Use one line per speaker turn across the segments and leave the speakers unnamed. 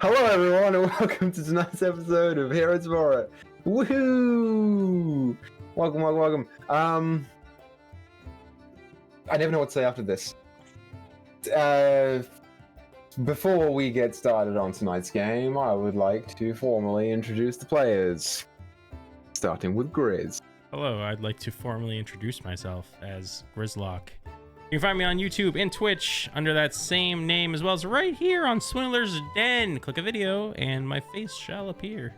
Hello everyone and welcome to tonight's episode of Heroes of Orrut. Woohoo! Welcome. I never know what to say after this. Before we get started on tonight's game, I would like to formally introduce the players. Starting with Grizz.
Hello, I'd like to formally introduce myself as Grizlocke. You can find me on YouTube and Twitch under that same name, as well as right here on Swindler's Den. Click a video and my face shall appear.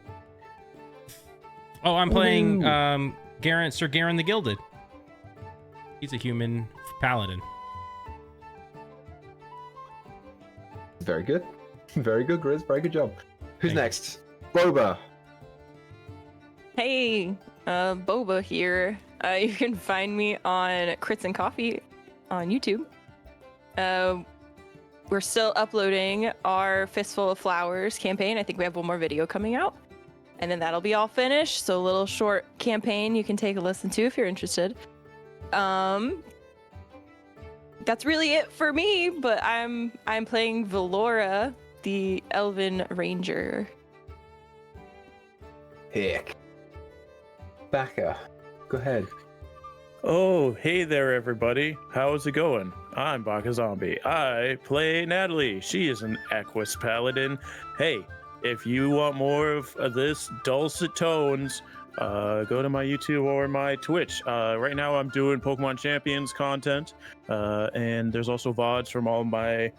Oh, I'm playing Sir Garen the Gilded. He's a human paladin.
Very good. Very good, Grizz. Very good job. Who's
Thank
next? Boba.
Hey, Boba here. You can find me on Crits and Coffee on YouTube. We're still uploading our Fistful of Flowers campaign. I think we have one more video coming out, and then that'll be all finished. So a little short campaign you can take a listen to if you're interested. That's really it for me, but I'm playing Valora, the Elven Ranger.
Heck. Baka. Go ahead.
Oh, hey there, everybody. How's it going? I'm BakaZombie. I play Natalie. She is an Equus Paladin. Hey, if you want more of this dulcet tones, go to my YouTube or my Twitch. Right now I'm doing Pokemon Champions content, and there's also VODs from all my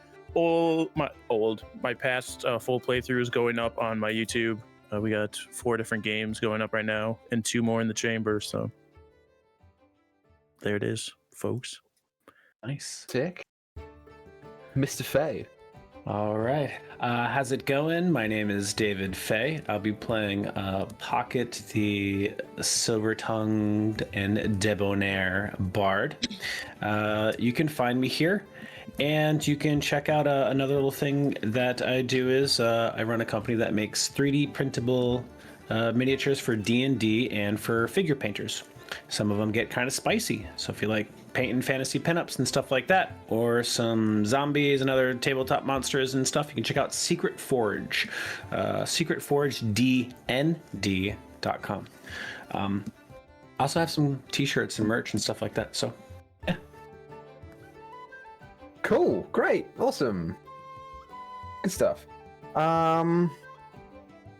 past full playthroughs going up on my YouTube. We got 4 different games going up right now, and 2 more in the chamber, so there it is, folks.
Nice.
Sick. Mr. Faye.
All right. How's it going? My name is David Faye. I'll be playing Pocket, the silver-tongued and debonair bard. You can find me here, and you can check out another little thing that I do is I run a company that makes 3D printable miniatures for D&D and for figure painters. Some of them get kind of spicy, so if you like painting fantasy pinups and stuff like that, or some zombies and other tabletop monsters and stuff, you can check out Secret Forge, secretforgednd.com. I also have some t-shirts and merch and stuff like that, so yeah.
Cool. Great. Awesome. Good stuff.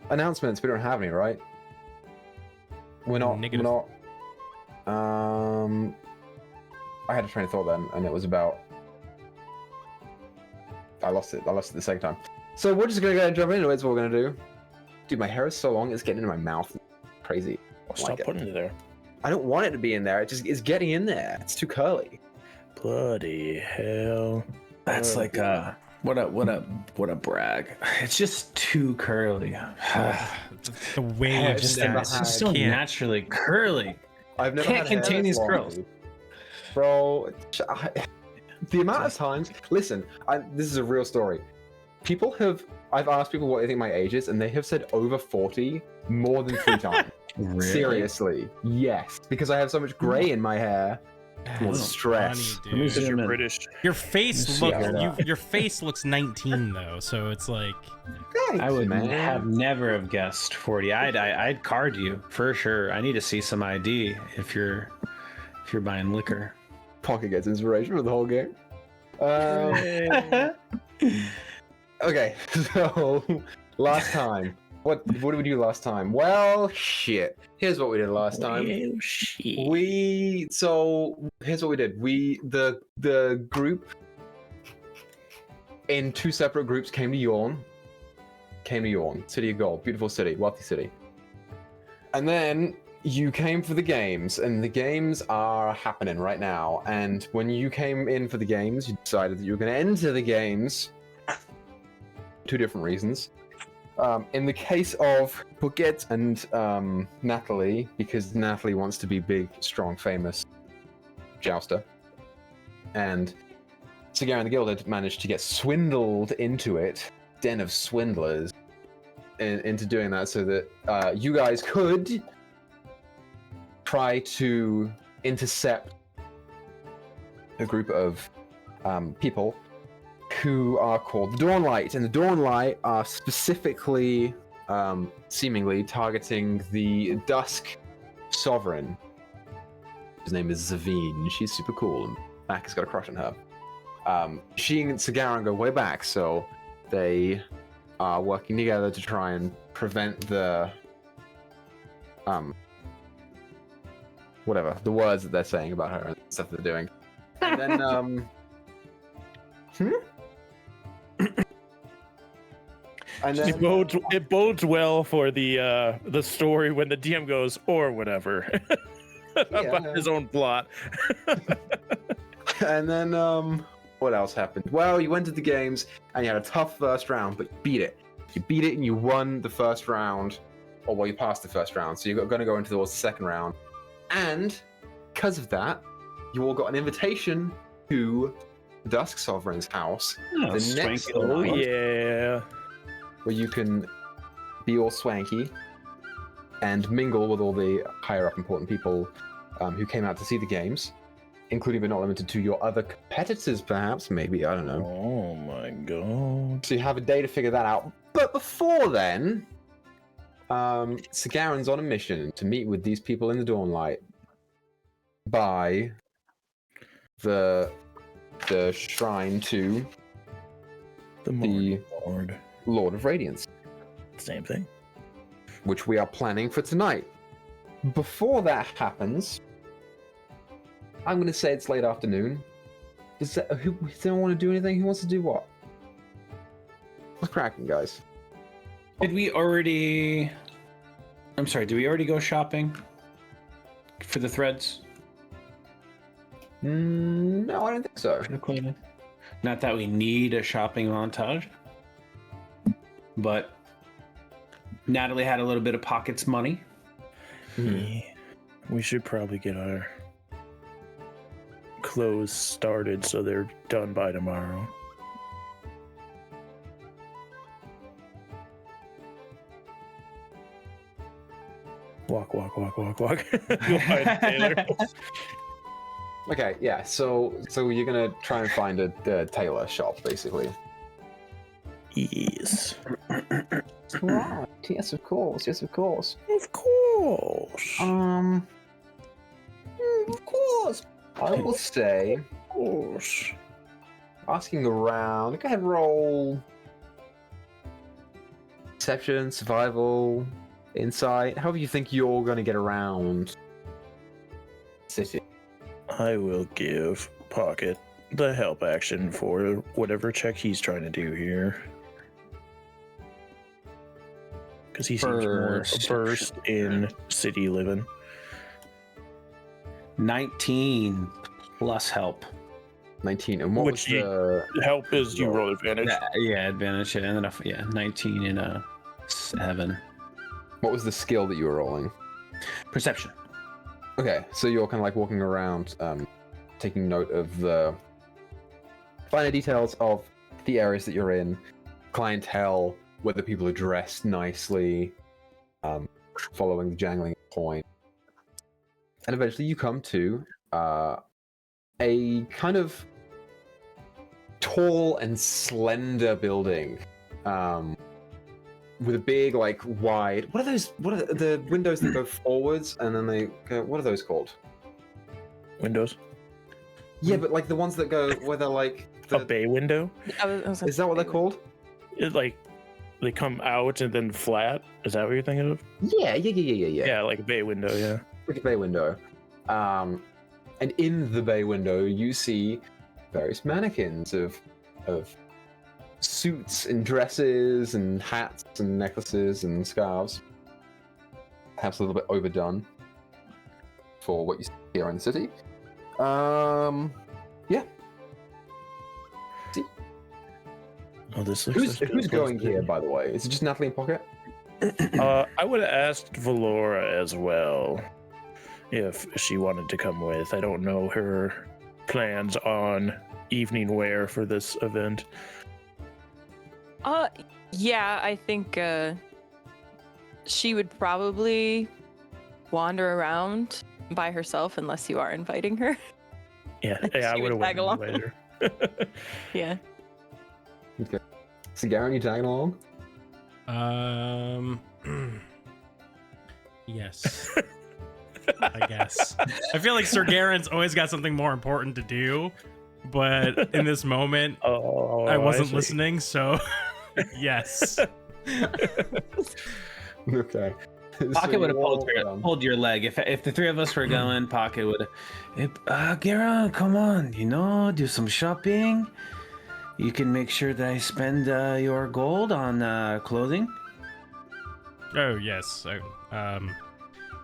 Announcements. We don't have any, right? We're not.
Negative.
We're not. I had a train of thought then, and it was about. I lost it the second time. So we're just gonna go and jump into it. That's what we're gonna do. Dude, my hair is so long; it's getting into my mouth. Crazy.
Stop putting it there.
I don't want it to be in there. It's getting in there. It's too curly.
Bloody hell.
That's like what a brag. It's just too curly.
The waves
It's
that
just so
can't.
naturally curly.
I've never
Can't
had hair
contain
this
these
long,
curls.
dude. Bro. The amount of times. Listen, this is a real story. I've asked people what they think my age is, and they have said over 40 more than 3 times.
Really?
Seriously, yes, because I have so much gray in my hair.
That's
stress.
funny, dude.
Because you're British.
Your face
Let me see
your face looks 19 though, so it's like
Thanks,
I would
man.
have never have guessed 40. I'd card you for sure. I need to see some ID if you're buying liquor.
Pocket gets inspiration for the whole game. Okay, so last time, what did we do last time? Well, shit. Here's what we did last time.
Oh, shit.
Here's what we did. The group in 2 separate groups came to Yorne. City of Gold, beautiful city, wealthy city. And then you came for the games, and the games are happening right now. And when you came in for the games, you decided that you were going to enter the games. 2 different reasons. In the case of Pocket and Natalie, because Natalie wants to be big, strong, famous jouster, and Sir Garen the Gilded managed to get swindled into it, den of swindlers, into doing that, so that you guys could try to intercept a group of people who are called the Dawnlight, and the Dawnlight are specifically, seemingly targeting the Dusk Sovereign. His name is Zavine. She's super cool, and Mac has got a crush on her. She and Sagaran go way back, so they are working together to try and prevent the whatever the words that they're saying about her and stuff they're doing. And then and then
It bodes well for the story when the DM goes or whatever about his own plot.
And then what else happened? Well, you went to the games and you had a tough first round, but you beat it. You beat it and you won the first round, or well, you passed the first round, so you're going to go into the second round. And because of that, you all got an invitation to the Dusk Sovereign's house
Oh,
the
swanky
next
little
night,
Yeah.
where you can be all swanky and mingle with all the higher up important people who came out to see the games, including but not limited to your other competitors, perhaps, maybe, I don't know.
Oh my god.
So you have a day to figure that out. But before then, Sagaran's on a mission to meet with these people in the Dawnlight by the shrine to
The
the
Lord.
Lord of Radiance,
Same thing.
which we are planning for tonight. Before that happens, I'm going to say it's late afternoon. Does anyone want to do anything? Who wants to do what? What's cracking, guys?
Did we already? I'm sorry. Did we already go shopping for the threads?
No, I don't think so.
Not that we need a shopping montage, but Natalie had a little bit of pockets money.
Yeah. We should probably get our clothes started so they're done by tomorrow. Walk. Go find Taylor.
Okay, yeah. So you're gonna try and find a tailor shop, basically.
Yes.
Right. Yes, of course. Yes, of course.
Of course.
Of course. I will say,
Of course.
asking around. Go ahead, roll. Perception, survival, insight. However you think you're gonna get around city.
I will give Pocket the help action for whatever check he's trying to do here. Because he seems more versed in city living.
19 plus help.
19. And what
Which
was the
help is you roll advantage.
Yeah, advantage. And then 19 and a 7.
what was the skill that you were rolling?
Perception.
Okay, so you're kind of like walking around, taking note of the finer details of the areas that you're in, clientele, whether people are dressed nicely, following the jangling coin. And eventually you come to a kind of tall and slender building with a big, like, wide... What are those? What are the windows that go forwards and then they go... What are those called?
Windows.
Yeah, but like the ones that go where they're like...
A bay window.
Is that what they're called?
It like they come out and then flat. Is that what you're thinking of?
Yeah.
Yeah, like a bay window. Yeah.
Like a bay window. And in the bay window, you see various mannequins of suits and dresses and hats and necklaces and scarves. Perhaps a little bit overdone for what you see here in the city. Yeah. See?
Oh, this looks.
Who's going here, by the way? Is it just Natalie and Pocket?
I would have asked Valora as well if she wanted to come with. I don't know her plans on evening wear for this event.
Yeah, I think she would probably wander around by herself unless you are inviting her.
Yeah,
She
I
would
would have
tag
went
along.
later.
Yeah.
Okay. So Garen, you tagging along?
Yes. I guess. I feel like Sir Garen's always got something more important to do, but in this moment, I wasn't
see.
listening, so yes.
Okay.
Pocket would have
walk
pulled your leg if the three of us were going. Pocket would have. Garen, come on, do some shopping. You can make sure that I spend your gold on clothing.
Oh yes.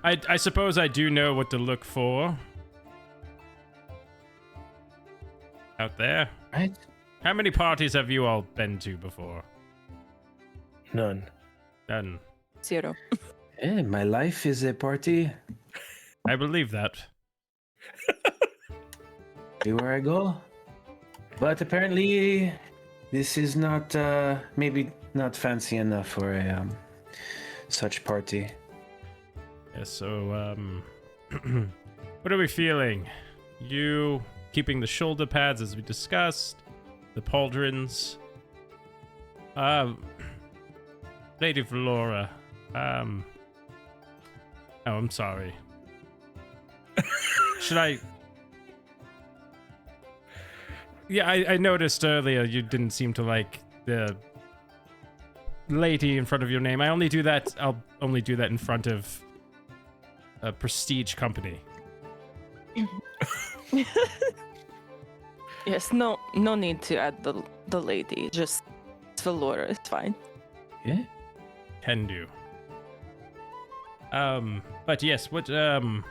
I suppose I do know what to look for out there.
Right?
How many parties have you all been to before?
None.
None.
0.
My life is a party.
I believe that.
Everywhere I go. But apparently, this is not maybe not fancy enough for a such party.
Yeah, so what are we feeling? You keeping the shoulder pads as we discussed, the pauldrons. Lady Valora. Oh, I'm sorry. Should I? Yeah, I noticed earlier you didn't seem to like the lady in front of your name. I'll only do that in front of a prestige company.
Yes, no need to add the lady. Just Valora is fine.
Yeah.
Can do. But yes, what do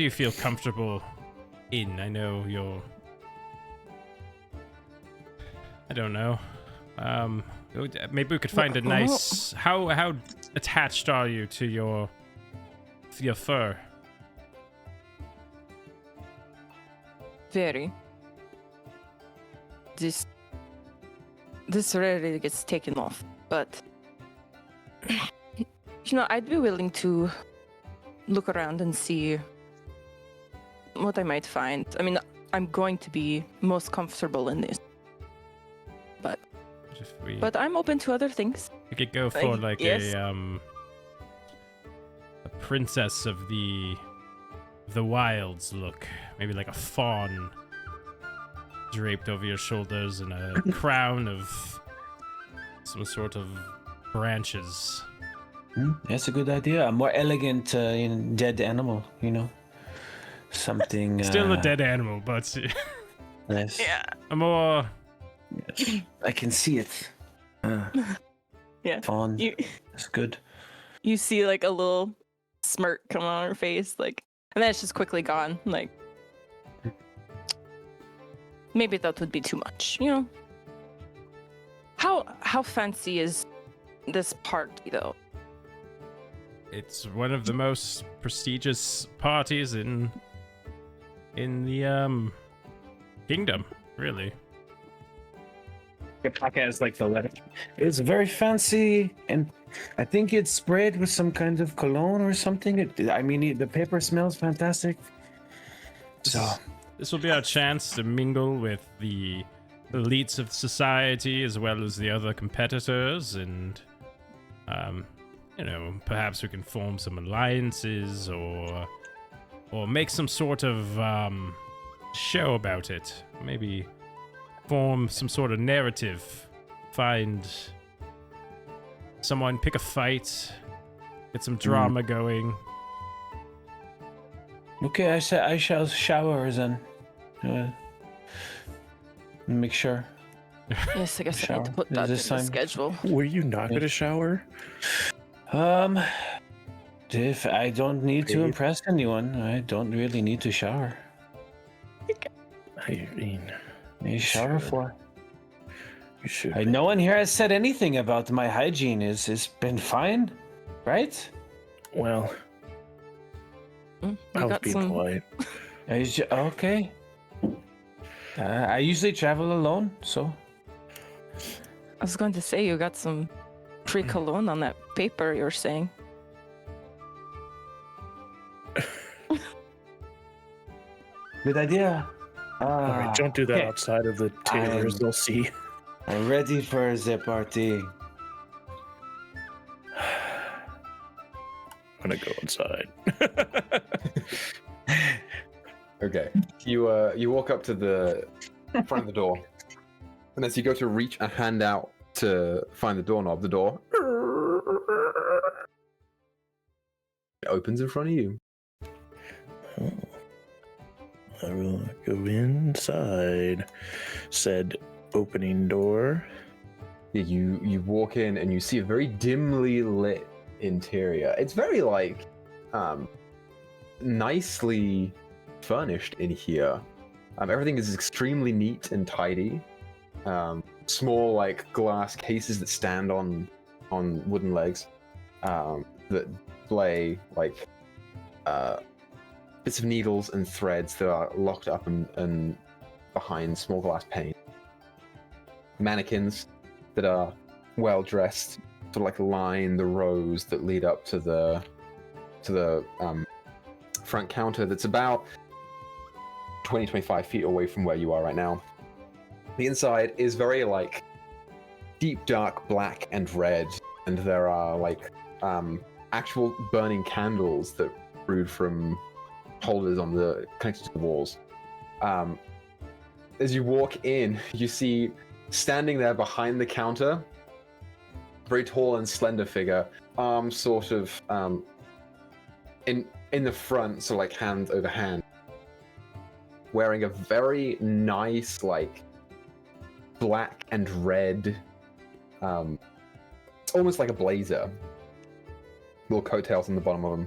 you feel comfortable in? I know you're... I don't know. Maybe we could find a nice... How attached are you to your fur?
Very. This rarely gets taken off, but I'd be willing to look around and see what I might find. I mean, I'm going to be most comfortable in this, but I'm open to other things.
We could go for like
yes.
a princess of the wilds look, maybe like a fawn draped over your shoulders and a crown of some sort of branches.
That's a good idea. A more elegant dead animal, something.
Still a dead animal, but
Nice.
Yeah.
a more.
Yes. I can see it.
Yeah.
Fawn.
You
That's good.
you see like a little smirk come on her face, like, and then it's just quickly gone. Like, maybe that would be too much, How fancy is this party though?
It's one of the most prestigious parties in the kingdom, really.
The pack has like the letter. It's very fancy, and I think it's sprayed with some kind of cologne or something. The paper smells fantastic. So
This will be our chance to mingle with the elites of society as well as the other competitors, and perhaps we can form some alliances or make some sort of show about it. Maybe form some sort of narrative. Find someone, pick a fight, get some drama going.
okay, I shall shower then. Make sure.
Yes, I guess I
Shower.
need to put
Is
that in
this
the
time?
schedule.
Were you not going to shower?
If I don't need to
Babe.
impress anyone, I don't really need to shower.
I mean,
You shower
should.
for?
You should.
No one here has said anything about my hygiene. It's been fine, right?
Well,
You
I was
got
being
some.
polite.
Okay. I usually travel alone, so.
I was going to say you got some free cologne on that paper you were saying.
Good idea.
All right, don't do that
okay.
outside of the tailors.
I'm-
They'll see.
I'm ready for the party.
I'm gonna go inside.
Okay. You walk up to the front of the door, and as you go to reach a hand out to find the doorknob, the door it opens in front of you.
I will go inside. Said opening door.
Yeah, you walk in and you see a very dimly lit interior. It's very like nicely furnished in here. Everything is extremely neat and tidy. Small like glass cases that stand on wooden legs that display like bits of needles and threads that are locked up and behind small glass pane. Mannequins that are well dressed, sort of like line the rows that lead up to the front counter that's about 20-25 feet away from where you are right now. The inside is very like deep dark black and red, and there are like actual burning candles that brood from holders on the connected to the walls. As you walk in, you see standing there behind the counter, very tall and slender figure, arms sort of in the front, so like hand over hand, wearing a very nice like black and red, it's almost like a blazer. Little coattails on the bottom of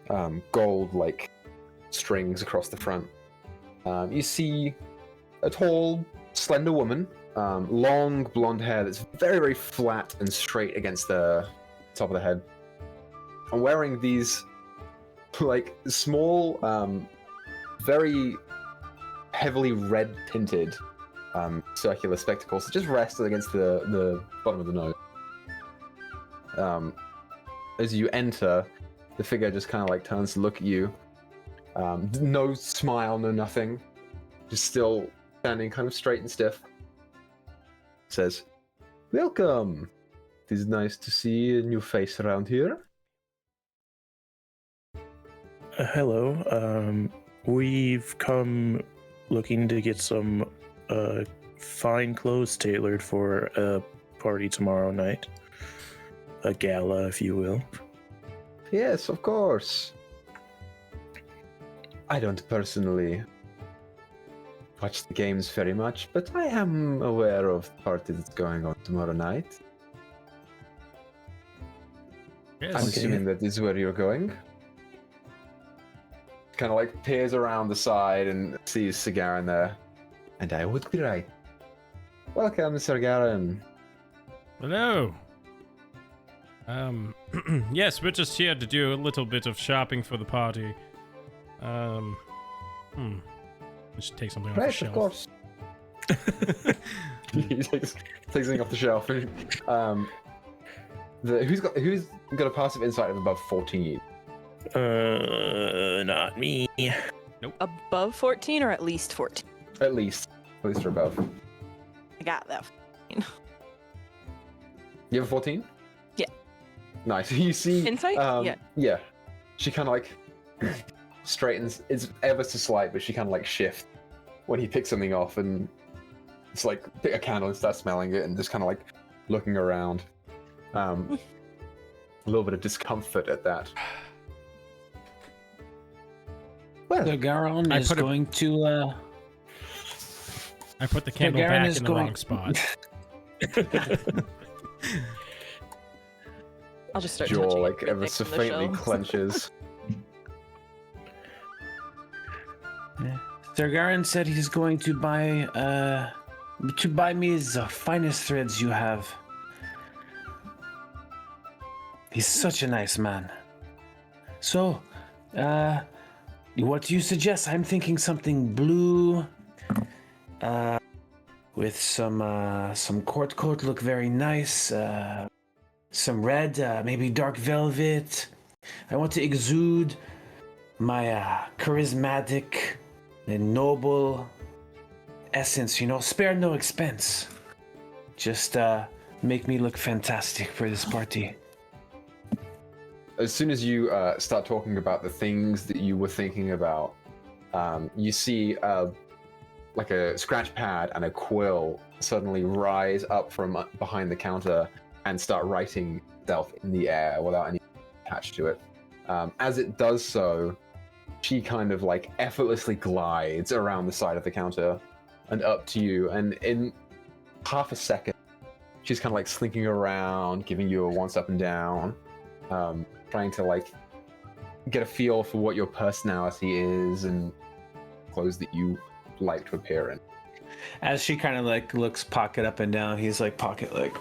them, gold like strings across the front. You see a tall, slender woman, long blonde hair that's very, very flat and straight against the top of the head, and wearing these like small, very heavily red tinted circular spectacles that just rest against the bottom of the nose. As you enter, the figure just kind of like turns to look at you. No smile, no nothing. Just still standing kind of straight and stiff. Says, "Welcome. It is nice to see a new face around here."
Hello. We've come looking to get some fine clothes tailored for a party tomorrow night. A gala, if you will.
Yes, of course. I don't personally watch the games very much, but I am aware of the party that's going on tomorrow night.
Yes.
I'm
Okay.
assuming that is where you're going. Kind of like peers around the side and sees Sagarin there. And I would be right. Welcome, Sagarin.
Hello. Yes, we're just here to do a little bit of shopping for the party. I should take something off the
Right,
shelf.
of course. He takes something off the shelf. And, who's got a passive insight of above 14?
Not me.
Above 14 or at least 14?
At least or above.
I got that.
You have a 14?
Yeah.
Nice. You see.
Insight? Yeah.
Yeah. She kind of like straightens. It's ever so slight, but she kind of like shifts when he picks something off, and it's like pick a candle and start smelling it, and just kind of like looking around. A little bit of discomfort at that. Well,
So Garon
I
is
put it-
going to.
I put the candle
Garen
back
is
in the
going-
wrong spot.
I'll just start
jaw
touching
like ever so
everything on
faintly
the shelves.
clenches.
Sir Garin said he's going to buy me the finest threads you have. He's such a nice man. So, what do you suggest? I'm thinking something blue, with some court coat look very nice. Some red, maybe dark velvet. I want to exude my charismatic and noble essence, spare no expense. Just make me look fantastic for this party.
As soon as you start talking about the things that you were thinking about, you see like a scratch pad and a quill suddenly rise up from behind the counter and start writing itself in the air without any attached to it. As it does so, she kind of like effortlessly glides around the side of the counter and up to you, and in half a second, she's kind of like slinking around, giving you a once up and down, trying to like get a feel for what your personality is and clothes that you like to appear in.
As she kind of like looks Pocket up and down, he's like Pocket like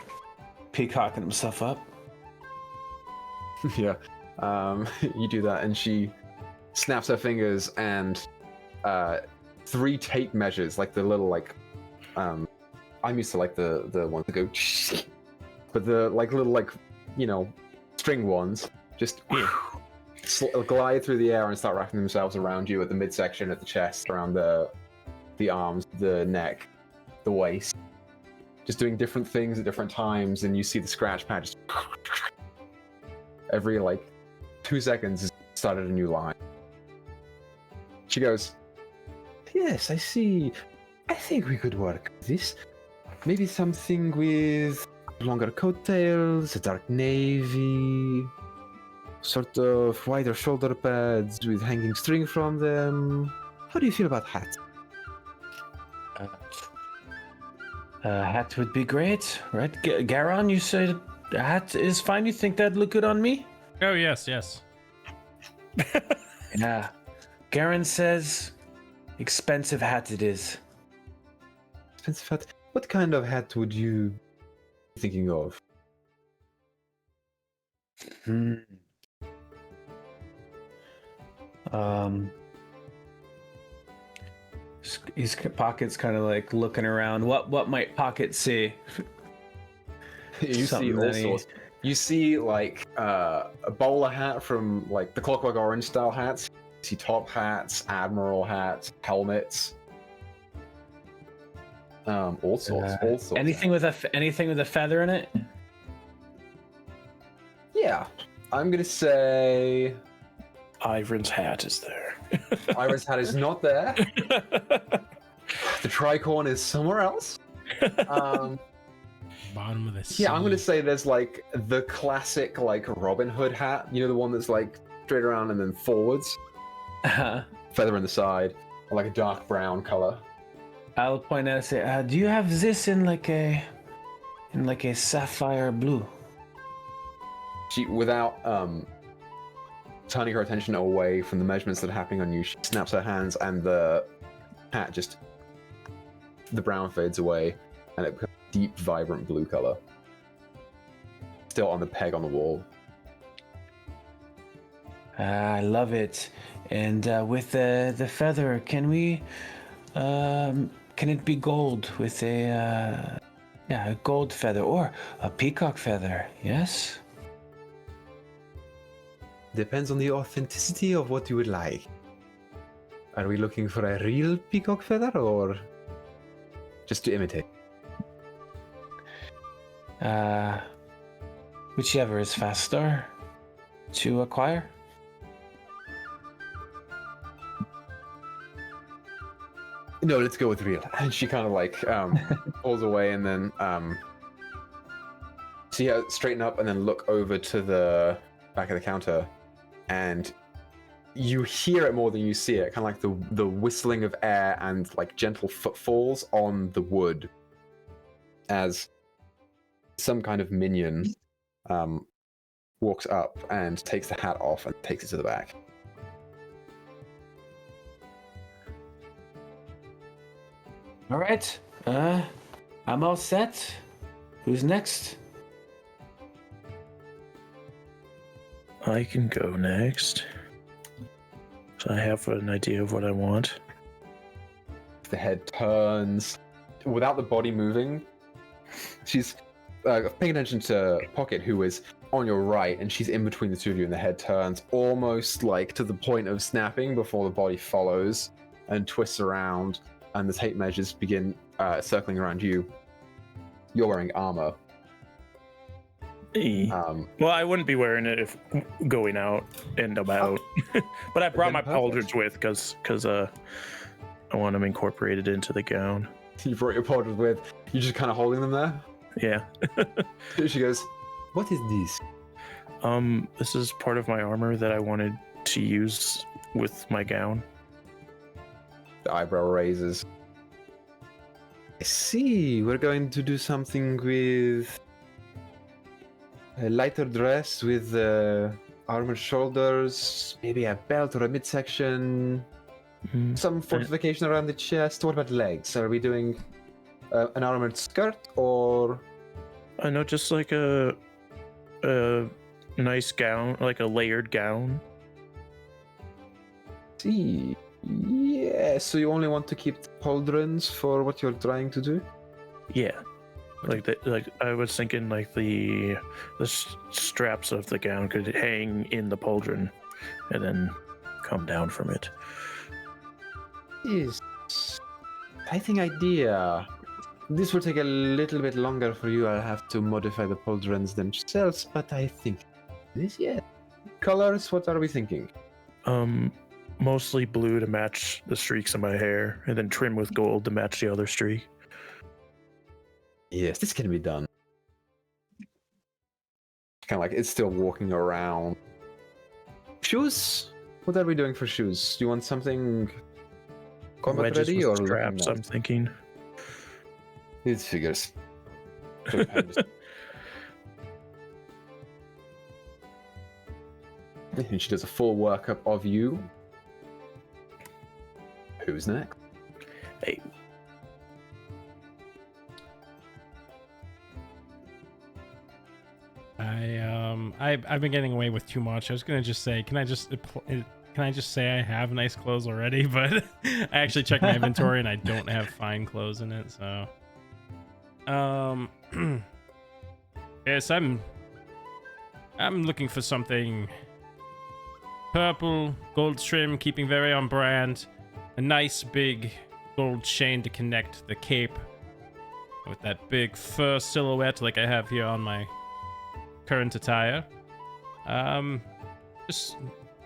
peacocking himself up.
Yeah, you do that, and she snaps her fingers, and 3 tape measures, like the little like, I'm used to like the ones that go, but the like little like, string ones just glide through the air and start wrapping themselves around you at the midsection, at the chest, around the arms, the neck, the waist, just doing different things at different times, and you see the scratch pad just every like 2 seconds started a new line. She goes, "Yes, I see. I think we could work with this. Maybe something with longer coattails, a dark navy, sort of wider shoulder pads with hanging string from them. How do you feel about hats?"
Hat would be great, right? Garon, you said a hat is fine. You think that'd look good on me?
Oh, yes.
Yeah. Garon says expensive hat it is.
Expensive hat? What kind of hat would you be thinking of?
His Pocket's kind of like looking around. What might Pocket see?
You see all sorts. You see like a bowler hat from like the Clockwork Orange style hats. You see top hats, admiral hats, helmets. All sorts.
Anything with a feather in it?
Yeah, I'm gonna say
Ivan's hat is there.
Ivan's hat is not there. The tricorn is somewhere else.
Bottom of the sea.
Yeah, I'm gonna say there's like the classic like Robin Hood hat. You know, the one that's like straight around and then forwards, feather in the side, or like a dark brown color.
I'll point out and say, do you have this in like a sapphire blue?
She, without turning her attention away from the measurements that are happening on you, she snaps her hands, and the hat just, the brown fades away, and it becomes a deep, vibrant blue color. Still on the peg on the wall.
I love it. And with the feather, can we, can it be gold with a gold feather or a peacock feather? Yes.
Depends on the authenticity of what you would like. Are we looking for a real peacock feather or just to imitate?
Whichever is faster to acquire.
No, let's go with real. And she kind of like pulls away, and then see her straighten up and then look over to the back of the counter, and you hear it more than you see it, kind of like the whistling of air and like gentle footfalls on the wood as some kind of minion walks up and takes the hat off and takes it to the back.
All right. I'm all set. Who's next?
I can go next. So I have an idea of what I want.
The head turns without the body moving. She's paying attention to Pocket, who is on your right, and she's in between the two of you, and the head turns almost like to the point of snapping before the body follows and twists around and the tape measures begin circling around you. You're wearing armor.
Well, I wouldn't be wearing it if going out and about, but I brought my pauldrons with because I want them incorporated into the gown.
You brought your pauldrons with. You're just kind of holding them there.
Yeah.
She goes, "What is this?"
This is part of my armor that I wanted to use with my gown.
The eyebrow raises. I see. We're going to do something with a lighter dress with armored shoulders, maybe a belt or a midsection, some fortification around the chest. What about legs? Are we doing an armored skirt or?
I know, just like a nice gown, like a layered gown.
See, yeah. So you only want to keep the pauldrons for what you're trying to do?
Yeah, like I was thinking, like the straps of the gown could hang in the pauldron, and then come down from it.
Yes, exciting idea. This will take a little bit longer for you. I'll have to modify the pauldrons themselves, but I think this, yeah. Colors, what are we thinking?
Mostly blue to match the streaks in my hair, and then trim with gold to match the other streak.
Yes, this can be done. Kind of like it's still walking around. Shoes? What are we doing for shoes? Do you want something combat
Wedges
ready
with
or
straps? I'm thinking.
It figures. And she does a full workup of you. Who's next?
Hey.
I've been getting away with too much. I was gonna just say, can I just say I have nice clothes already? But I actually checked my inventory and I don't have fine clothes in it. So, yes, I'm looking for something purple, gold trim, keeping very on brand. A nice big gold chain to connect the cape with that big fur silhouette like I have here on my current attire. Just,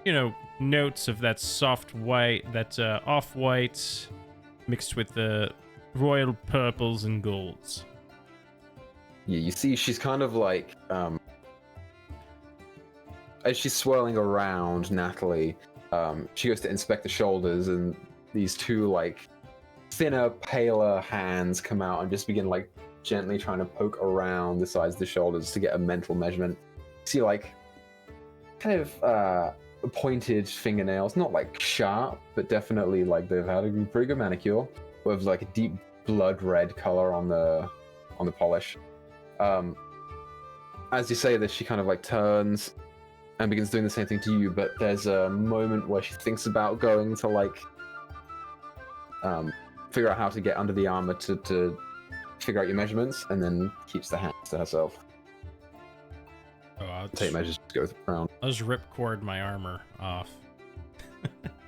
you know, notes of that soft white, that off-white mixed with the royal purples and golds.
Yeah, you see she's kind of like, as she's swirling around Natalie, she goes to inspect the shoulders, and these two, like, thinner, paler hands come out and just begin, like, gently trying to poke around the sides of the shoulders to get a mental measurement. See, like, kind of pointed fingernails, not like sharp, but definitely like they've had a pretty good manicure with like a deep blood red color on the polish. As you say this, she kind of like turns and begins doing the same thing to you, but there's a moment where she thinks about going to like figure out how to get under the armor to figure out your measurements, and then keeps the hands to herself.
Oh, I'll
Tape measures go around.
I'll just ripcord my armor off.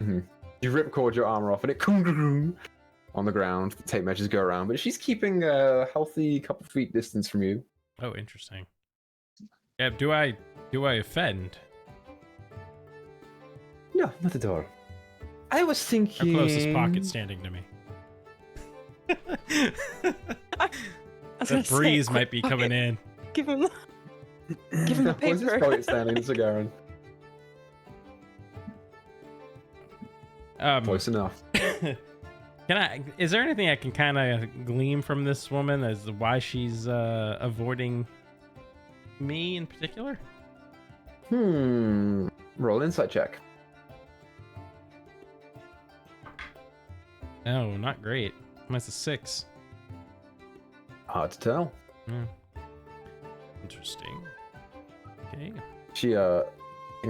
You ripcord your armor off, and it on the ground. The tape measures go around, but she's keeping a healthy couple feet distance from you.
Oh, interesting. Yeah, do I offend?
No, not at all. I was thinking.
Our closest pocket standing to me. The breeze might be coming in.
Give him the paper.
Closest pocket standing to Garen. Close enough.
Is there anything I can kind of glean from this woman as to why she's avoiding me in particular?
Roll insight check.
Oh, not great. That's a 6.
Hard to tell.
Interesting. Okay.
She taking a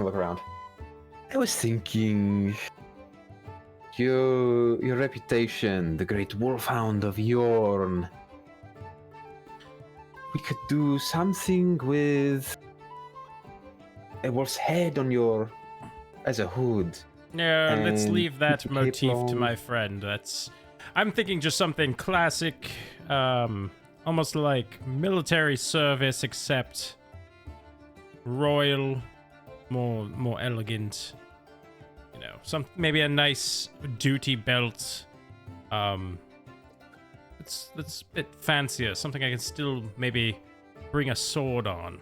look around. I was thinking your reputation, the great wolfhound of Yorne. We could do something with a wolf's head on as a hood.
No, let's
And
leave that
keep the
motif
cape
to
on.
my friend. That's I'm thinking just something classic, almost like military service, except royal, more elegant. You know, maybe a nice duty belt. It's a bit fancier. Something I can still maybe bring a sword on.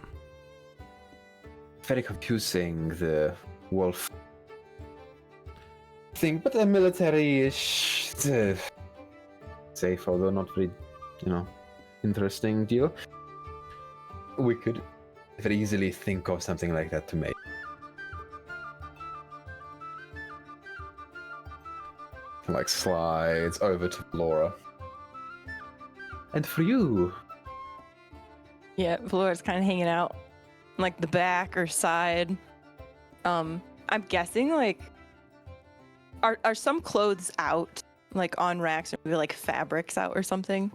Very confusing, the wolf thing, but a military-ish, safe, although not very, interesting deal. We could very easily think of something like that to make. Like slides over to Laura. And for you.
Yeah, Valora's kind of hanging out, like the back or side. I'm guessing like, are some clothes out, like on racks, or maybe like fabrics out or something?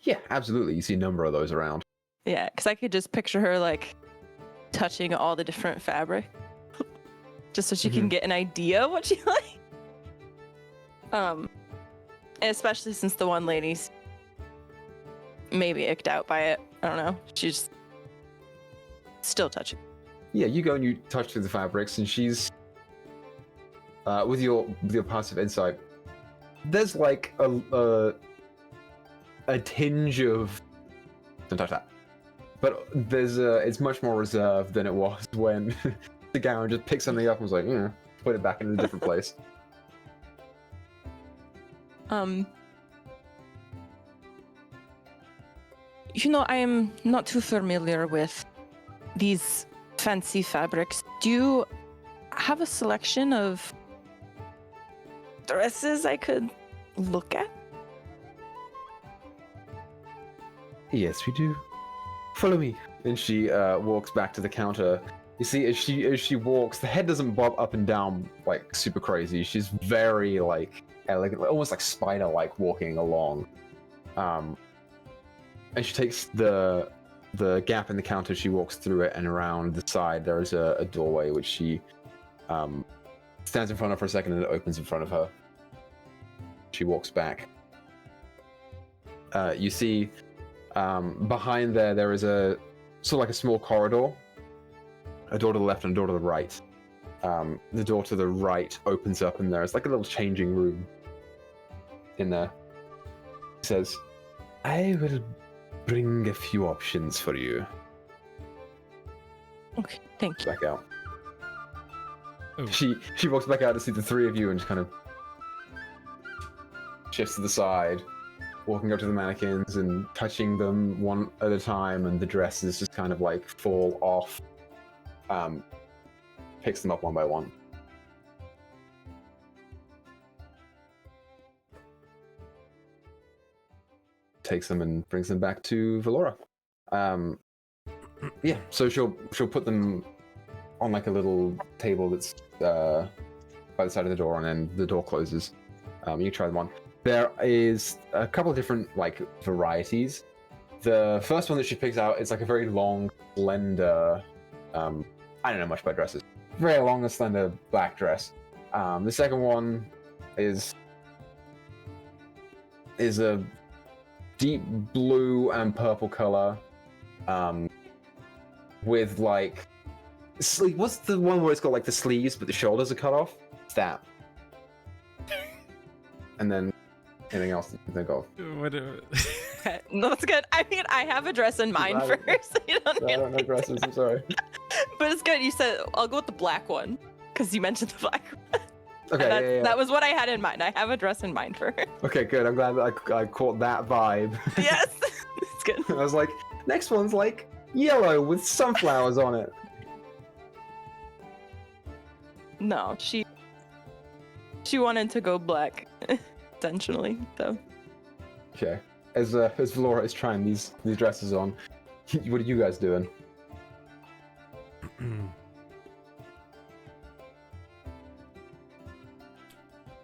Yeah, absolutely. You see a number of those around.
Yeah, because I could just picture her like touching all the different fabric, just so she can get an idea of what she likes. And especially since the one lady's maybe icked out by it. I don't know. She's still touching.
Yeah, you go and you touch through the fabrics, and she's with your passive insight. There's like a tinge of don't touch that, but it's much more reserved than it was when the Garen just picked something up and was like, put it back in a different place.
I am not too familiar with these fancy fabrics. Do you have a selection of dresses I could look at?
Yes, we do. Follow me. And she walks back to the counter. You see, as she walks, the head doesn't bob up and down like super crazy. She's very like elegant, almost like spider-like walking along. And she takes the gap in the counter. She walks through it, and around the side there is a doorway which she stands in front of for a second, and it opens in front of her. She walks back. You see. Behind there is a sort of like a small corridor, a door to the left and a door to the right. The door to the right opens up, and there's like a little changing room in there. He says, I will bring a few options for you.
Okay, thank you.
Back out.
Oh.
She walks back out to see the three of you and just kind of shifts to the side, walking up to the mannequins and touching them one at a time, and the dresses just kind of like fall off. Picks them up one by one. Takes them and brings them back to Valora. Yeah, so she'll put them on like a little table that's by the side of the door, and then the door closes. You try them on. There is a couple of different like varieties. The first one that she picks out is like a very long, slender. I don't know much about dresses. Very long and slender black dress. The second one is a deep blue and purple color, with like sleeve. What's the one where it's got like the sleeves but the shoulders are cut off? It's that. And then anything else that you think of?
No, that's good. I mean, I have a dress in mind first. So you don't
I don't know dresses. I'm sorry.
But it's good. You said I'll go with the black one because you mentioned the black one.
Okay, yeah.
That was what I had in mind. I have a dress in mind for her.
Okay, good. I'm glad that I caught that vibe.
Yes, it's good.
I was like, next one's like yellow with sunflowers on it.
No, she wanted to go black, intentionally. So.
Okay. As Valora is trying these dresses on, what are you guys doing?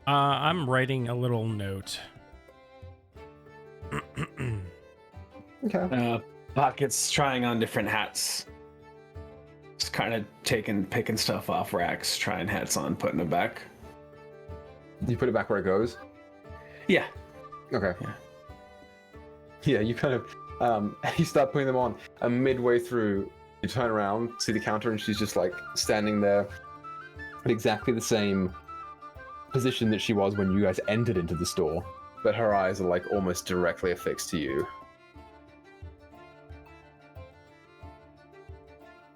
I'm writing a little note.
Okay.
Pocket's trying on different hats. Just kind of picking stuff off racks, trying hats on, putting them back.
You put it back where it goes?
Yeah.
Okay.
Yeah.
Yeah, you kind of you start putting them on, and midway through, you turn around, see the counter, and she's just like standing there in exactly the same position that she was when you guys entered into the store, but her eyes are like almost directly affixed to you.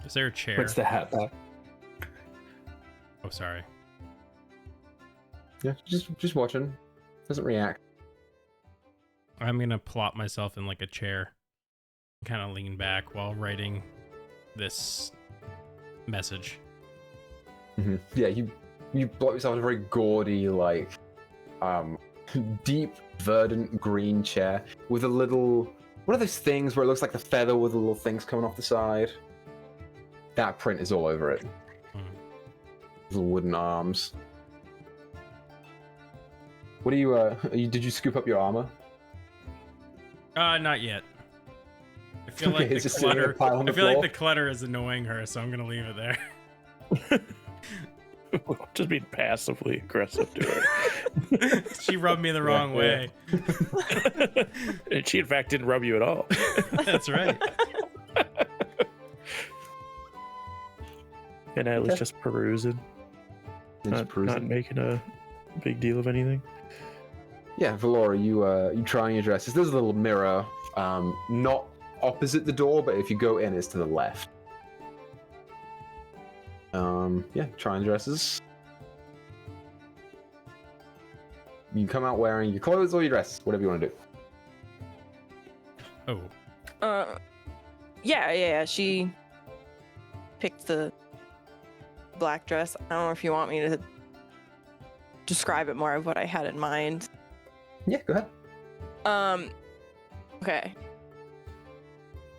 Is there a chair?
Puts the hat back.
Oh, sorry.
Yeah, just watching. Doesn't react.
I'm gonna plop myself in like a chair, kind of lean back while writing this message.
Mm-hmm. Yeah, you block yourself in a very gaudy, like, deep verdant green chair with a little one of those things where it looks like the feather with the little things coming off the side. That print is all over it. Little wooden arms. What are you? Did you scoop up your armor?
Not yet. I feel like
It's
the
just sitting in a
clutter.
pile on the
I feel like
floor?
the clutter is annoying her, so I'm gonna leave it there.
Just being passively aggressive to her.
She rubbed me the wrong way.
And she, in fact, didn't rub you at all.
That's right.
And Natalie's just perusing, not making a big deal of anything.
Yeah, Valora, you trying your dresses. There's a little mirror, not opposite the door, but if you go in, it's to the left. Yeah, trying dresses. You come out wearing your clothes or your dress, whatever you want to do.
Oh,
Yeah. She picked the black dress. I don't know if you want me to describe it more of what I had in mind.
Yeah, go ahead.
Okay.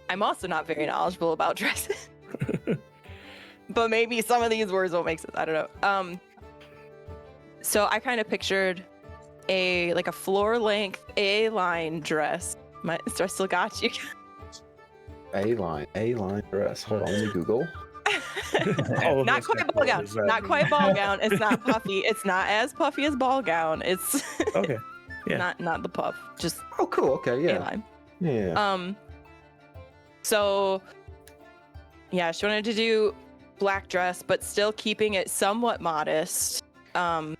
I'm also not very knowledgeable about dresses. But maybe some of these words will make sense. I don't know. So I kind of pictured a floor-length A-line dress. So I still got you.
A-line dress. Hold on, let me Google.
Not quite ball gown. Not quite ball gown. It's not puffy. It's not as puffy as ball gown. It's
Okay. Yeah.
not the puff. Just
Oh, cool. Okay, yeah.
A-line.
Yeah.
So yeah, she wanted to do black dress, but still keeping it somewhat modest. Guess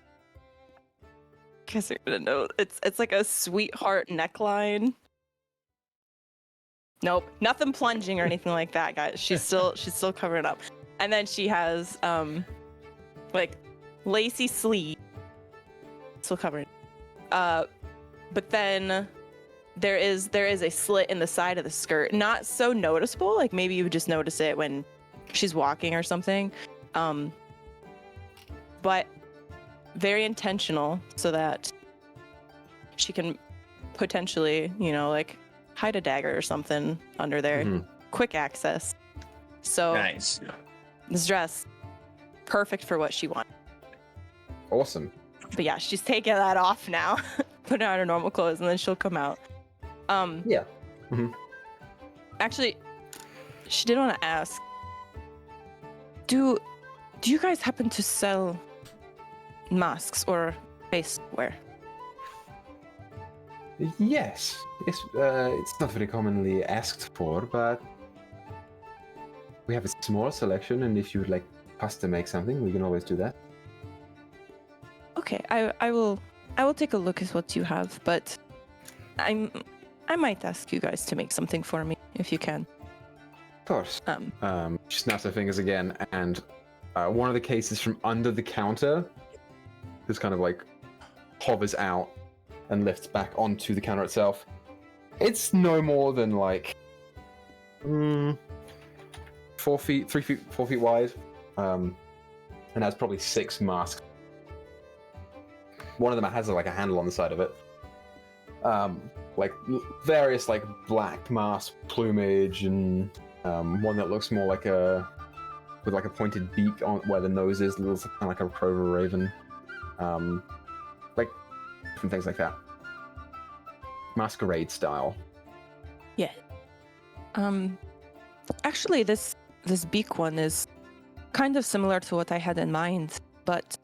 you're gonna know. It's like a sweetheart neckline. Nope, nothing plunging or anything like that, guys. She's still covering up. And then she has like lacy sleeve, still covered. But then there is a slit in the side of the skirt, not so noticeable. Like maybe you would just notice it when she's walking or something. But very intentional so that she can potentially, like hide a dagger or something under there.
Mhm.
Quick access. So
Nice.
this dress, perfect for what she wants.
Awesome.
But yeah, she's taking that off now. Put on her normal clothes and then she'll come out.
Yeah.
Actually, she did want to ask, do you guys happen to sell masks or face wear?
Yes. It's not very commonly asked for, but we have a small selection, and if you would like us to make something, we can always do that.
Okay, I will take a look at what you have, but I might ask you guys to make something for me if you can.
Of course. She snaps her fingers again, and one of the cases from under the counter just kind of like hovers out and lifts back onto the counter itself. It's no more than like 4 feet, 3 feet, 4 feet wide, and has probably 6 masks. One of them has like a handle on the side of it. Like various like black mask plumage, and one that looks more like with like a pointed beak on where the nose is, looks kind of like a Rover raven. Like different things like that. Masquerade style.
Yeah. Actually, this beak one is kind of similar to what I had in mind, but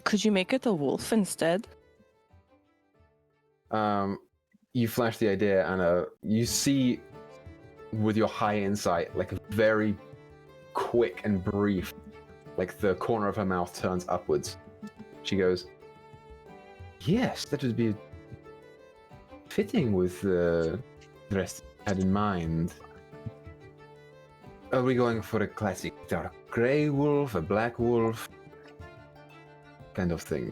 could you make it a wolf instead?
You flash the idea, and you see, with your high insight, like a very quick and brief, like the corner of her mouth turns upwards. She goes, "Yes, that would be fitting with the rest I had in mind. Are we going for a classic dark gray wolf, a black wolf, kind of thing?"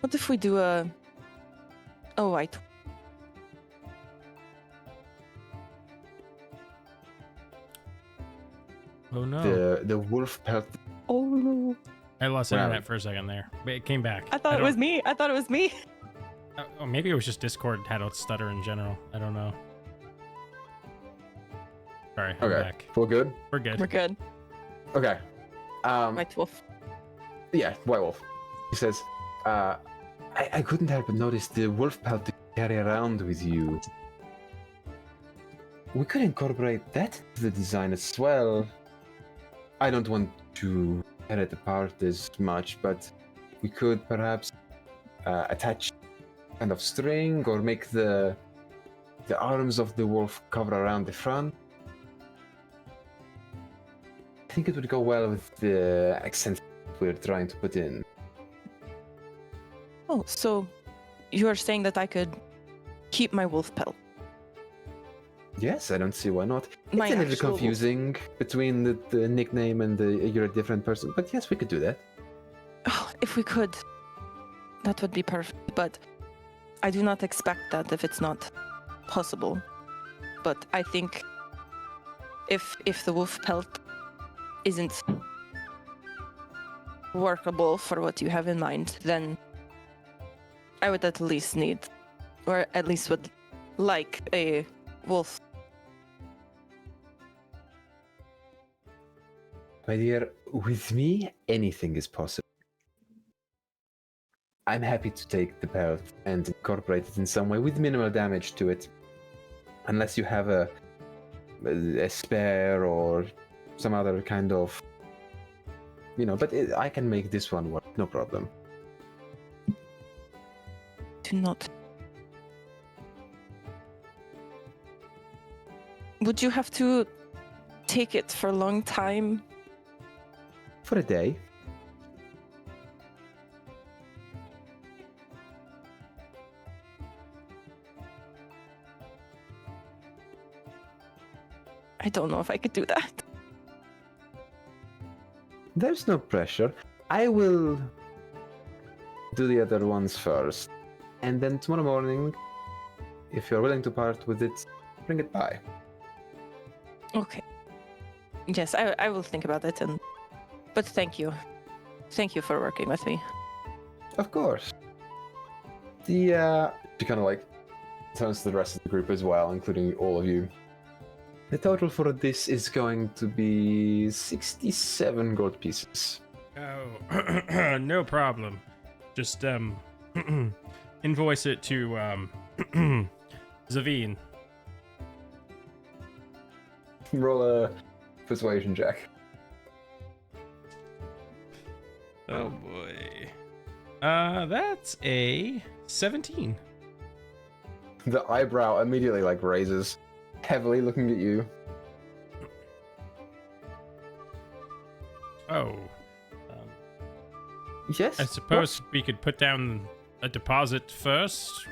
What if we do a white?
Oh no.
The wolf pelt.
Oh no!
I lost
Wow.
internet for a second there, but it came back.
I thought it was me. I thought it was me.
Oh, maybe it was just Discord had a stutter in general. I don't know. Sorry, I'm
Okay,
back.
we're good.
We're good.
We're good.
Okay.
White wolf.
Yeah, white wolf. He says, I couldn't help but notice the wolf pelt you carry around with you. We could incorporate that into the design as well. I don't want to tear it apart as much, but we could perhaps attach kind of string or make the arms of the wolf cover around the front. I think it would go well with the accent we're trying to put in.
Oh, so you are saying that I could keep my wolf pelt?
Yes, I don't see why not.
My
It's a little
actual-
confusing between the nickname and you're a different person, but yes, we could do that.
Oh, if we could, that would be perfect. But I do not expect that if it's not possible. But I think if the wolf pelt isn't workable for what you have in mind, then I would at least need, or at least would like a wolf.
My dear, with me, anything is possible. I'm happy to take the pelt and incorporate it in some way with minimal damage to it. Unless you have a spare or some other kind of... but I can make this one work, no problem.
Do not. Would you have to take it for a long time?
For a day.
I don't know if I could do that.
There's no pressure. I will do the other ones first. And then tomorrow morning, if you're willing to part with it, bring it by.
Okay. Yes, I will think about it. But thank you. Thank you for working with me.
Of course. She kind of like turns to the rest of the group as well, including all of you. The total for this is going to be 67 gold pieces.
Oh, no problem. Just invoice it to Zavine.
Roll a persuasion check.
Oh boy. That's a 17.
The eyebrow immediately like raises, heavily looking at you.
Oh.
Yes.
I suppose we could put down a deposit first.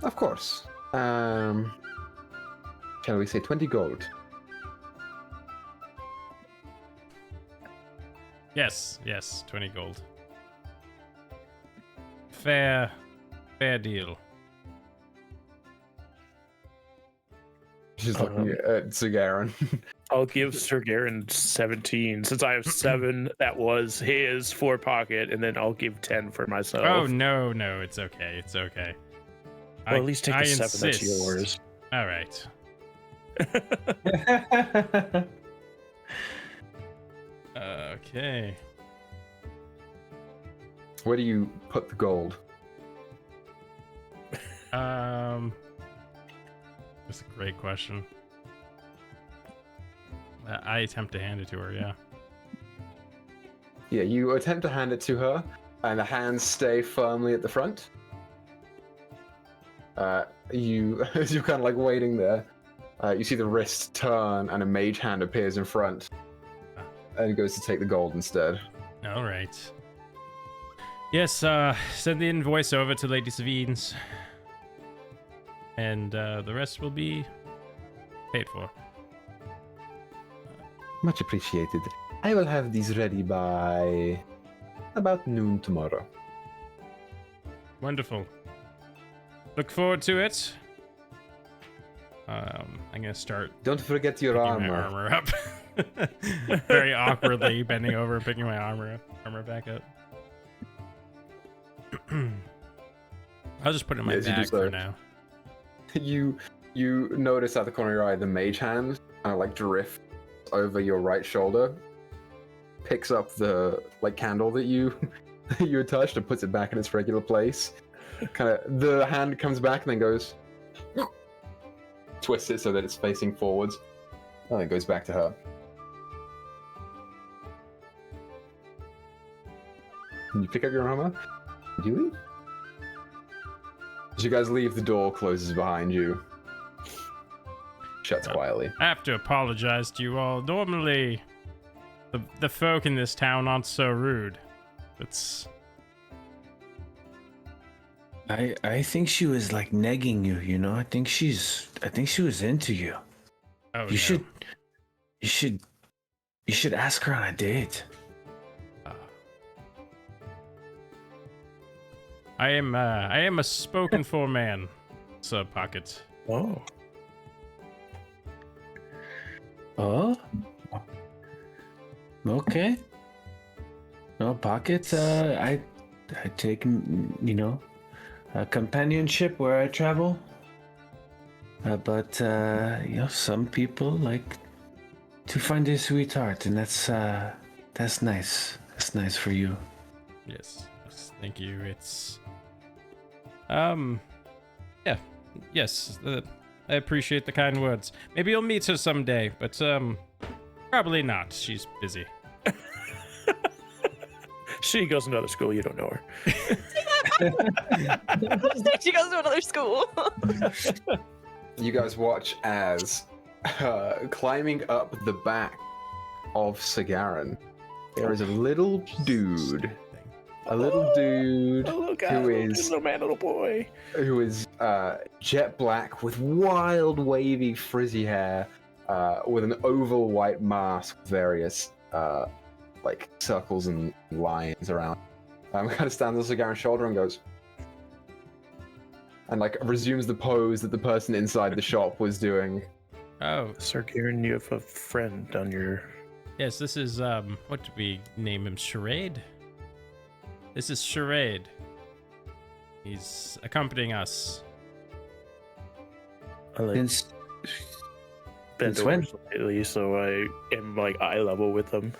Of course. Shall we say 20 gold?
Yes, 20 gold. Fair deal.
She's looking at Sagarin.
I'll give Sir Garen 17 since I have 7 that was his for pocket, and then I'll give 10 for myself.
Oh no, it's okay. It's okay.
Well, at least take the 7 that's
insist.
yours.
All right. Okay.
Where do you put the gold?
That's a great question. I attempt to hand it to her, yeah.
Yeah, you attempt to hand it to her, and the hands stay firmly at the front. As you're kind of like waiting there, you see the wrist turn, and a mage hand appears in front, and goes to take the gold instead.
All right. Yes, send the invoice over to Lady Savines, and the rest will be paid for.
Much appreciated. I will have these ready by about noon tomorrow.
Wonderful. Look forward to it. I'm gonna start
Don't forget your
picking my
armor.
armor up. Very awkwardly bending over and picking my armor back up. I'll just put it in my
Yes, you do
bag
so.
for now.
You notice at the corner of your eye the mage hand kind of like drift over your right shoulder, picks up the like candle that you you had touched and puts it back in its regular place. Kind of the hand comes back and then goes, twists it so that it's facing forwards, and then it goes back to her. Can you pick up your armor? Do you leave? As you guys leave, the door closes behind you. Shuts quietly.
I have to apologize to you all. Normally, the folk in this town aren't so rude. It's...
I think she was like negging you, you know? I think she was into you.
Oh,
You should ask her on a date.
I am a spoken for man, Sir Pocket.
Oh.
Oh? Okay. No, Pocket, I take, you know, companionship where I travel. But you know, some people like to find a sweetheart, and that's nice. That's nice for you.
Yes, thank you. It's yeah, yes. I appreciate the kind words. Maybe you'll meet her someday, but probably not. She's busy.
She goes to another school. You don't know her.
She goes to another school.
You guys watch as climbing up the back of Sagarin, there is a little dude. A little dude
A little guy, little man, little boy.
who is jet black with wild, wavy, frizzy hair, with an oval white mask with various like circles and lines around. Kind of stands on Sagarin's shoulder and goes, and like resumes the pose that the person inside the shop was doing.
Oh,
Sir Kieran, you have a friend on your...
yes. This is what did we name him? Charade. This is Charade. He's accompanying us.
I like
Since
bent
since
over
when?
slightly, so I am like eye level with him.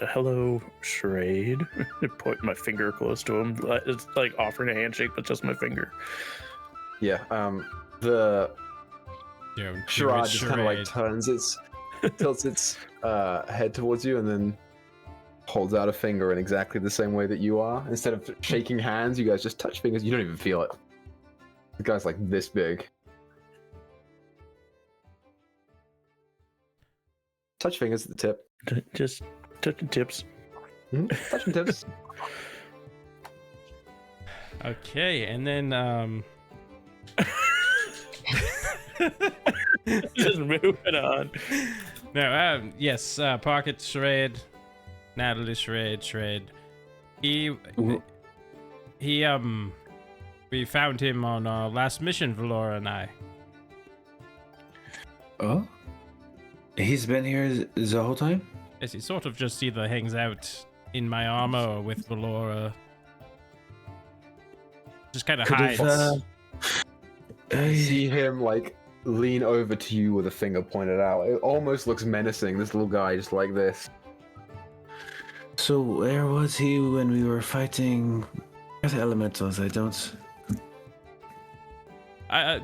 Hello, Charade. Point my finger close to him. It's like offering a handshake, but just my finger.
Yeah, the
You know,
charade just kind of like
Charade.
tilts its head towards you and then holds out a finger in exactly the same way that you are. Instead of shaking hands, you guys just touch fingers. You don't even feel it. The guy's like this big. Touch fingers at the tip.
Just touching tips.
Touching tips.
Okay, and then
Just moving on.
no, yes, Pocket Charade, Natalie Charade. He we found him on our last mission, Valora and I.
Oh? He's been here the whole time?
Yes, he sort of just either hangs out in my armor or with Valora. Just kind of hides.
I see him like lean over to you with a finger pointed out. It almost looks menacing. This little guy just like this.
So where was he when we were fighting the elementals? I don't...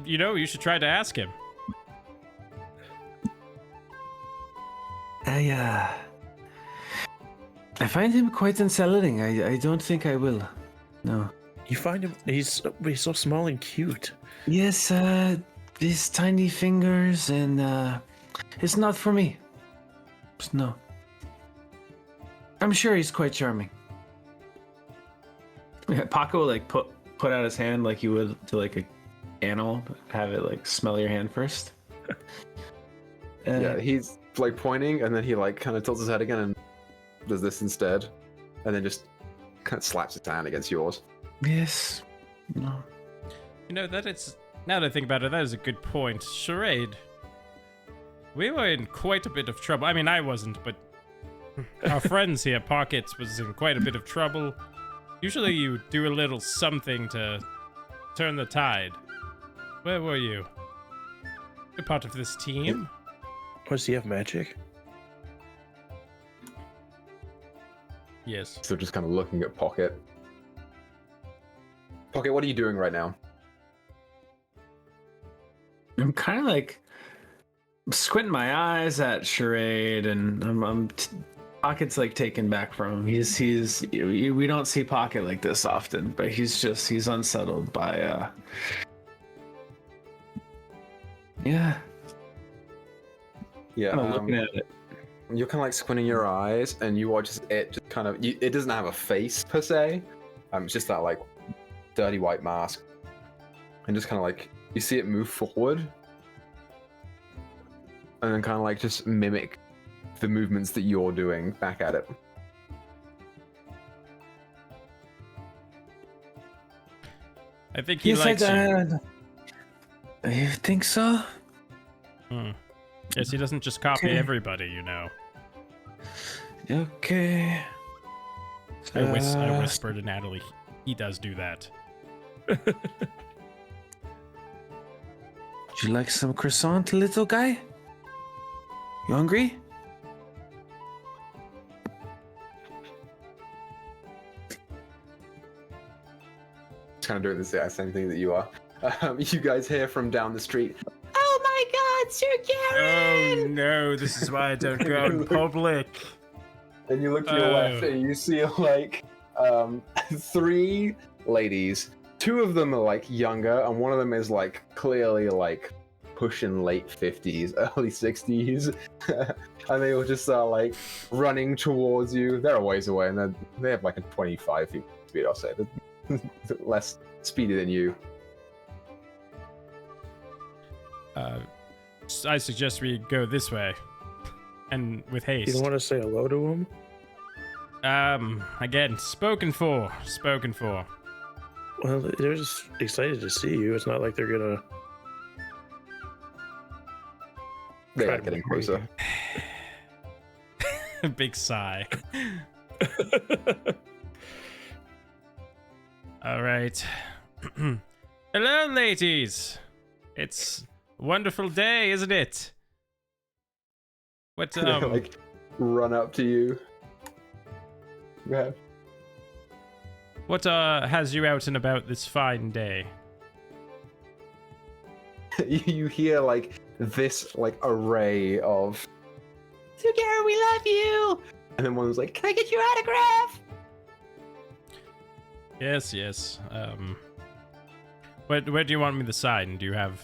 You know, you should try to ask him.
I find him quite unsettling. I don't think I will. No.
You find him? He's so small and cute.
Yes, his tiny fingers and it's not for me. No. I'm sure he's quite charming. Paco will like put out his hand like you would to like a animal, have it like smell your hand first.
Yeah, he's like pointing, and then he like kind of tilts his head again and does this instead, and then just kind of slaps his hand against yours.
Yes. No.
You know, now that I think about it, that is a good point. Charade, we were in quite a bit of trouble. I mean, I wasn't, but our friends here, Pockets, was in quite a bit of trouble. Usually you do a little something to turn the tide. Where were you? You're part of this team?
Does he have magic?
Yes.
So just kind of looking at Pocket. Pocket, what are you doing right now?
I'm kind of like squinting my eyes at Charade, and Pocket's like taken back from him. We don't see Pocket like this often, but he's unsettled by yeah.
Yeah,
Kind of looking at it.
you're kind of like squinting your eyes, and you watch it just kind of. It doesn't have a face per se. It's just that like dirty white mask, and just kind of like you see it move forward, and then kind of like just mimic the movements that you're doing back at it.
I think he likes you.
You think so?
Yes, he doesn't just copy everybody, you know.
Okay.
I whispered to Natalie, he does do that.
Would you like some croissant, little guy? You hungry?
Kind of doing the same thing that you are. You guys hear from down the street. Oh my God, Sir Garen!
Oh no, this is why I don't go in public.
And you look to your left and you see like 3 ladies. 2 of them are like younger, and one of them is like clearly like pushing late 50s, early 60s. And they all just are like running towards you. They're a ways away, and they have like a 25 feet speed, I'll say. They're less speedy than you.
I suggest we go this way, and with haste.
You don't want to say hello to him?
Again, spoken for.
Well, they're just excited to see you. It's not like they're gonna.
They are getting closer.
Big sigh. All right. Hello, ladies. It's a wonderful day, isn't it? What,
They like run up to you. Go ahead.
What has you out and about this fine day?
You hear like this like array of Sugara, we love you! And then one was like, can I get your autograph?
Yes. Where do you want me to sign? Do you have,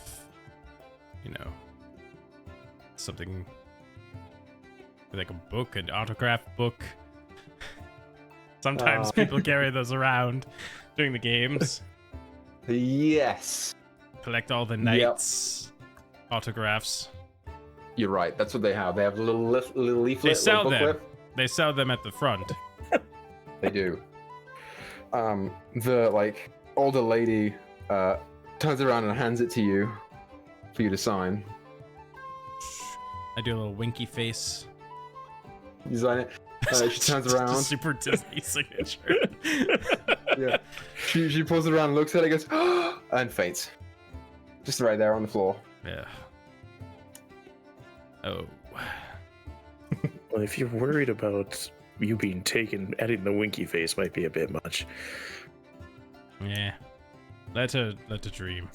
something like a book, an autograph book? Sometimes people carry those around during the games.
Yes.
Collect all the knights' autographs.
You're right. That's what they have. They have a little leaflet.
They sell
little
them.
booklet.
They sell them at the front.
They do. The like older lady turns around and hands it to you for you to sign.
I do a little winky face.
You sign it. She turns around.
Super Disney signature.
Yeah. She pulls it around, looks at it, goes, and faints. Just right there on the floor.
Yeah. Oh.
Well, if you're worried about you being taken, adding the winky face might be a bit much.
Yeah. Let her dream.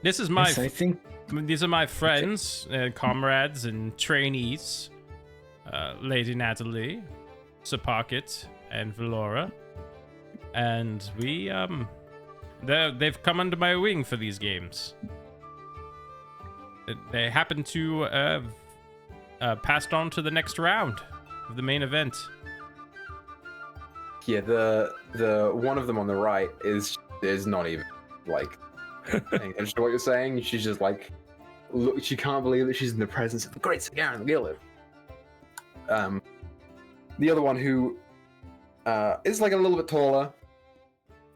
This is my.
Yes, I think
These are my friends, comrades, and trainees. Lady Natalie, Sir Pocket, and Valora. And they've come under my wing for these games. They happen to have passed on to the next round of the main event.
Yeah, the one of them on the right is not even like paying attention to what you're saying. She's just like, look, she can't believe that she's in the presence of the great Sir Garen the Gilded. The other one who is like a little bit taller,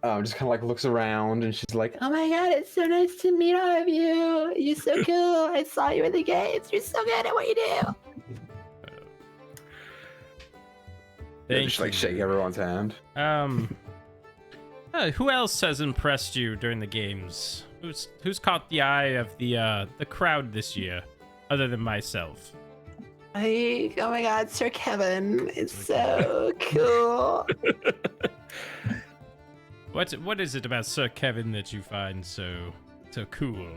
just kind of like looks around and she's like,
Oh my god, it's so nice to meet all of you. You're so cool. I saw you in the games. You're so good at what you do.
just like shake everyone's hand.
Who else has impressed you during the games? Who's caught the eye of the crowd this year, other than myself?
Oh my god, Sir Kevin. It's so cool.
What is it about Sir Kevin that you find so cool?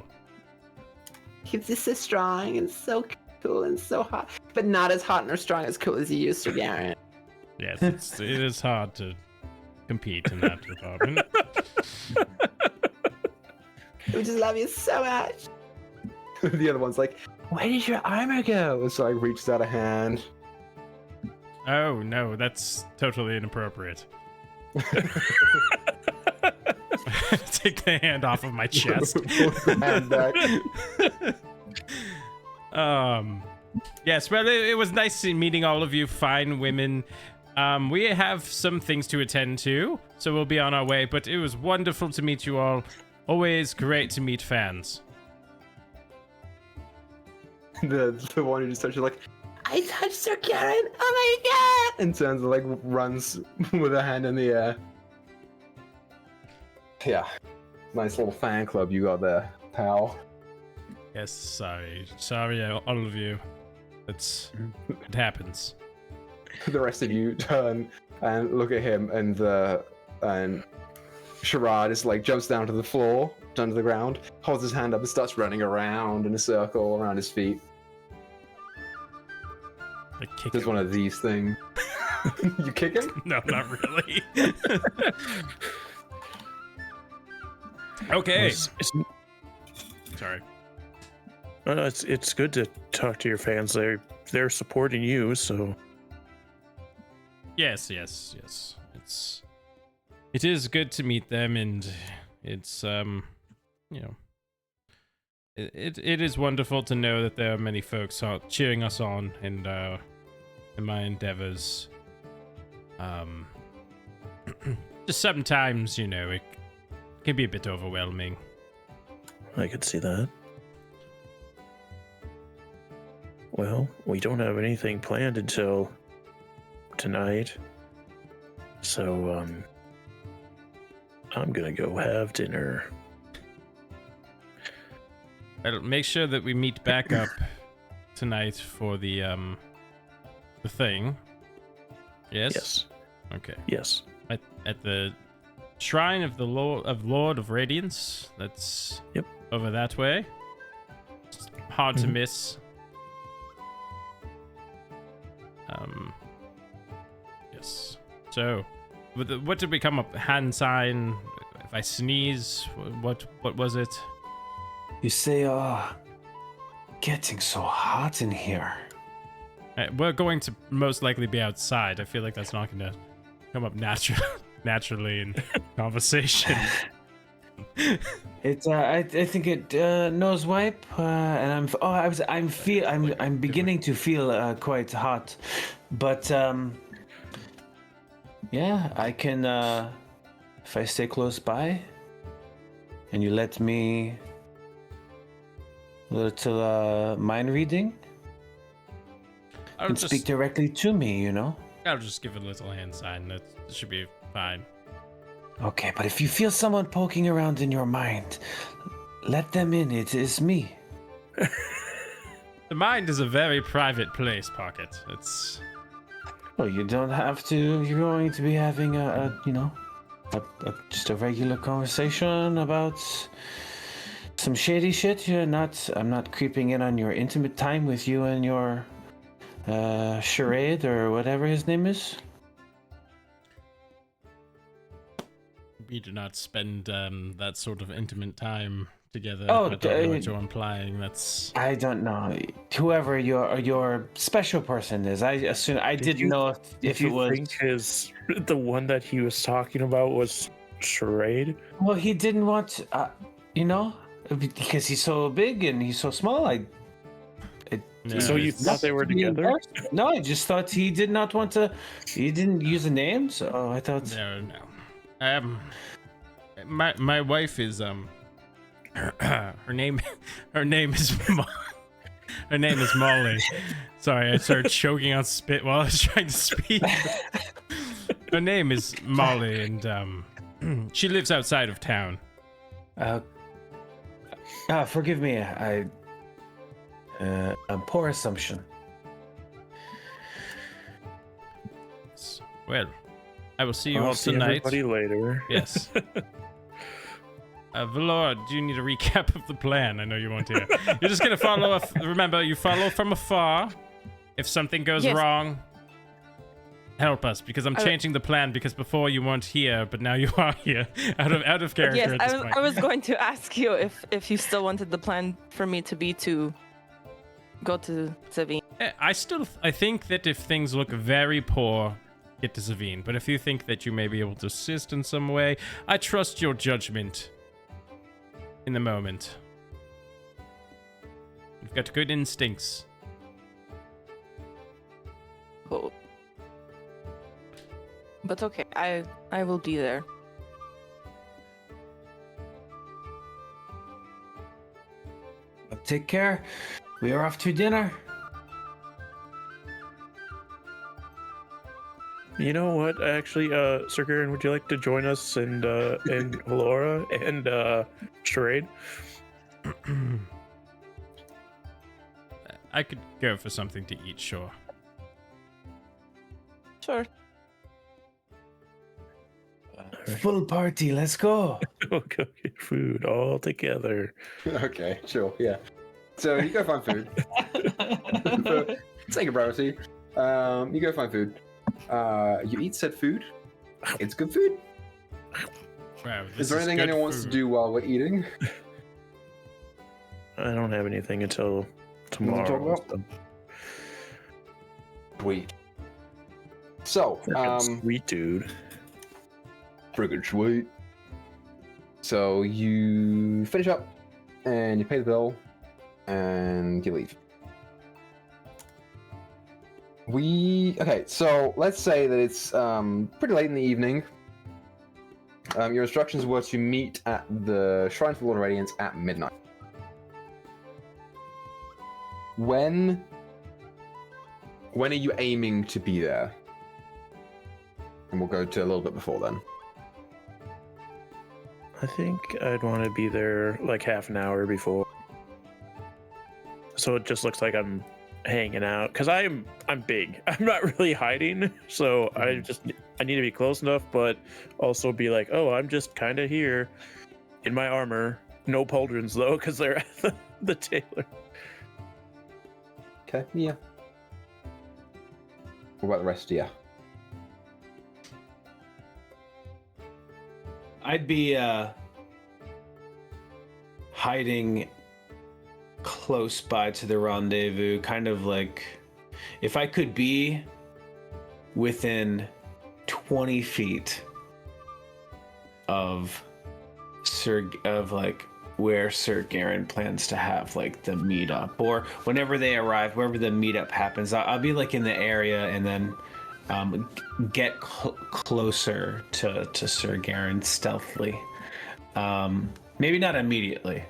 He's just so strong and so cool and so hot. But not as hot or strong as cool as you used to, Garen.
Yes, it is hard to compete in that department.
We just love you so much.
The other one's like, where did your armor go? And so I reached out a hand.
Oh no, that's totally inappropriate. Take the hand off of my chest.
The hand back.
Yes, well, it was nice meeting all of you fine women. We have some things to attend to, so we'll be on our way, but it was wonderful to meet you all. Always great to meet fans.
The one who just touched you like,
I touched Sir Garen. Oh my god.
and turns and like runs with a hand in the air. Yeah, nice little fan club you got there, pal.
Yes, sorry, all of you. It happens.
The rest of you turn and look at him, and Sherrod is like jumps down to the floor, down to the ground, holds his hand up and starts running around in a circle around his feet.
I kick
Does
him.
one of these things. You kick him?
No, not really. Okay. Sorry.
No, it's good to talk to your fans. They're supporting you, so
Yes. It is good to meet them, and it's it is wonderful to know that there are many folks cheering us on in my endeavors. Just sometimes, it can be a bit overwhelming.
I could see that. Well, we don't have anything planned until tonight, so I'm gonna go have dinner.
I'll make sure that we meet back up tonight for the thing. Yes?
Yes.
Okay.
Yes.
At the Shrine of the Lord of Radiance. That's over that way. It's hard to miss. Yes. So, what did become a hand sign? If I sneeze, what was it?
You say, getting so hot in here.
We're going to most likely be outside. I feel like that's not going to come up naturally in conversation.
It's I think it nose wipe, and I'm beginning to feel quite hot, but yeah, I can if I stay close by, and you let me a little mind reading. You can speak directly to me,
I'll just give it a little hand sign. That should be fine.
Okay, but if you feel someone poking around in your mind, let them in. It is me.
The mind is a very private place, Pocket. It's...
Well, you don't have to. You're going to be having just a regular conversation about some shady shit. I'm not creeping in on your intimate time with you and your Charade or whatever his name is.
We do not spend that sort of intimate time together.
Oh,
I don't know what you're implying. That's
I don't know. Whoever your special person is, I assume I didn't know if it was.
Think the one that he was talking about was Charade?
Well, he didn't want, because he's so big and he's so small.
no,
So you
it's-
thought they were together?
No, I just thought he did not want to. He didn't use a name, so I thought.
No. My wife is her name is her name is Molly. Sorry, I started choking on spit while I was trying to speak. Her name is Molly, and she lives outside of town.
Forgive me. A poor assumption.
Well, I will see you
I'll
all
see
tonight.
everybody later.
Yes. Valor, do you need a recap of the plan? I know you won't hear. You're just gonna follow. Remember, you follow from afar. If something goes
Yes.
wrong, help us because I'm changing the plan. Because before you weren't here, but now you are here. Out of character
Yes,
at this point.
I was going to ask you if you still wanted the plan for me to be to go to Zavine.
I think that if things look very poor, get to Zavine. But if you think that you may be able to assist in some way, I trust your judgment. In the moment, you've got good instincts.
Oh. But okay, I will be there.
Take care. We are off to dinner.
You know what? Actually, Sir Garen, would you like to join us and Laura and Charade?
I could go for something to eat, sure.
Sure.
Full party. Let's go.
We'll go get food all together.
Okay, sure, yeah. So you go find food. Take a priority. You go find food. You eat said food. It's good food.
Wow,
Is there anything anyone wants to do while we're eating?
I don't have anything until
Nothing to talk
tomorrow.
about? Sweet. So,
Sweet dude.
friggin' sweet. So you finish up and you pay the bill and you leave. Okay, so let's say that it's pretty late in the evening. Your instructions were to meet at the Shrine for Lord of Radiance at midnight. When are you aiming to be there? And we'll go to a little bit before then.
I think I'd want to be there like half an hour before, so it just looks like I'm hanging out. Cause I'm big. I'm not really hiding, so I need to be close enough, but also be like, oh, I'm just kind of here in my armor. No pauldrons though, cause they're at the tailor.
Okay, yeah. What about the rest of you?
I'd be hiding close by to the rendezvous, kind of like if I could be within 20 feet of where Sir Garen plans to have like the meetup, or whenever they arrive, wherever the meetup happens, I'll be like in the area and then get closer to Sir Garen stealthily. Maybe not immediately.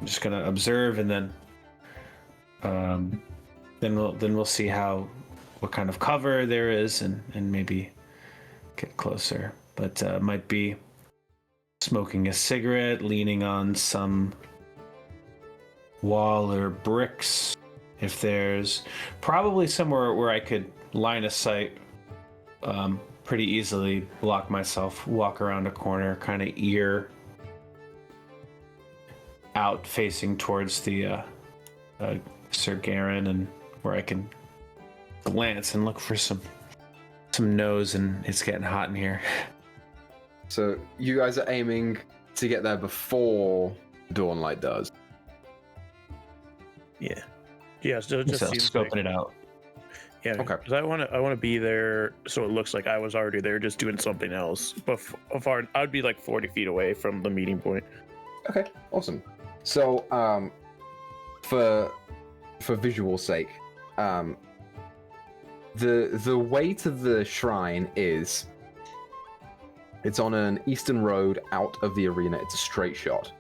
I'm just gonna observe and then we'll see what kind of cover there is and maybe get closer. But might be smoking a cigarette, leaning on some wall or bricks. If there's probably somewhere where I could line of sight pretty easily, block myself, walk around a corner, kind of ear out facing towards the Sir Garen, and where I can glance and look for some nose, and it's getting hot in here.
So you guys are aiming to get there before dawnlight does.
Yeah. Yeah, so it just
So
seems
scoping
like,
it out.
yeah.
Okay.
Because I wanna be there so it looks like I was already there just doing something else. But far I'd be like 40 feet away from the meeting point.
Okay, awesome. So, for visual sake, the way to the shrine is it's on an eastern road out of the arena. It's a straight shot.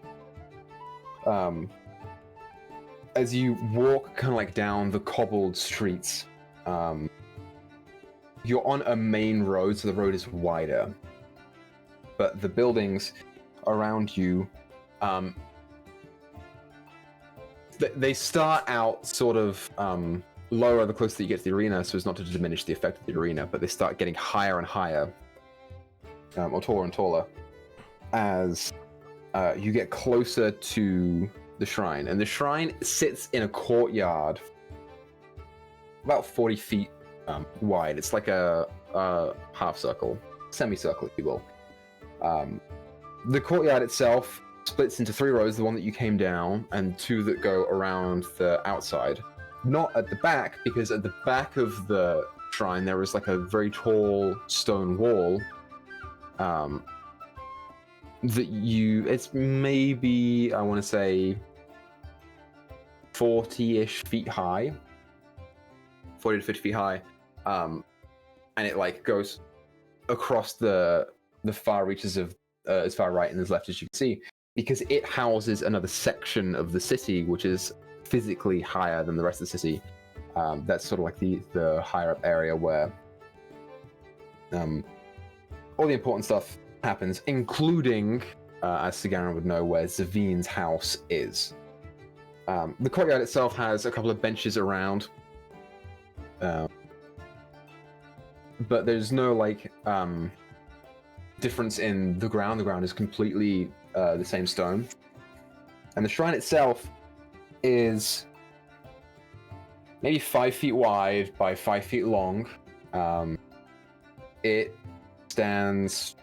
As you walk kind of like down the cobbled streets, you're on a main road, so the road is wider. But the buildings around you, they start out sort of lower the closer you get to the arena, so as not to diminish the effect of the arena, but they start getting higher and higher, or taller and taller, as you get closer to the shrine. And the shrine sits in a courtyard about 40 feet wide. It's like a half circle, semicircle, if you will. The courtyard itself splits into 3 rows, the one that you came down, and 2 that go around the outside. Not at the back, because at the back of the shrine there is like a very tall stone wall it's maybe, I want to say, 40-ish feet high, 40 to 50 feet high, and it like goes across the far reaches of as far right and as left as you can see, because it houses another section of the city which is physically higher than the rest of the city. That's sort of like the higher up area where all the important stuff happens, including, as Sagaran would know, where Zavine's house is. The courtyard itself has a couple of benches around, but there's no like difference in the ground. The ground is completely the same stone, and the shrine itself is maybe 5 feet wide by 5 feet long. It stands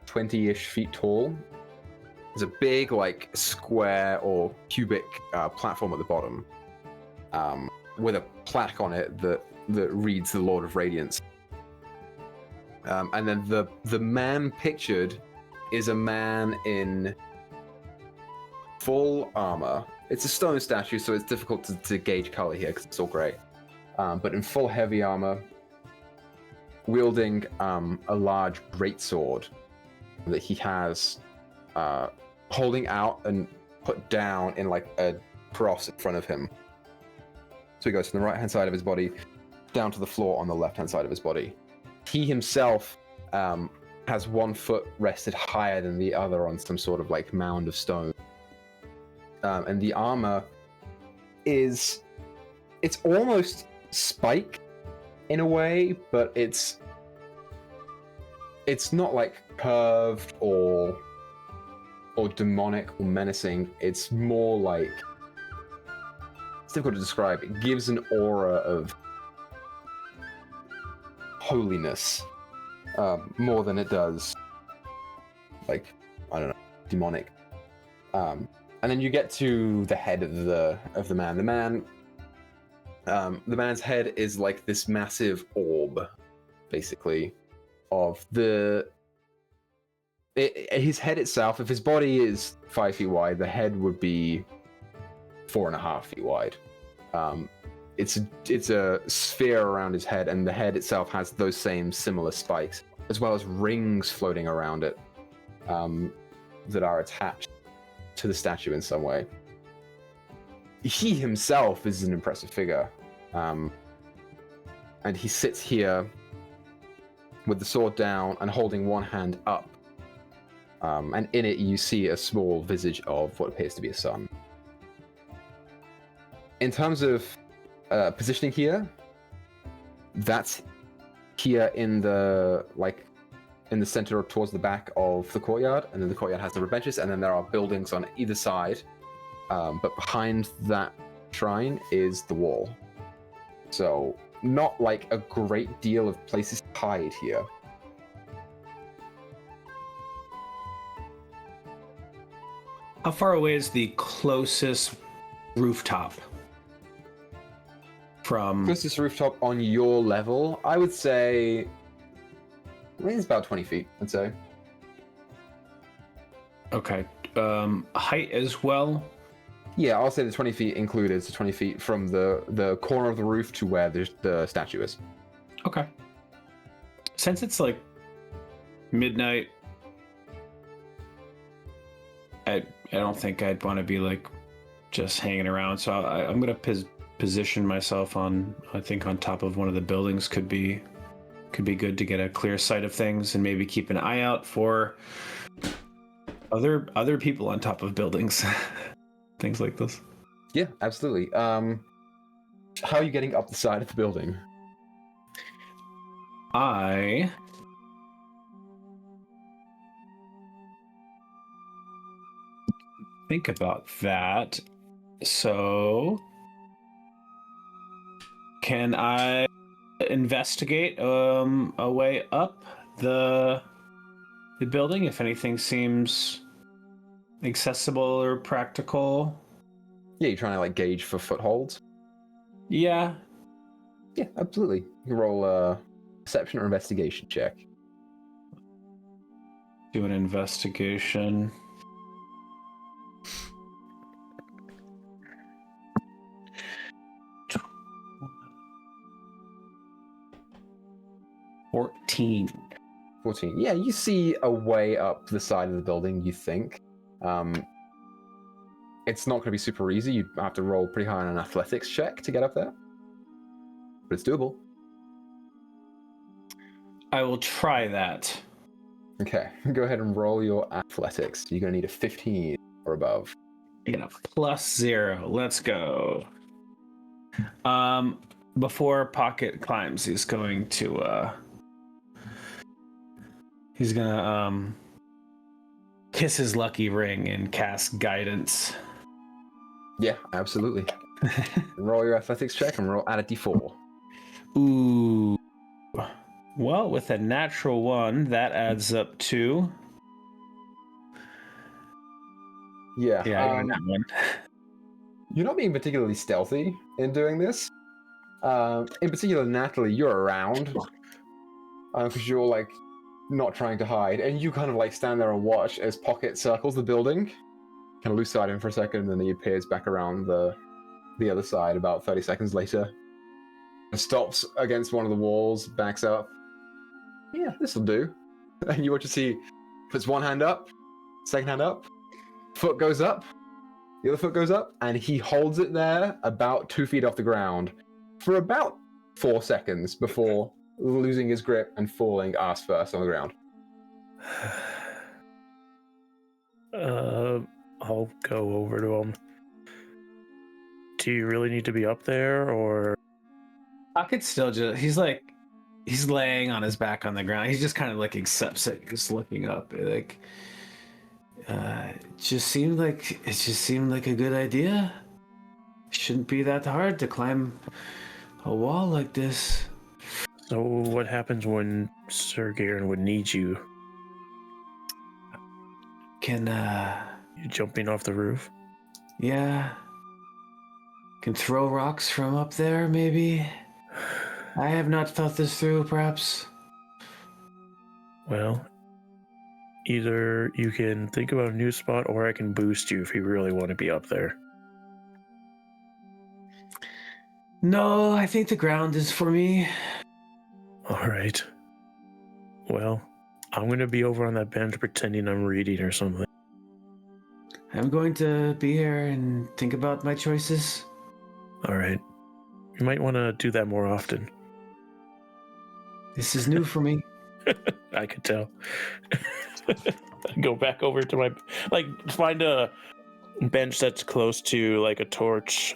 20-ish feet tall. There's a big like square or cubic platform at the bottom with a plaque on it that reads the Lord of Radiance. And then the man pictured is a man in full armor. It's a stone statue, so it's difficult to gauge color here because it's all gray. But in full heavy armor, wielding a large greatsword that he has holding out and put down in like a cross in front of him. So he goes from the right-hand side of his body down to the floor on the left-hand side of his body. He himself has 1 foot rested higher than the other on some sort of like mound of stone. And the armor it's almost spike in a way, but it's not like curved or demonic or menacing. It's more like, it's difficult to describe. It gives an aura of holiness more than it does like, I don't know, demonic. And then you get to the head of the man. The man's head is like this massive orb, basically, of his head itself. If his body is 5 feet wide, the head would be 4.5 feet wide. It's a sphere around his head, and the head itself has those same similar spikes, as well as rings floating around it that are attached to the statue in some way. He himself is an impressive figure, and he sits here with the sword down and holding one hand up, and in it you see a small visage of what appears to be a sun. In terms of positioning here, that's here in the center towards the back of the courtyard, and then the courtyard has the benches, and then there are buildings on either side, but behind that shrine is the wall. So not like a great deal of places to hide here.
How far away is the closest rooftop from?
Closest rooftop on your level, I would say. I think it's about 20 feet, I'd say.
Okay. Height as well?
Yeah, I'll say the 20 feet included, so 20 feet from the corner of the roof to where the statue is.
Okay. Since it's like midnight, I don't think I'd want to be like just hanging around. So I'm gonna position myself on, I think, on top of one of the buildings. Could be good to get a clear sight of things, and maybe keep an eye out for other people on top of buildings. Things like this.
Yeah, absolutely. How are you getting up the side of the building?
I think about that. So, can I investigate a way up the building if anything seems accessible or practical?
Yeah, you're trying to like gauge for footholds?
Yeah.
Yeah, absolutely. You roll a perception or investigation check.
Do an investigation. $14.
14. Yeah, you see a way up the side of the building, you think. It's not going to be super easy. You have to roll pretty high on an athletics check to get up there. But it's doable.
I will try that.
Okay, go ahead and roll your athletics. You're going to need a 15 or above.
I get a +0. Let's go. Before Pocket climbs, he's gonna kiss his lucky ring and cast guidance.
Yeah, absolutely. Roll your athletics check and add a d4.
Ooh. Well, with a natural 1, that adds up to...
Yeah,
I got that one.
You're not being particularly stealthy in doing this. In particular, Natalie, you're around. Because you're, like, not trying to hide. And you kind of, like, stand there and watch as Pocket circles the building. Kind of lose sight of him for a second, and then he appears back around the other side about 30 seconds later. Stops against one of the walls, backs up. Yeah, this'll do. And you watch as he puts one hand up, second hand up, foot goes up, the other foot goes up, and he holds it there about 2 feet off the ground for about 4 seconds before losing his grip and falling ass first on the ground.
I'll go over to him. Do you really need to be up there, or?
Pocket's still just, he's laying on his back on the ground. He's just kind of like accepts it, just looking up. Like, it just seemed like a good idea. Shouldn't be that hard to climb a wall like this.
So what happens when Sir Garen would need you? You jumping off the roof?
Yeah. Can throw rocks from up there, maybe? I have not thought this through, perhaps.
Well, either you can think about a new spot, or I can boost you if you really want to be up there.
No, I think the ground is for me.
All right. Well, I'm going to be over on that bench pretending I'm reading or something.
I'm going to be here and think about my choices.
All right. You might want to do that more often.
This is new for me.
I could tell. Go back over to my... find a bench that's close to, a torch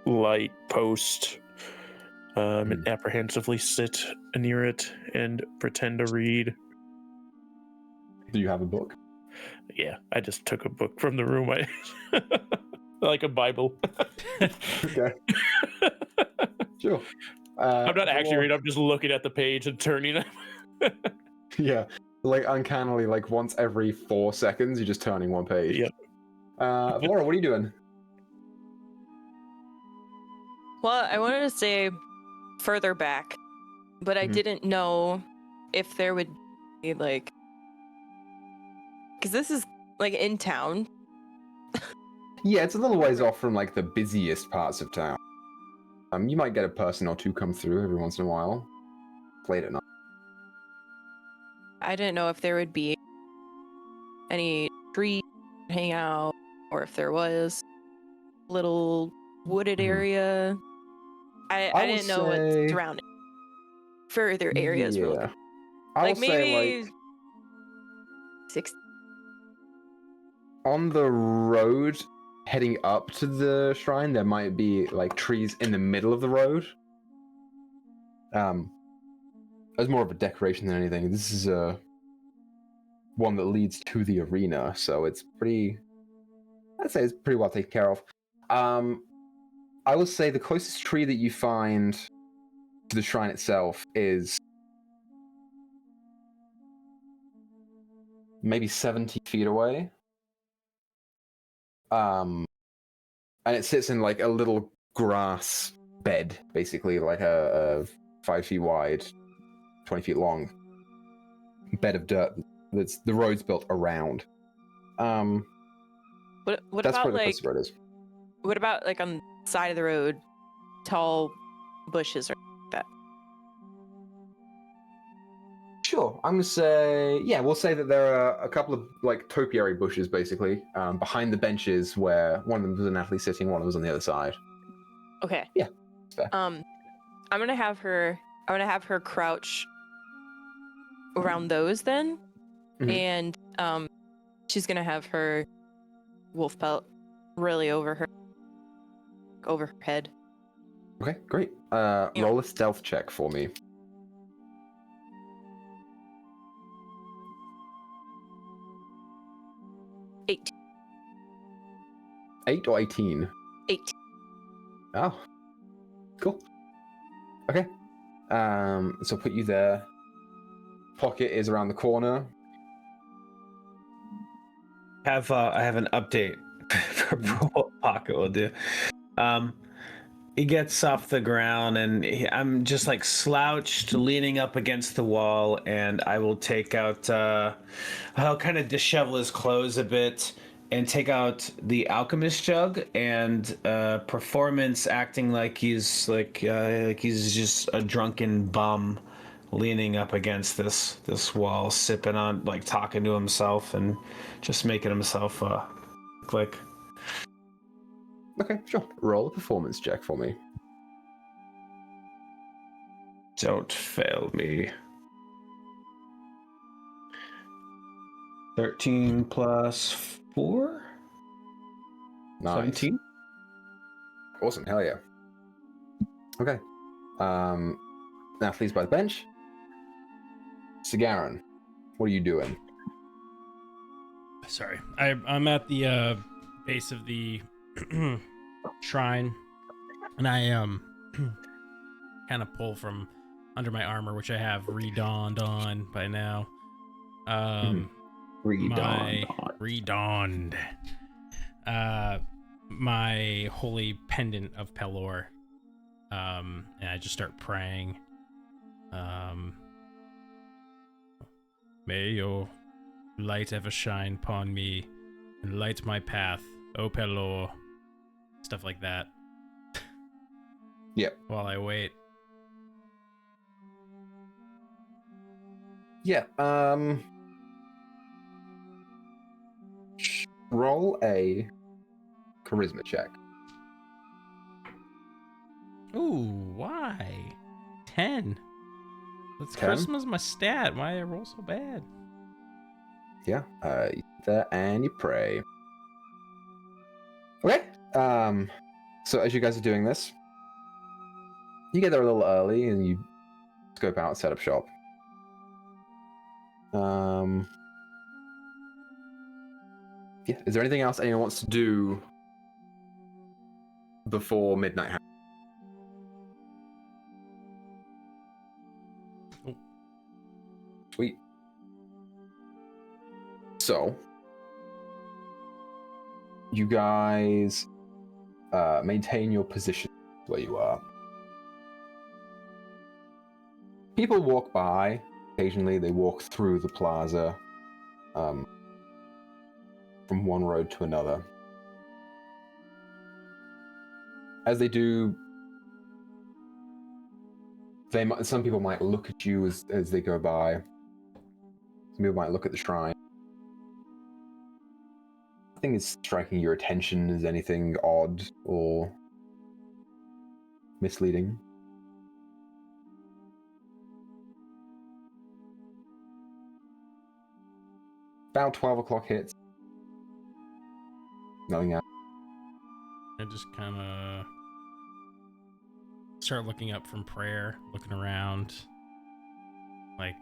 light post. And apprehensively sit near it and pretend to read.
Do you have a book?
Yeah, I just took a book from the room. Like a Bible.
Okay. Sure.
I'm not actually
or-
reading. I'm just looking at the page and turning it.
Yeah, like uncannily, like once every 4 seconds, you're just turning one page.
Yep.
Laura, what are you doing?
Well, I wanted to say further back, but I
Mhm.
didn't know if there would be like, because this is like in town.
Yeah, it's a little ways off from like the busiest parts of town. You might get a person or two come through every once in a while. Late at night.
I didn't know if there would be any trees to hang out, or if there was a little wooded
Mhm.
area. I
I would
didn't know what's
say-
surrounding further areas were
Yeah,
looking.
I
Like
will say
maybe
like
6.
on the road heading up to the shrine, there might be like trees in the middle of the road. As more of a decoration than anything. This is one that leads to the arena, so it's pretty. I'd say it's pretty well taken care of. I will say the closest tree that you find to the shrine itself is maybe 70 feet away. And it sits in like a little grass bed, basically, like a 5 feet wide, 20 feet long bed of dirt that's the road's built around.
What
That's
about
where the
like
closest road is.
what about like on the side of the road, tall bushes or that?
Sure, I'm gonna say, yeah, we'll say that there are a couple of like topiary bushes, basically, behind the benches where one of them was an athlete sitting, one of them was on the other side.
Okay.
Yeah, it's fair.
I'm gonna have her crouch around those then.
Mhm.
And she's gonna have her wolf pelt really over her head.
Okay, great.
Yeah.
Roll a stealth check for me.
8.
8 or 18?
8.
Oh, cool. Okay. So put you there. Pocket is around the corner.
I have an update for what Pocket will do. He gets off the ground and I'm just like slouched, leaning up against the wall, and I will take out. I'll kind of dishevel his clothes a bit and take out the alchemist jug and performance acting like he's just a drunken bum leaning up against this wall, sipping on, like, talking to himself and just making himself like.
Okay, sure. Roll a performance check for me.
Don't fail me. 13 plus 4?
Nice.
17?
Awesome, hell yeah. Okay. Athletes by the bench. Sigaran, what are you doing?
Sorry, I'm at the base of the shrine, and I kind of pull from under my armor, which I have redonned on by now. Redonned. My holy pendant of Pelor. And I just start praying. May your light ever shine upon me and light my path, O Pelor. Stuff like that.
Yep.
While I wait.
Yeah, roll a charisma check.
Ooh, why? 10. That's
10?
Charisma's my stat. Why I roll so bad?
Yeah, you sit there and you pray. Okay, so as you guys are doing this, you get there a little early and you scope out and set up shop. Yeah, is there anything else anyone wants to do before midnight happens? Sweet. So, you guys maintain your position where you are. People walk by. Occasionally, they walk through the plaza from one road to another. As they do, some people might look at you as they go by. Some people might look at the shrine. Nothing is striking your attention as anything odd or misleading. About 12 o'clock hits. Nothing else.
I just kind of start looking up from prayer, looking around. Like,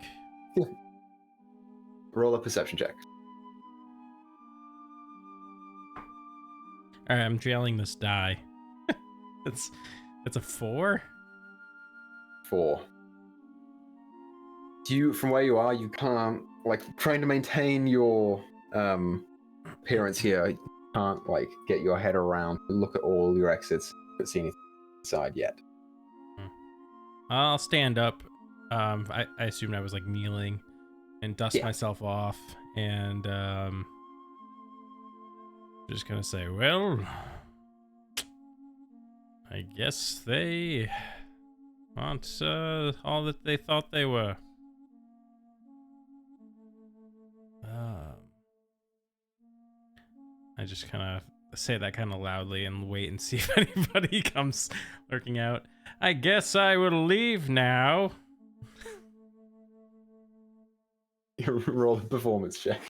Roll a perception check.
all right, I'm jailing this die. It's a 4.
4. From where you are, you can't, like, trying to maintain your appearance here, you can't, like, get your head around, look at all your exits, but see anything inside yet.
I'll stand up. I assumed I was like kneeling and dust myself off, and just gonna say, well, I guess they aren't all that they thought they were. I just kind of say that kind of loudly and wait and see if anybody comes lurking out. I guess I will leave now.
You roll a performance check.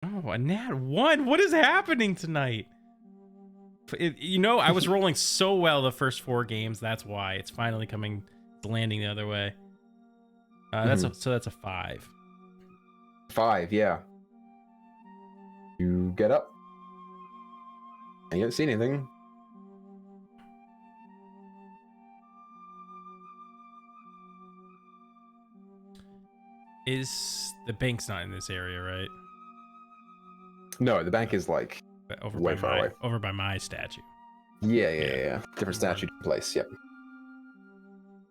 Oh, a nat 1. What is happening tonight? I was rolling so well the first 4 games. That's why it's finally landing the other way. That's a 5.
5, yeah. You get up. And you don't see anything.
The bank's not in this area, right?
No, the bank is like
Over
way
by
far away.
Over by my statue.
Yeah. Different statue place, yep.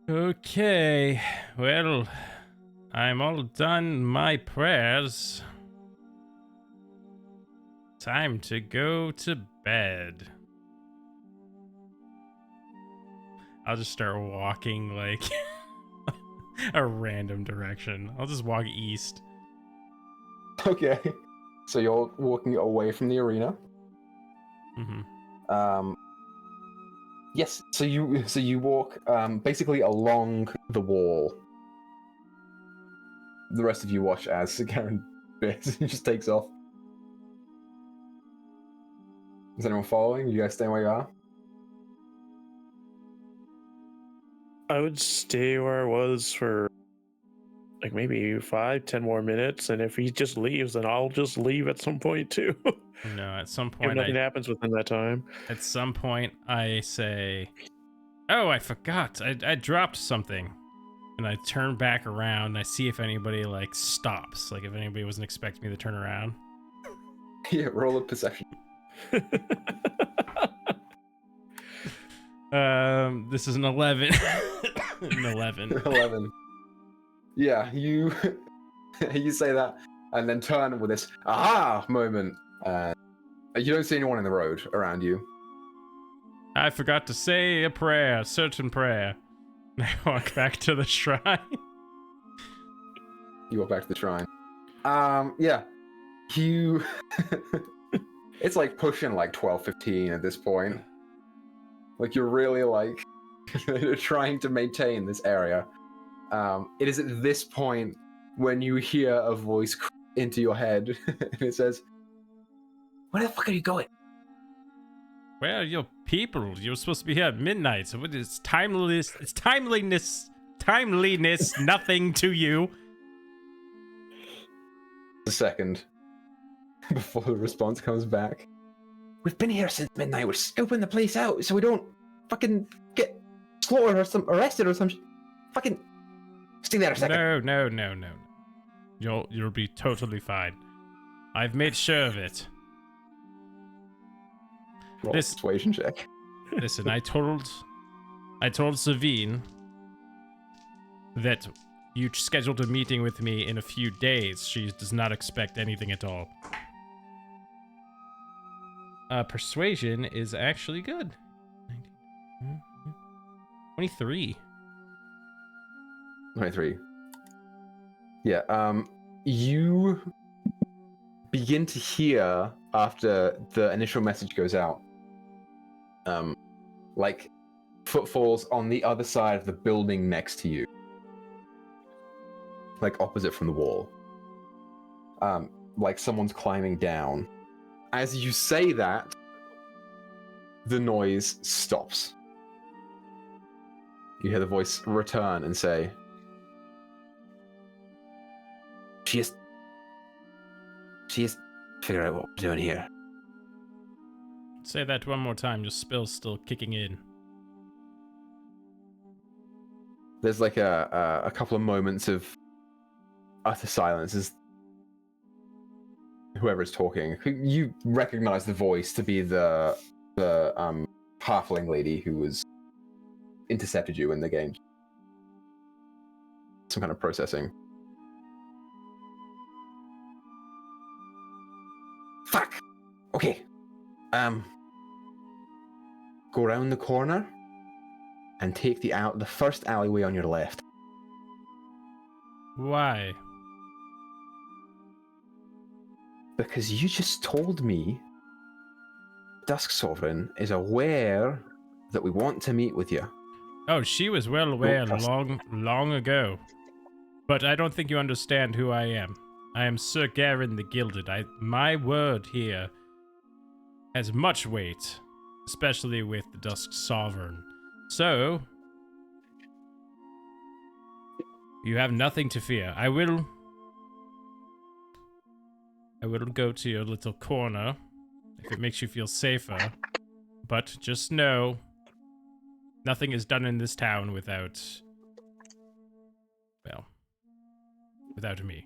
Okay, well, I'm all done my prayers. Time to go to bed. I'll just start walking like a random direction. I'll just walk east.
Okay. So you're walking away from the arena.
Mm-hmm.
Yes. So you walk basically along the wall. The rest of you watch as Garen just takes off. Is anyone following? You guys staying where you are?
I would stay where I was for like maybe 5-10 more minutes, and if he just leaves, then I'll just leave at some point too.
No, at some
If
point
nothing happens within that time.
At some point I say, oh, I forgot. I dropped something. And I turn back around and I see if anybody like stops. Like if anybody wasn't expecting me to turn around.
Yeah, roll a perception.
This is an 11. An 11.
11. Yeah, you say that and then turn with this aha moment. You don't see anyone in the road around you.
I forgot to say a certain prayer. And I walk back to the shrine.
You walk back to the shrine. Yeah. You it's like pushing like 12:15 at this point. Like you're really like trying to maintain this area. It is at this point when you hear a voice into your head and it says, "Where the fuck are you going?"
Where are your people? You were supposed to be here at midnight. So what is timeliness? It's timeliness nothing to you.
A second before the response comes back. We've been here since midnight. We're scoping the place out so we don't fucking get slaughtered or arrested or some fucking Stay there a second.
No. You'll be totally fine. I've made sure of it.
Roll a persuasion check.
Listen, I told Savine that you scheduled a meeting with me in a few days. She does not expect anything at all. Persuasion is actually good. 23.
23. Yeah, you begin to hear after the initial message goes out, like footfalls on the other side of the building next to you, like opposite from the wall. Like someone's climbing down. As you say that, the noise stops. You hear the voice return and say, She is figuring out what we're doing here.
Say that one more time. Your spell's still kicking in.
There's like a couple of moments of utter silence as whoever is talking. You recognize the voice to be the halfling lady who was intercepted you in the game. Some kind of processing. Fuck. Okay. Go around the corner and take the first alleyway on your left.
Why?
Because you just told me Dusk Sovereign is aware that we want to meet with you.
Oh, she was well aware long ago. But I don't think you understand who I am. I am Sir Garen the Gilded. My word here has much weight, especially with the Dusk Sovereign. So, you have nothing to fear. I will go to your little corner if it makes you feel safer. But just know, nothing is done in this town without me.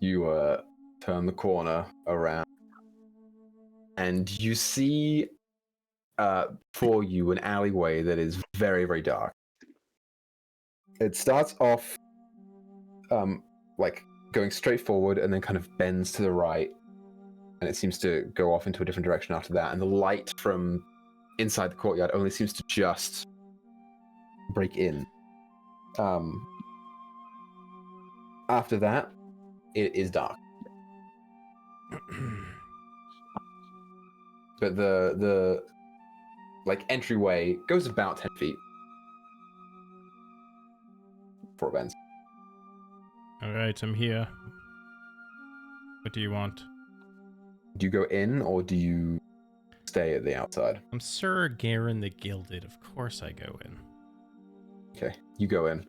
You turn the corner around, and you see for you an alleyway that is very, very dark. It starts off like going straight forward and then kind of bends to the right, and it seems to go off into a different direction after that, and the light from inside the courtyard only seems to just break in. After that, it is dark. But the like entryway goes about 10 feet before it bends.
All right, I'm here. What do you want?
Do you go in or do you stay at the outside?
I'm Sir Garen the Gilded. Of course I go in.
Okay, you go in.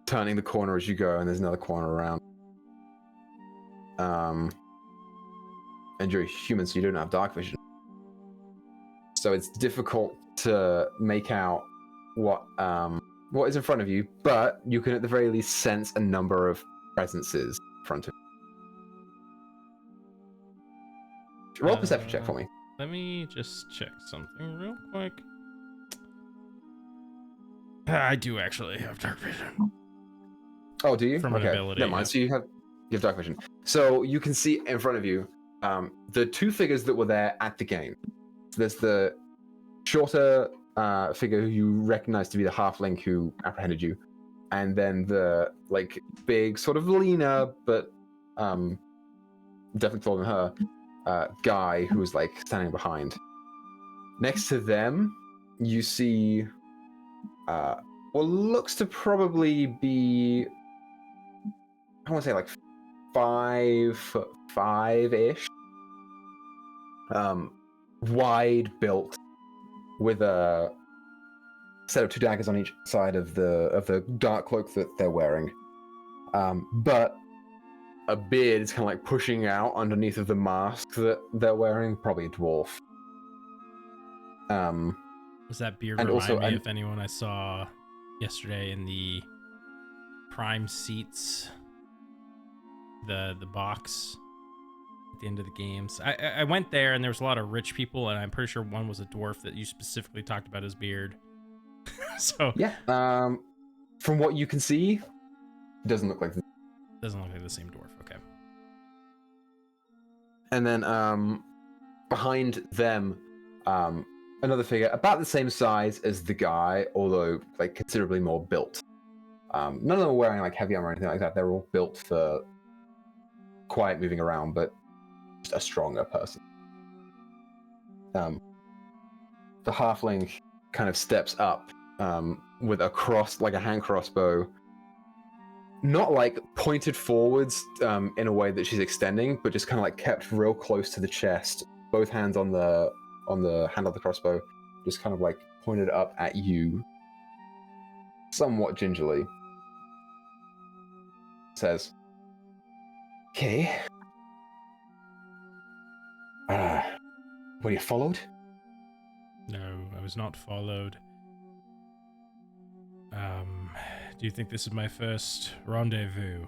Turning the corner as you go, and there's another corner around. And you're a human, so you don't have dark vision. So it's difficult to make out what is in front of you, but you can at the very least sense a number of presences in front of you. Roll a perception check for me.
Let me just check something real quick. I do actually have dark vision.
Oh, do you?
From an ability,
never mind.
yeah.
So you have dark vision. So you can see in front of you the two figures that were there at the game. There's the shorter figure who you recognize to be the halfling who apprehended you, and then the like big, sort of leaner but definitely taller than her guy who was like standing behind. Next to them, you see what looks to probably be, I want to say like 5'5" wide built, with a set of two daggers on each side of the dark cloak that they're wearing. But a beard is kind of like pushing out underneath of the mask that they're wearing, probably a dwarf.
Was that beard
And
remind
also,
me
and-
of anyone I saw yesterday in the prime seats, the box at the end of the games? I went there and there was a lot of rich people, and I'm pretty sure one was a dwarf that you specifically talked about his beard. So
Yeah. From what you can see, doesn't look like.
doesn't look like the same dwarf. Okay.
And then behind them, another figure about the same size as the guy, although like considerably more built. None of them are wearing like heavy armor or anything like that. They're all built for quiet moving around, but just a stronger person. The halfling kind of steps up with a cross, like a hand crossbow, not like pointed forwards in a way that she's extending, but just kind of like kept real close to the chest. Both hands on the hand of the crossbow, just kind of like pointed up at you, somewhat gingerly. Says, "Okay. Were you followed?"
No, I was not followed. Do you think this is my first rendezvous?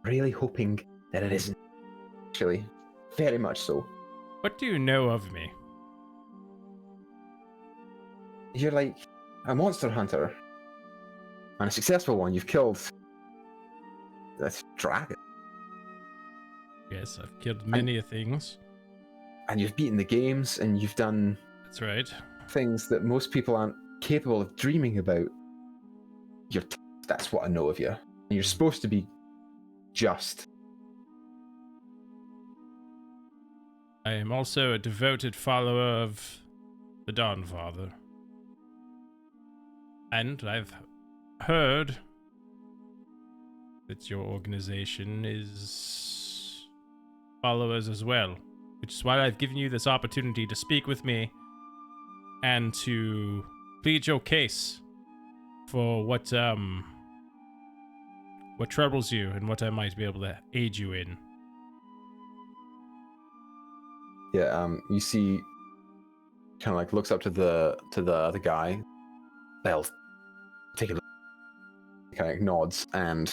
Really hoping that it isn't. Actually, very much so.
What do you know of me?
You're like a monster hunter. And a successful one. You've killed that dragon.
Yes, I've killed many things.
And you've beaten the games, and you've done
That's right.
things that most people aren't capable of dreaming about. That's what I know of you. And you're supposed to be just.
I am also a devoted follower of the Dawnfather. And I've heard that your organization is followers as well, which is why I've given you this opportunity to speak with me and to plead your case for what troubles you and what I might be able to aid you in.
Yeah, you see, kind of like looks up to the other guy. They'll take a look. He kind of nods and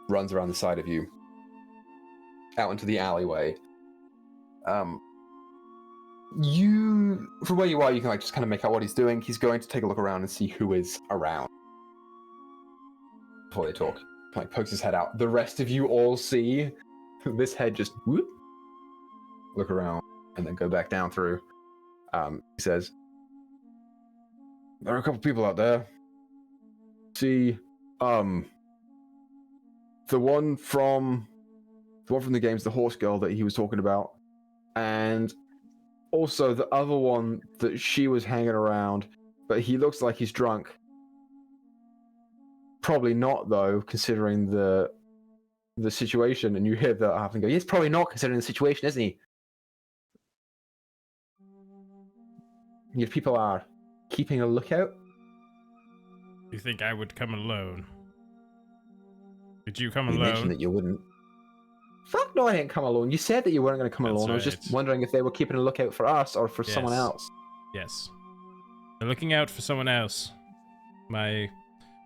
runs around the side of you, out into the alleyway. You, from where you are, you can like just kind of make out what he's doing. He's going to take a look around and see who is around before they talk. Like pokes his head out. The rest of you all see this head just whoop, look around and then go back down through. He says, "There are a couple people out there. See, the one from the game's the horse girl that he was talking about, and also the other one that she was hanging around, but he looks like he's drunk. Probably not though, considering the situation." And you hear the halfling go, "He's probably not considering the situation, isn't he?" Your people are keeping a lookout.
You think I would come alone? Did you come
You mentioned
alone?
that you wouldn't. Fuck no, I didn't come alone. You said that you weren't going to come
That's
alone. I was
right.
just wondering if they were keeping a lookout for us or for someone
Yes.
else.
Yes. They're looking out for someone else. One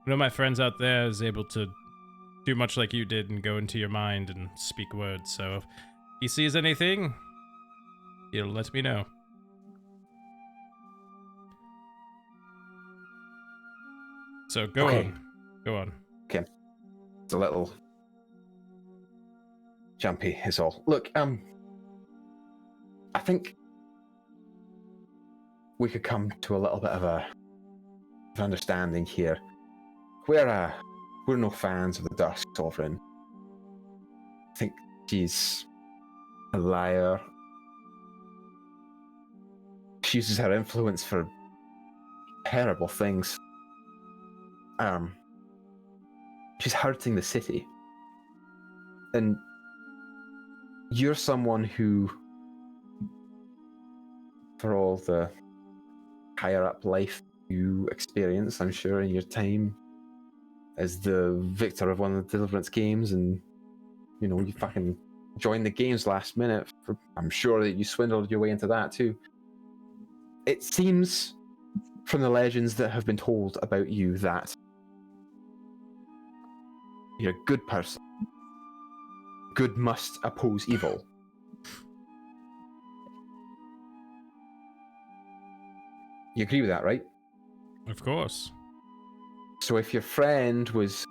of my friends out there is able to do much like you did and go into your mind and speak words, so if he sees anything, he'll let me know. So go
Okay.
on. Go on.
It's a little jumpy, is all. Look, I think we could come to a little bit of a understanding here. We're no fans of the Dusk Sovereign. I think she's a liar. She uses her influence for terrible things. She's hurting the city. And you're someone who, for all the higher up life you experience, I'm sure, in your time as the victor of one of the Deliverance games, and you fucking joined the games last minute. I'm sure that you swindled your way into that too. it seems from the legends that have been told about you that you're a good person. Good must oppose evil. You agree with that, right?
Of course.
So if your friend was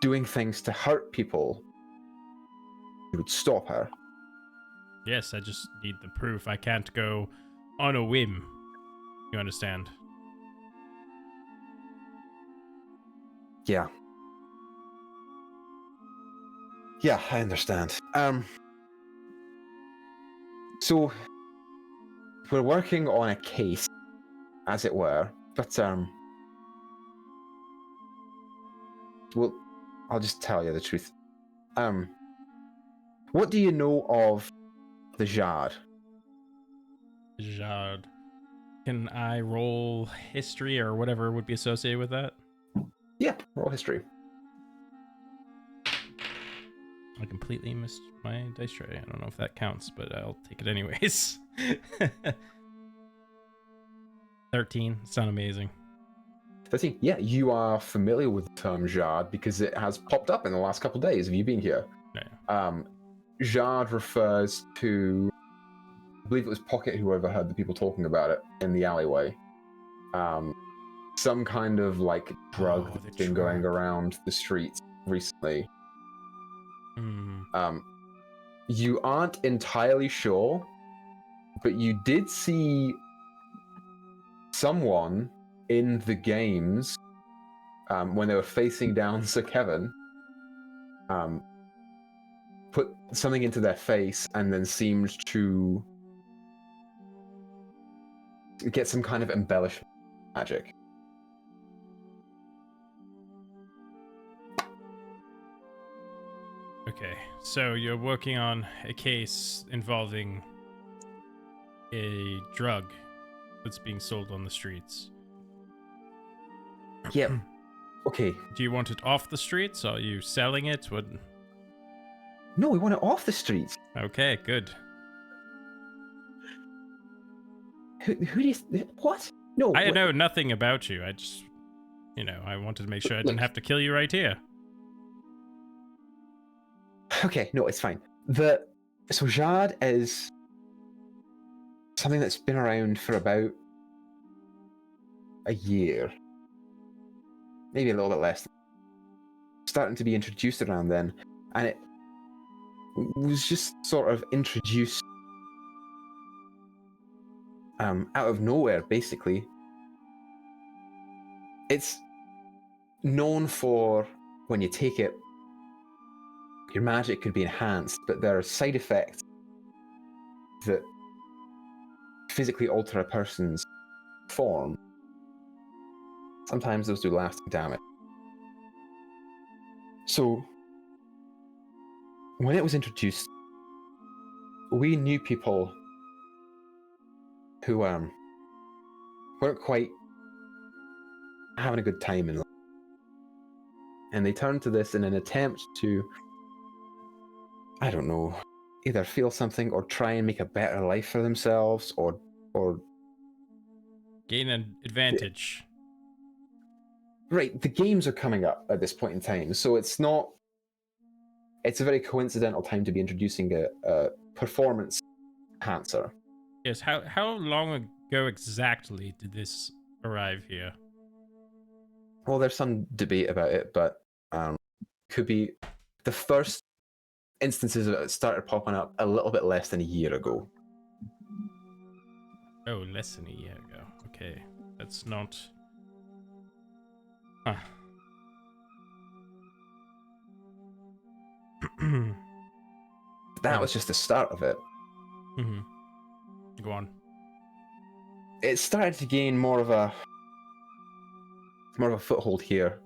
doing things to hurt people, you would stop her.
Yes, I just need the proof. I can't go on a whim. You understand?
Yeah. Yeah, I understand. So we're working on a case, as it were, but well, I'll just tell you the truth. What do you know of the Jard?
Jard. Can I roll history or whatever would be associated with that?
Yeah, roll history.
I completely missed my dice tray. I don't know if that counts, but I'll take it anyways. 13. Sound amazing.
13. Yeah, you are familiar with the term Jard because it has popped up in the last couple of days of you being here.
Yeah.
Jard refers to, I believe it was Pocket who overheard the people talking about it in the alleyway. Some kind of like drug that's been going around the streets recently. You aren't entirely sure, but you did see someone in the games when they were facing down Sir Kevin put something into their face and then seemed to get some kind of embellishment magic.
Okay, so you're working on a case involving a drug that's being sold on the streets.
Yep. Okay.
Do you want it off the streets? Are you selling it? What?
No, we want it off the streets.
Okay, good.
Who do you... What? No.
I know nothing about you. I just, I wanted to make sure I didn't have to kill you right here.
Okay, no, it's fine. So Jard is something that's been around for about a year. Maybe a little bit less. Starting to be introduced around then. And it was just sort of introduced out of nowhere, basically. It's known for when you take it, your magic could be enhanced, but there are side effects that physically alter a person's form. Sometimes those do lasting damage. So, when it was introduced, we knew people who weren't quite having a good time in life. And they turned to this in an attempt to, I don't know, either feel something or try and make a better life for themselves or
Gain an advantage.
Right, the games are coming up at this point in time, so it's a very coincidental time to be introducing a performance enhancer.
Yes, how long ago exactly did this arrive here?
Well, there's some debate about it, but could be the first instances of it started popping up a little bit less than a year ago.
Oh, less than a year ago. Okay, that's not... Huh.
That was just the start of it.
Mm-hmm. Go on.
It started to gain more of a foothold here,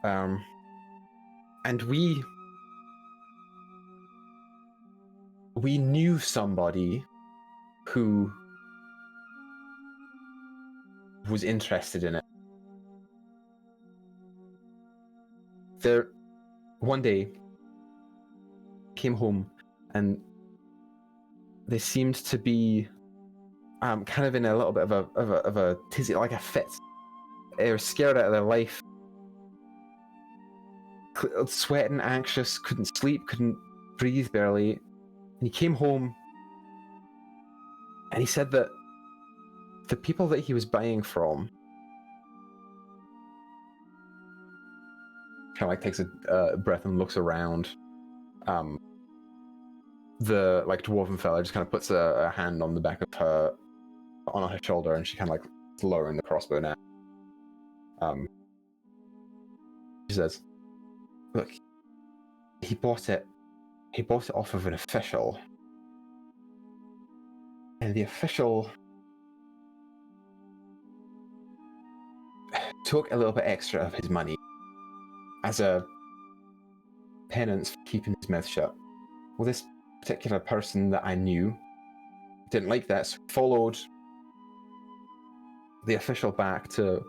and we knew somebody who was interested in it. One day came home and they seemed to be kind of in a little bit of a tizzy, like a fit. They were scared out of their life, sweating, anxious, couldn't sleep, couldn't breathe barely. And he came home, and he said that the people that he was buying from, kind of like takes a breath and looks around. The like dwarven fella just kind of puts a hand on the back of her, on her shoulder, and she kind of like lowering the crossbow now. She says, "Look, he bought it off of an official, and the official took a little bit extra of his money as a penance for keeping his mouth shut. Well, this particular person that I knew didn't like that, so followed the official back to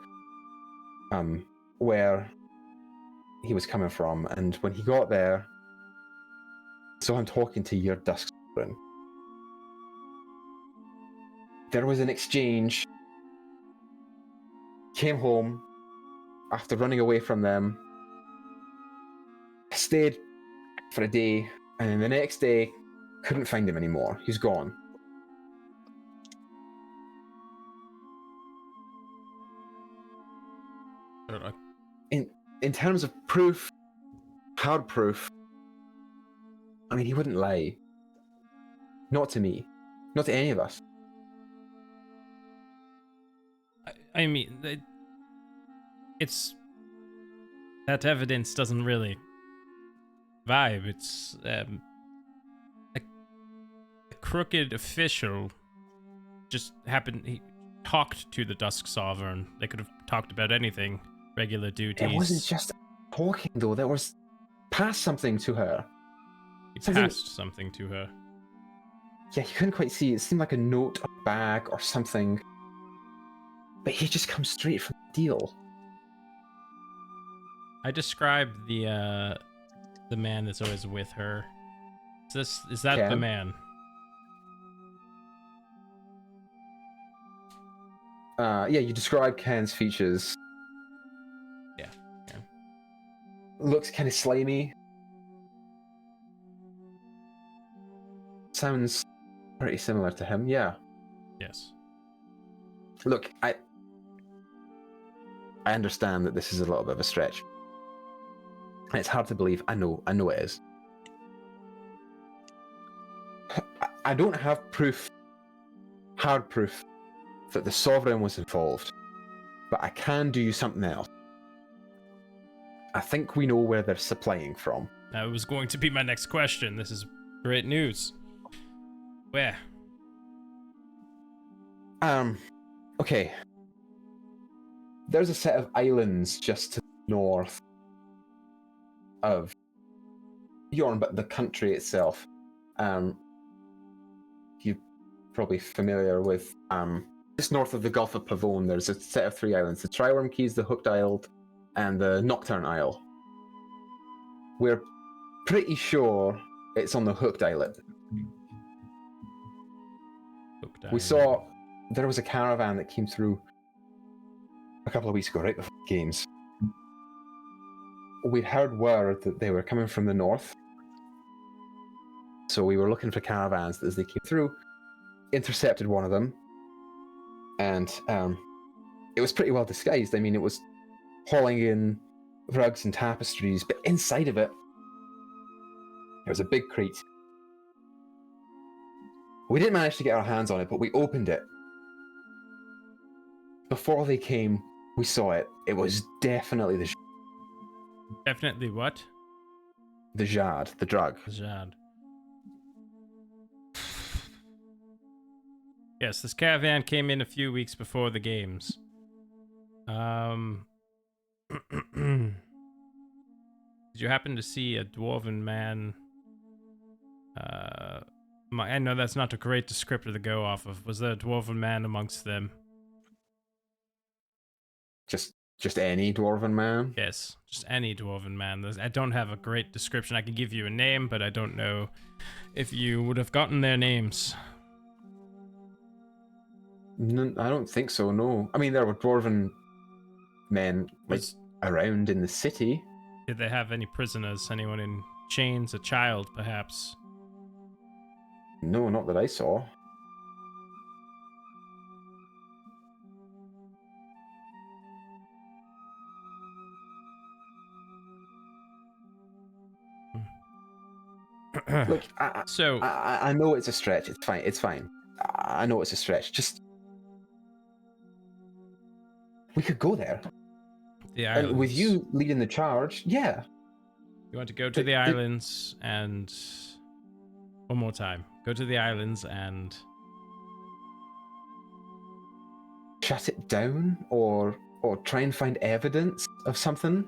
where he was coming from, and when he got there, saw him talking to your Dusk Sovereign. There was an exchange. Came home after running away from them, stayed for a day, and then the next day couldn't find him anymore. He's gone.
I don't know.
In terms of proof, hard proof, I mean, he wouldn't lie. Not to me. Not to any of us.
I mean, it's that evidence doesn't really vibe. It's a crooked official just happened. He talked to the Dusk Sovereign. They could have talked about anything. Regular duties.
It wasn't just talking, though. There was passed something to her.
He
something...
passed something to her.
Yeah, he couldn't quite see. It seemed like a note, a bag, or something. But he just comes straight from the deal.
I described the man that's always with her. Is that the man?
Yeah, you describe Ken's features.
Yeah.
Looks kind of slimy. Sounds pretty similar to him, yeah.
Yes.
Look, I understand that this is a little bit of a stretch. And it's hard to believe. I know it is. I don't have proof, hard proof, that the Sovereign was involved. But I can do something else. I think we know where they're supplying from.
That was going to be my next question. This is great news. Where?
Okay. There's a set of islands just to the north of Yorne, but the country itself. You're probably familiar with just north of the Gulf of Pavone, there's a set of 3 islands: the Triworm Keys, the Hooked Isle, and the Nocturne Isle. We're pretty sure it's on the Hooked Islet. We saw there was a caravan that came through a couple of weeks ago, right before the games. We heard word that they were coming from the north. So we were looking for caravans as they came through, intercepted one of them, and it was pretty well disguised. I mean, it was hauling in rugs and tapestries, but inside of it, there was a big crate. We didn't manage to get our hands on it, but we opened it. Before they came, we saw it. It was definitely the...
Definitely what?
The Jad, the drug.
Jad. Yes, this caravan came in a few weeks before the games. Did you happen to see a dwarven man? I know that's not a great descriptor to go off of. Was there a dwarven man amongst them?
Just any dwarven man?
Yes, just any dwarven man. I don't have a great description. I can give you a name, but I don't know if you would have gotten their names.
I don't think so. No, I mean there were dwarven men like
Was-
around in the city.
Did they have any prisoners? Anyone in chains? A child, perhaps?
No, not that I saw. Look,
So
I know it's a stretch. It's fine. It's fine. I know it's a stretch. Just we could go there,
the islands.
and with you leading the charge, yeah.
You want to go to the islands and one more time. Go to the islands and
Shut it down, or try and find evidence of something.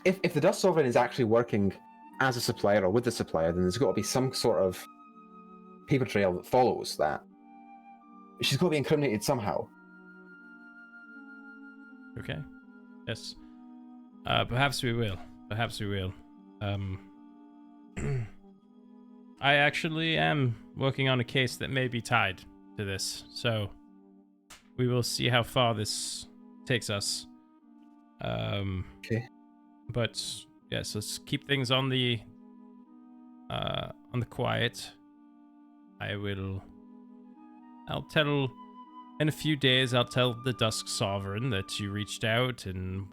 If the Dust Sovereign is actually working as a supplier or with the supplier, then there's got to be some sort of paper trail that follows that. She's got to be incriminated somehow.
okay. Yes. Perhaps we will. Perhaps we will. I actually am working on a case that may be tied to this, so we will see how far this takes us.
Okay.
But yes, let's keep things on the quiet. I'll tell in a few days. I'll tell the Dusk Sovereign that you reached out, and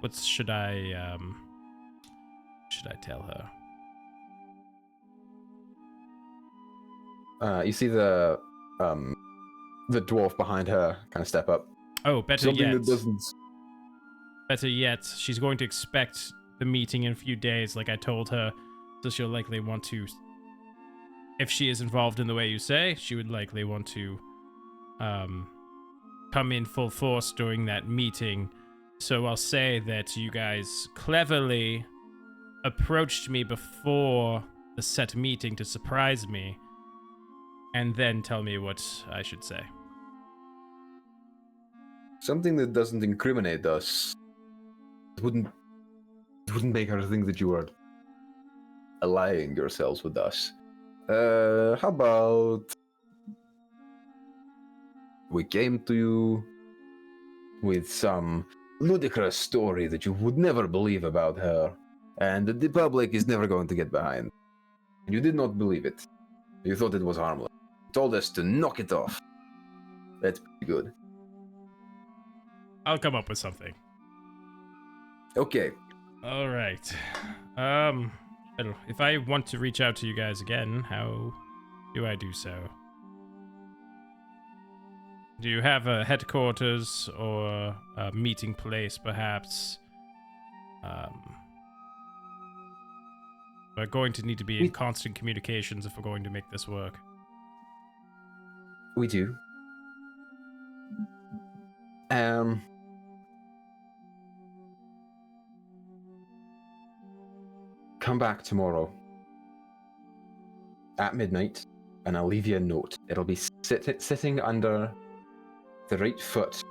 what should I tell her?
You see the dwarf behind her kind of step up.
Oh, better
Something
yet.
that doesn't.
Better yet, she's going to expect the meeting in a few days, like I told her. So she'll likely want to, if she is involved in the way you say, she would likely want to come in full force during that meeting. So I'll say that you guys cleverly approached me before the set meeting to surprise me, and then tell me what I should say.
Something that doesn't incriminate us. It wouldn't make her think that you were allying yourselves with us. How about we came to you with some ludicrous story that you would never believe about her, and that the public is never going to get behind. You did not believe it. You thought it was harmless. You told us to knock it off. That's pretty good.
I'll come up with something.
Okay.
All right. If I want to reach out to you guys again, how do I do so? Do you have a headquarters or a meeting place, perhaps? We're going to need to be in constant communications if we're going to make this work.
We do. Come back tomorrow at midnight, and I'll leave you a note. It'll be sitting under the right foot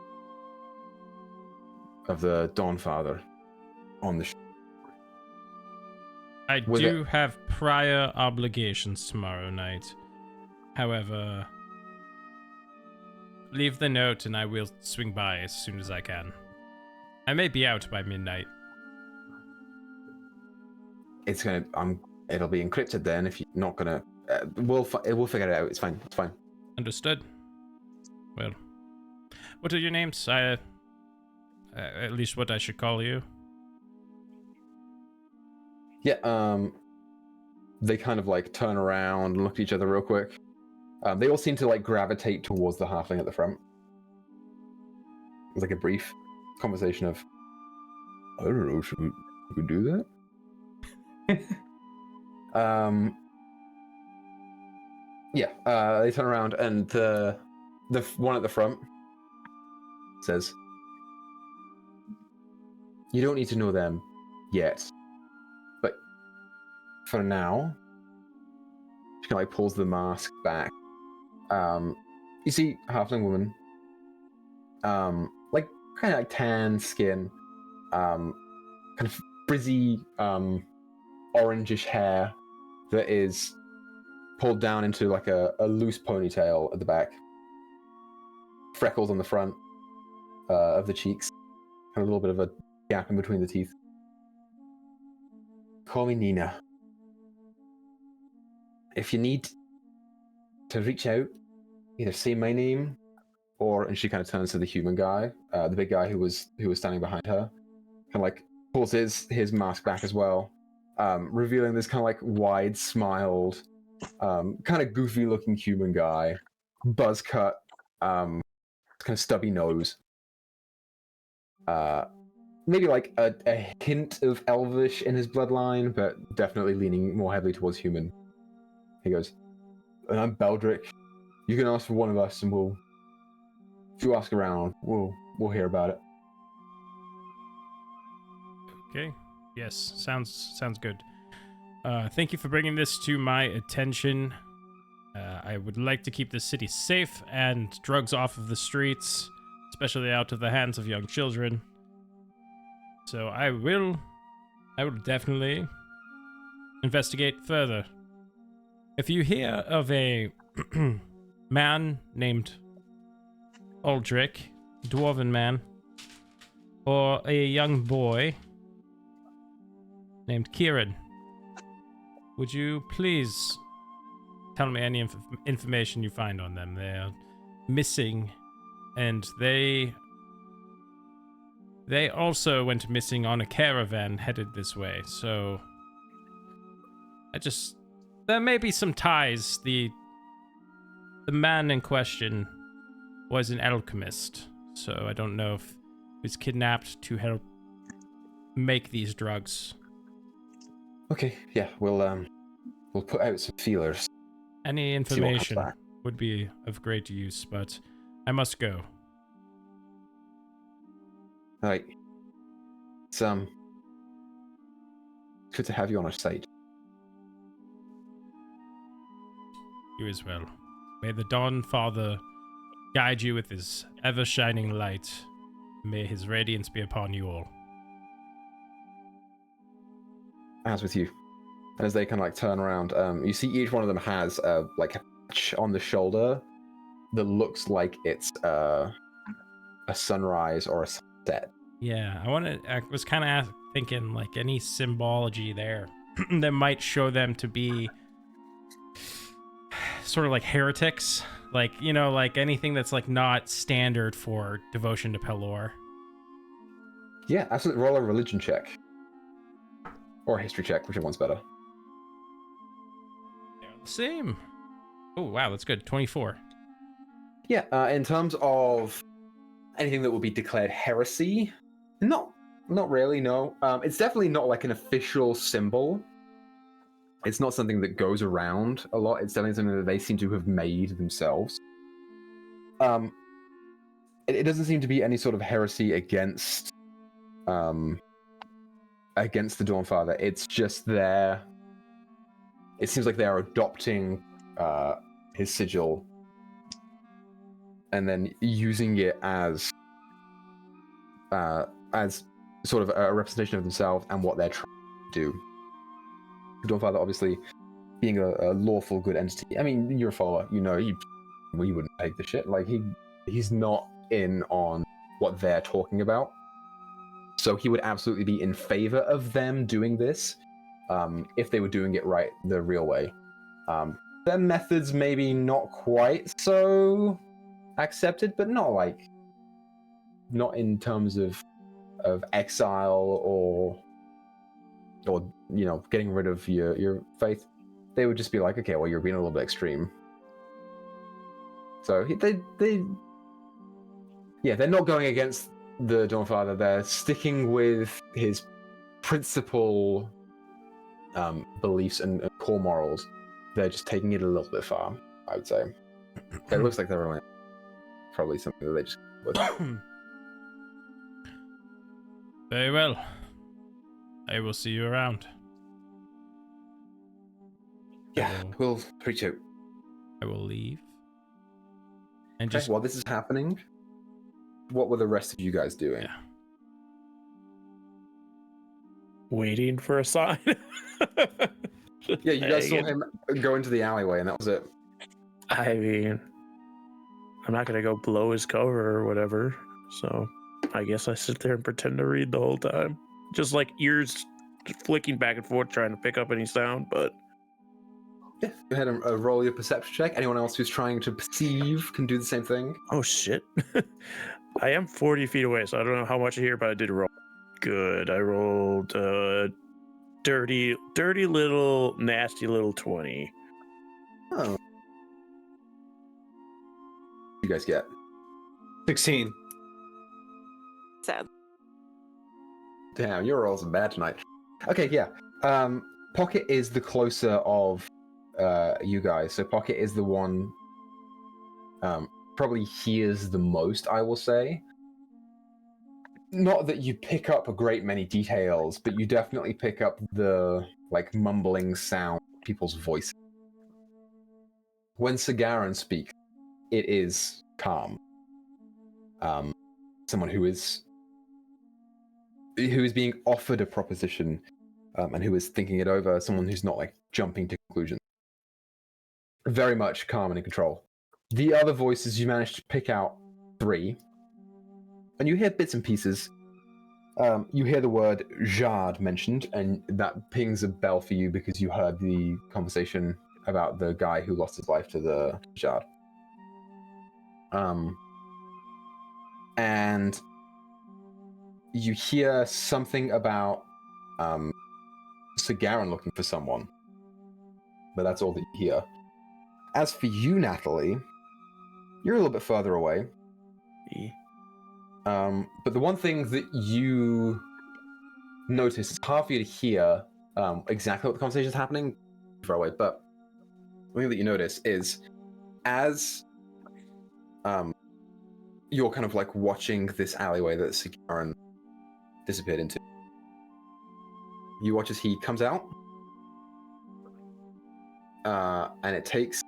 of the Dawnfather on the
I do have prior obligations tomorrow night. However, leave the note and I will swing by as soon as I can. I may be out by midnight.
It'll be encrypted then. If you're not gonna, we'll figure it out. It's fine. It's fine.
Understood. Well, what are your names? At least what I should call you.
Yeah. They kind of like turn around and look at each other real quick. They all seem to like gravitate towards the halfling at the front. It's like a brief conversation of, I don't know, should we do that? They turn around and the one at the front says, you don't need to know them yet, but for now, she kind of like pulls the mask back. You see a halfling woman, like kind of like tan skin, kind of frizzy, orangish hair that is pulled down into like a loose ponytail at the back. freckles on the front of the cheeks, and a little bit of a gap in between the teeth. Call me Nina. If you need to reach out, either say my name, or, and she kind of turns to the human guy, the big guy who was standing behind her, kind of like pulls his mask back as well, revealing this kind of like wide-smiled, kind of goofy-looking human guy, buzz cut, kind of stubby nose. Maybe like a hint of elvish in his bloodline, but definitely leaning more heavily towards human. He goes, "And I'm Beldrick. You can ask for one of us, and if you ask around, we'll hear about it."
Okay. Yes, sounds good. Thank you for bringing this to my attention. I would like to keep the city safe and drugs off of the streets, especially out of the hands of young children. So I will definitely investigate further. If you hear of a man named Aldrich, dwarven man, or a young boy named Kieran, would you please tell me any information you find on them? They are missing, and they also went missing on a caravan headed this way, so there may be some ties. The man in question was an alchemist, so I don't know if he was kidnapped to help make these drugs.
Okay, yeah, we'll put out some feelers.
Any information would be of great use, but I must go.
All right. It's good to have you on our side.
You as well. May the Dawn Father guide you with his ever-shining light. May his radiance be upon you all.
As with you. And as they kind of like turn around, you see each one of them has like a patch on the shoulder that looks like it's a sunrise or a sunset.
Yeah, I was kind of thinking like any symbology there that might show them to be sort of like heretics, like, you know, like anything that's like not standard for devotion to Pelor.
Yeah, absolutely. Roll a religion check. Or a history check, whichever one's better.
They're the same. Oh, wow, that's good. 24.
Yeah, in terms of anything that will be declared heresy, not really, no. It's definitely not like an official symbol. It's not something that goes around a lot. It's definitely something that they seem to have made themselves. It doesn't seem to be any sort of heresy against the Dawn Father. It's just it seems like they are adopting his sigil and then using it as sort of a representation of themselves and what they're trying to do. The Dawn Father, obviously, being a lawful good entity. I mean, you're a follower, you know, you wouldn't take the shit. Like, he's not in on what they're talking about. So he would absolutely be in favor of them doing this if they were doing it right, the real way. Their methods maybe not quite so accepted, but not in terms of exile or you know, getting rid of your faith. They would just be like, okay, well, you're being a little bit extreme. So they're not going against the Dawn Father. They're sticking with his principal beliefs and core morals. They're just taking it a little bit far, I would say. It looks like they're only probably something that they just would.
Very well. I will see you around.
Yeah, we'll reach out.
I will leave. And
Okay, while this is happening, what were the rest of you guys doing?
Yeah.
Waiting for a sign.
Yeah, you guys saw him go into the alleyway, and that was it.
I mean, I'm not gonna go blow his cover or whatever. So I guess I sit there and pretend to read the whole time, just like ears flicking back and forth, trying to pick up any sound. But
Yeah, go ahead and roll your perception check. Anyone else who's trying to perceive can do the same thing.
oh shit, I am 40 feet away, so I don't know how much I hear, but I did roll good. I rolled dirty little nasty little 20.
Oh. You guys get
16.
Sad.
damn, your rolls are bad tonight. Okay, yeah. Pocket is the closer of you guys. So Pocket is the one probably hears the most, I will say. Not that you pick up a great many details, but you definitely pick up the like mumbling sound of people's voices. When Sagaran speaks, it is calm. Someone who is being offered a proposition and who is thinking it over, someone who's not like jumping to conclusions. Very much calm and in control. The other voices, you managed to pick out 3, and you hear bits and pieces. You hear the word Jard mentioned, and that pings a bell for you because you heard the conversation about the guy who lost his life to the Jard. And you hear something about Sagaran looking for someone, but that's all that you hear. As for you, Natalie, you're a little bit further away. But the one thing that you notice, it's hard for you to hear exactly what the conversation is happening far away, but the thing that you notice is as you're kind of like watching this alleyway that Sagaran disappeared into, you watch as he comes out, and it takes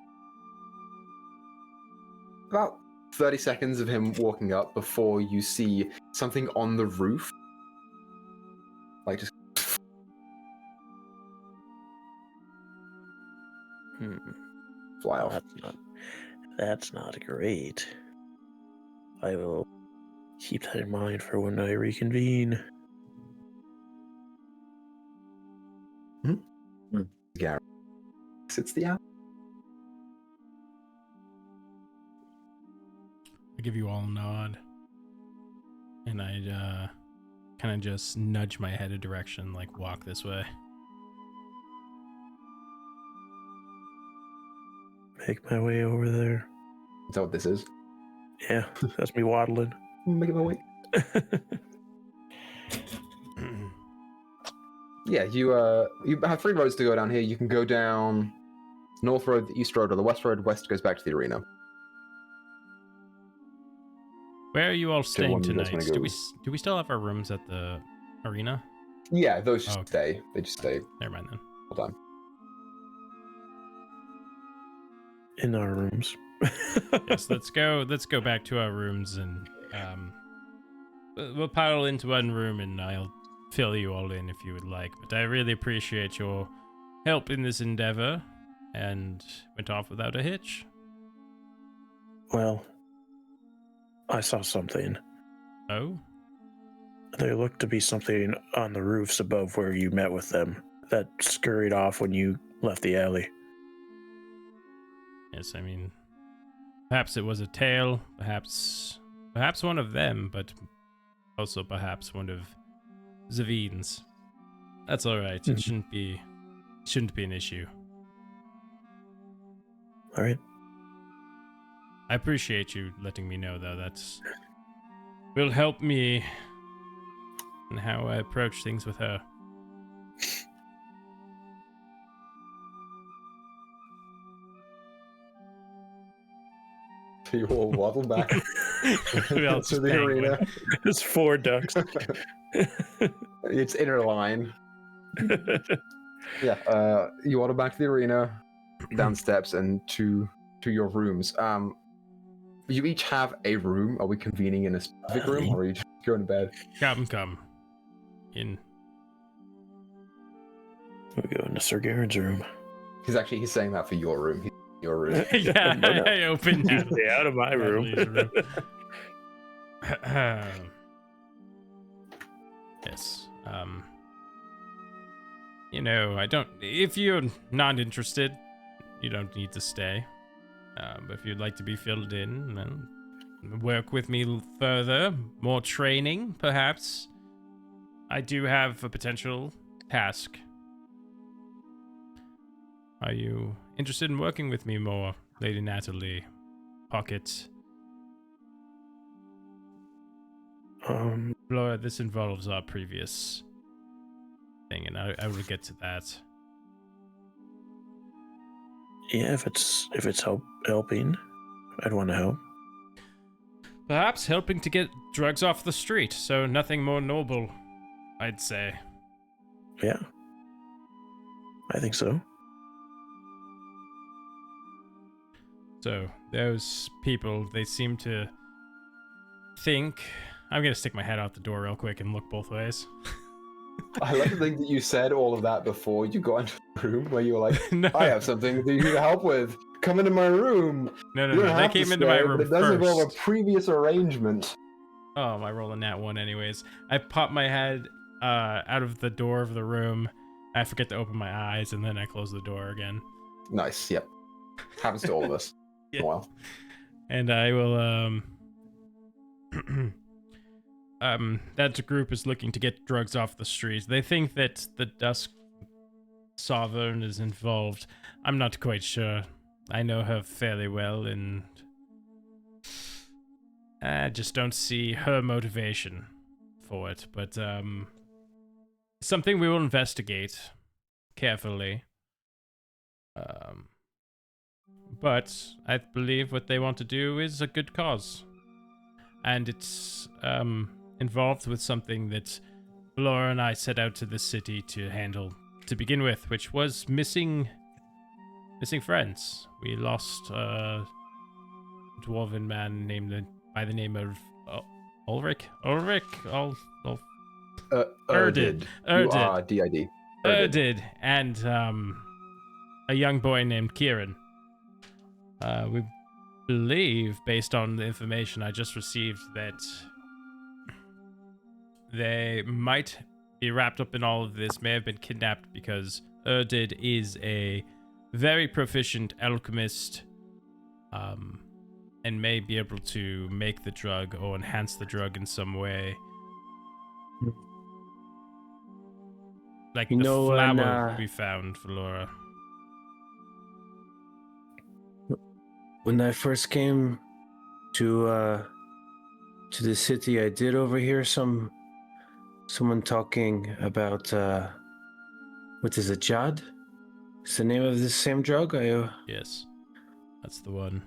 about 30 seconds of him walking up before you see something on the roof, like just fly off.
That's not great. I will keep that in mind for when I reconvene.
Gary sits the out.
I give you all a nod, and I kind of just nudge my head a direction, like walk this way.
Make my way over there.
Is that what this is?
Yeah, that's me waddling.
Making my way. Yeah, you have 3 roads to go down here. You can go down North Road, the East Road, or the West Road. West goes back to the arena.
Where are you all staying
one you guys
tonight?
wanna go?
Do we still have our rooms at the arena?
Yeah, those just
Oh, okay.
stay. They just stay
Never mind then.
all the time.
In our rooms.
Yes, let's go back to our rooms, and we'll pile into one room, and I'll fill you all in if you would like. But I really appreciate your help in this endeavor, and went off without a hitch.
Well, I saw something.
Oh?
There looked to be something on the roofs above where you met with them that scurried off when you left the alley.
Yes, I mean, perhaps it was a tail, perhaps one of them, but also perhaps one of Zavine's. That's all right. It shouldn't be an issue.
All right.
I appreciate you letting me know, though. Will help me in how I approach things with her.
You all waddle back
Who else
to
is
the
paying
arena.
There's 4 ducks.
It's inner line. Yeah, you waddle back to the arena, down steps, and to your rooms. You each have a room. Are we convening in a specific room, or are you just going to bed?
Come. In.
We go into Sir Garen's room.
He's saying that for your room. your room.
Yeah,
No, no.
I opened
You
Natalie.
stay out of my room.
Natalie's Yes. You know, I don't. If you're not interested, you don't need to stay. But if you'd like to be filled in, then work with me further, more training, perhaps. I do have a potential task. Are you interested in working with me more, Lady Natalie? Pocket. Laura, this involves our previous thing, and I will get to that.
Yeah, if it's helping, I'd want to help.
Perhaps helping to get drugs off the street, so nothing more noble, I'd say.
Yeah, I think so.
So, those people, they seem to think... I'm gonna stick my head out the door real quick and look both ways.
I like to think that you said all of that before you got into the room, where you were like,
No.
I have something that you need help with. Come into my room.
No,
You don't
they
have to
came into my
stay,
room
but it does involve a
first.
previous arrangement.
Oh, I rolled a nat 1 anyways. I popped my head out of the door of the room. I forget to open my eyes, and then I close the door again.
Nice, yep. Happens to all of us.
Yeah.
Well,
And I will, that group is looking to get drugs off the streets. They think that the Dusk Sovereign is involved. I'm not quite sure. I know her fairly well, and I just don't see her motivation for it. But, something we will investigate carefully. But I believe what they want to do is a good cause. And it's involved with something that Laura and I set out to the city to handle to begin with, which was missing friends. We lost a dwarven man by the name of Ulrich. Erdid.
D-I-D.
Erdid. And a young boy named Kieran. We believe, based on the information I just received, that they might be wrapped up in all of this, may have been kidnapped because Erdid is a very proficient alchemist, and may be able to make the drug or enhance the drug in some way. Like the flower we found for Laura.
When I first came to the city, I did overhear someone talking about what is it, Jad? Is the name of this same drug?
Yes, that's the one.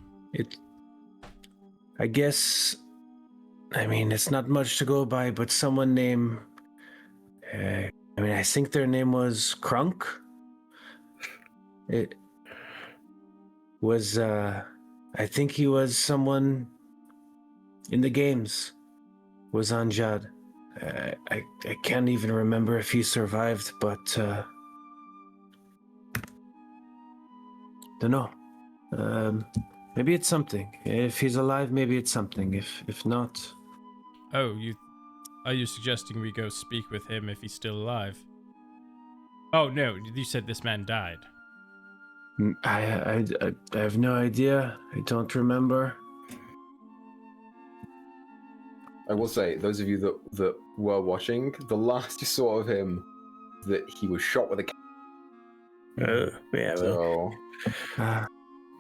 I guess. I mean, it's not much to go by, but someone named. I think their name was Krunk. It was. I think he was someone in the games. Was on Jad. I can't even remember if he survived, but don't know. Maybe it's something. If he's alive, maybe it's something. If not,
Oh, are you suggesting we go speak with him if he's still alive? Oh no, you said this man died.
I have no idea. I don't remember.
I will say, those of you that were watching, the last you saw of him, that he was shot with a cannon.
Yeah,
So,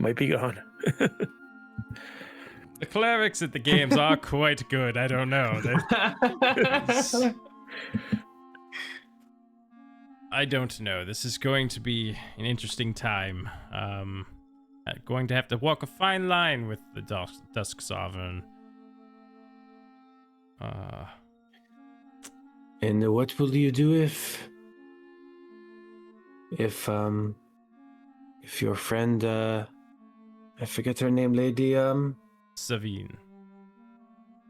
might be gone.
The clerics at the games are quite good. I don't know. I don't know. This is going to be an interesting time. Going to have to walk a fine line with the Dusk Sovereign.
And what will you do if your friend, I forget her name, lady,
Savine.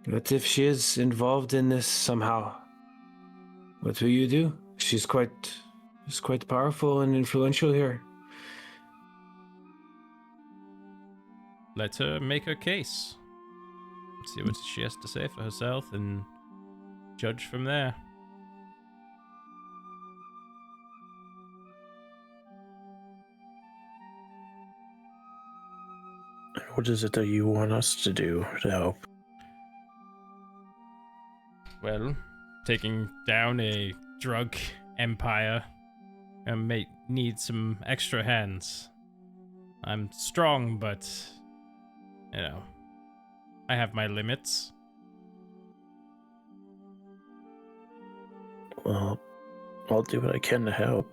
what if she is involved in this somehow? What will you do? She's quite powerful and influential here.
let her make her case. See what she has to say for herself and judge from there.
What is it that you want us to do to help?
Well, taking down a drug empire, I may need some extra hands. I'm strong, but, you know, I have my limits.
Well, I'll do what I can to help.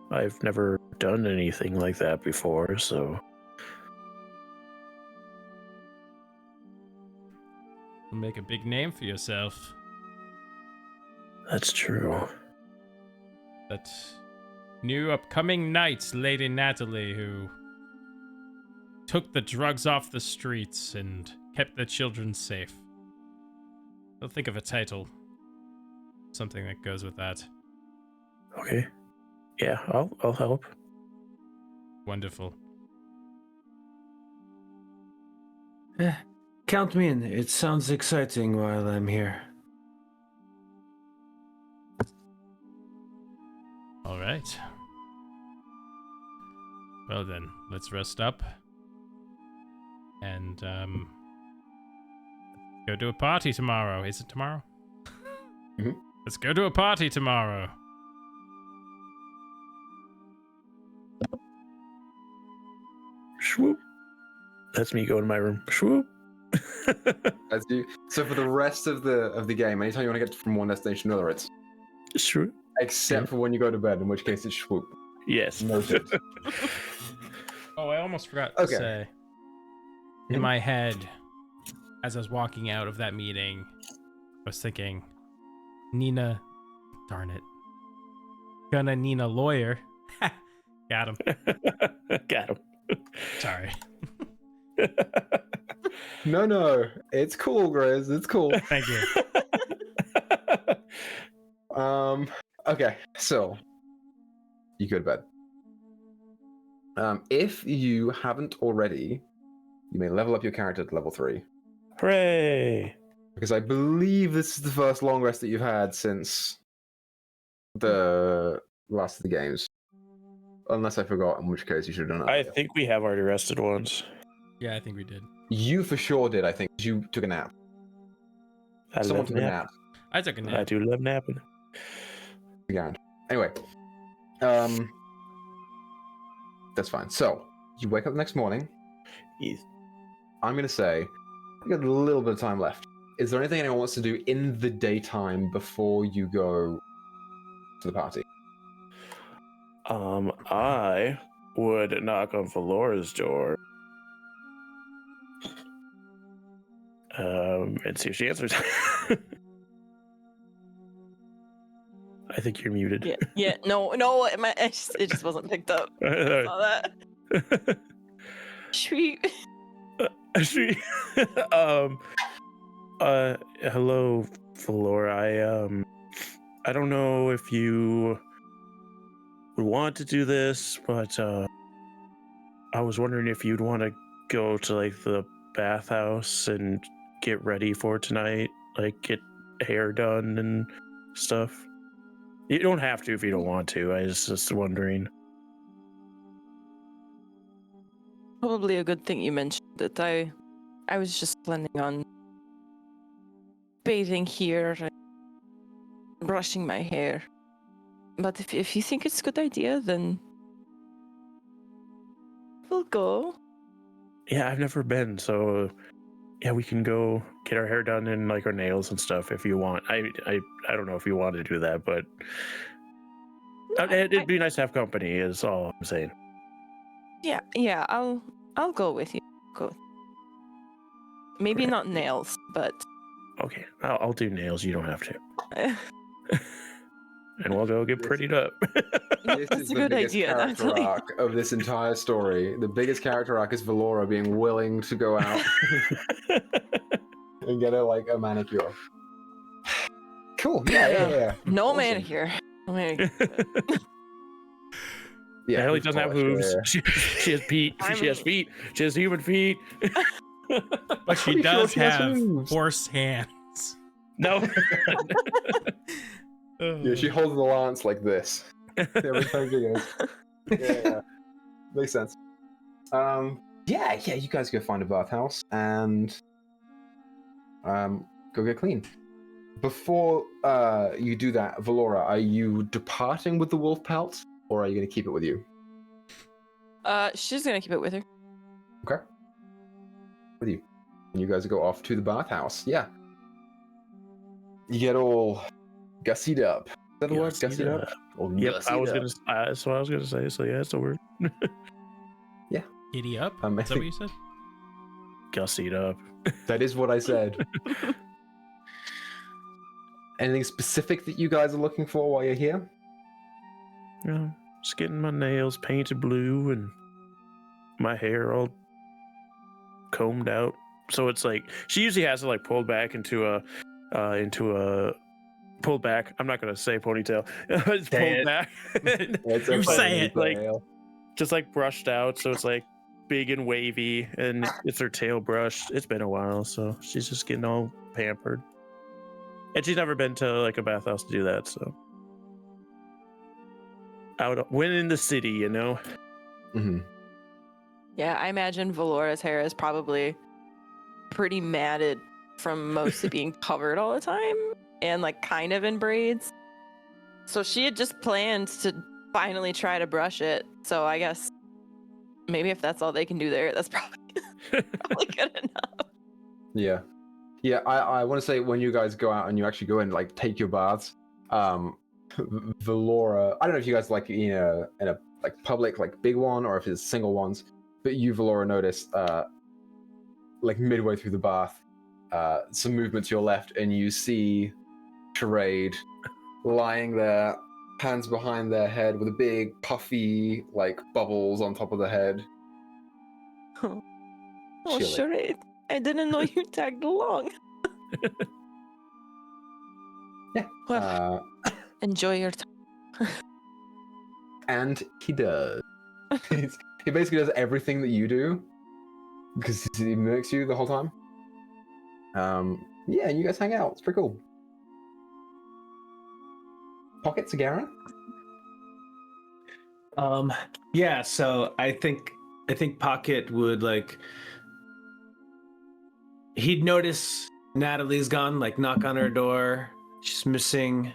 I've never done anything like that before, so...
You'll make a big name for yourself.
That's true.
That new upcoming knight, Lady Natalie, who took the drugs off the streets and kept the children safe. I'll think of a title. Something that goes with that.
Okay. Yeah, I'll help.
Wonderful.
Count me in. It sounds exciting while I'm here.
All right. Well then, let's rest up. And, go to a party tomorrow. Is it tomorrow?
Mm-hmm.
Let's go to a party tomorrow.
Swoop. That's me going to my room. Swoop.
As you. So for the rest of the game, anytime you want to get from one destination to another, it's
Swoop.
except for when you go to bed, in which case it's swoop.
Yes.
Noted.
Oh, I almost forgot to
Okay.
say. In my head, as I was walking out of that meeting, I was thinking, Nina, darn it. Gonna Nina lawyer. Got him.
Got him.
Sorry.
No, it's cool, Grizz. It's cool.
Thank you.
Okay, so you go to bed. If you haven't already, you may level up your character to level 3.
Hooray!
Because I believe this is the first long rest that you've had since the last of the games. Unless I forgot, in which case you should have done it.
I think we have already rested once.
Yeah, I think we did.
You for sure did, I think. You took a nap.
I
Someone
love
took a nap.
I took a nap.
I do love napping.
Guaranteed. Anyway, that's fine. So you wake up the next morning.
Yes.
I'm gonna say we got a little bit of time left. Is there anything anyone wants to do in the daytime before you go to the party?
I would knock on Valora's door. And see if she answers. I think you're muted.
Yeah. No, it just wasn't picked up. I saw that. Sweet.
Hello, Valora. I don't know if you would want to do this, but I was wondering if you'd want to go to like the bathhouse and get ready for tonight, like get hair done and stuff. You don't have to if you don't want to. I was just wondering.
Probably a good thing you mentioned it. I was just planning on bathing here and brushing my hair. But if you think it's a good idea, then we'll go.
Yeah, I've never been, so yeah, we can go get our hair done and like our nails and stuff if you want. I don't know if you want to do that, but it'd be nice to have company. Is all I'm saying.
Yeah, I'll go with you. Go. Maybe
Right.
not nails, but
Okay, I'll do nails. You don't have to, and we'll go get prettied up.
This
That's
is
a
the
good
biggest
idea,
character
Natalie.
arc of this entire story. The biggest character arc is Valora being willing to go out and get a manicure. Cool. Yeah.
No
Awesome.
manicure. No manicure.
Yeah,
The hell, he
hoof
doesn't have
polish,
hooves.
yeah.
She has feet. She has feet. She has human feet.
But she
Pretty sure
does
she has
have
hooves.
horse hands.
No.
Yeah, she holds the lance like this every time she goes. Yeah, makes sense. Yeah, you guys go find a bathhouse and go get clean. Before you do that, Valora, are you departing with the wolf pelt, or are you going to keep it with you?
She's gonna keep it with her.
Okay. With you. And you guys go off to the bathhouse. Yeah. You get all gussied up. Is that the word?
Gussied
Gussied up? Or
Yep,
gussied up.
that's what I was gonna say. So yeah, it's a word.
Giddy up?
I
Is that what
think-
you said?
Gussied up.
That is what I said. Anything specific that you guys are looking for while you're here?
Yeah, just getting my nails painted blue and my hair all combed out. So it's like she usually has it like pulled back into a pulled back. I'm not gonna say ponytail. It's
Say
pulled
it.
back.
It's
You
a
say it.
funny
Like-
tale.
Just like brushed out, so it's like big and wavy, and it's her tail brushed. It's been a while, so she's just getting all pampered. And she's never been to like a bathhouse to do that, so out when in the city, you know.
Mm-hmm.
Yeah, I imagine Valora's hair is probably pretty matted from mostly being covered all the time and like kind of in braids. So she had just planned to finally try to brush it. So I guess maybe if that's all they can do there, that's probably, probably good enough.
Yeah. Yeah, I want to say when you guys go out and you actually go and like take your baths, Valora, I don't know if you guys like in a like public like big one or if it's single ones, but you Valora noticed like midway through the bath, some movement to your left and you see Charade lying there, hands behind their head with a big puffy like bubbles on top of the head.
Oh,
Chilling.
Charade, I didn't know you tagged along.
Yeah.
Well, enjoy your time.
And he does. He basically does everything that you do because he mimics you the whole time. Yeah, and you guys hang out. It's pretty cool. Pockets of Garen?
Yeah, so I think Pocket would like he'd notice Natalie's gone, like knock on her door, she's missing.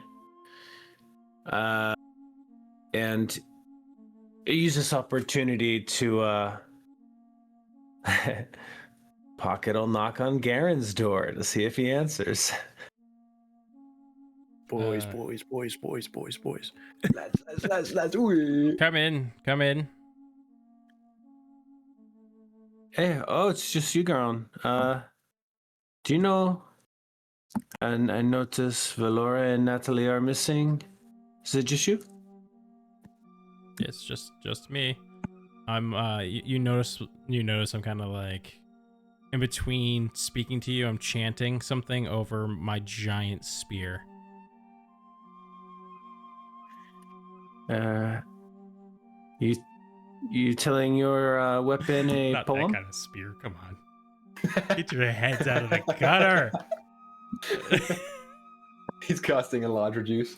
And use this opportunity to Pocket will knock on Garen's door to see if he answers.
Boys.
Let's ooh.
Come in.
Hey, oh, it's just you, Garon. Do you know? And I notice Valora and Natalie are missing. Is it just you?
It's just me. I'm you notice I'm kind of like in between speaking to you, I'm chanting something over my giant spear.
You telling your weapon a
Not
poem?
that kind of spear, come on. Get your heads out of the gutter.
He's casting a large reduce.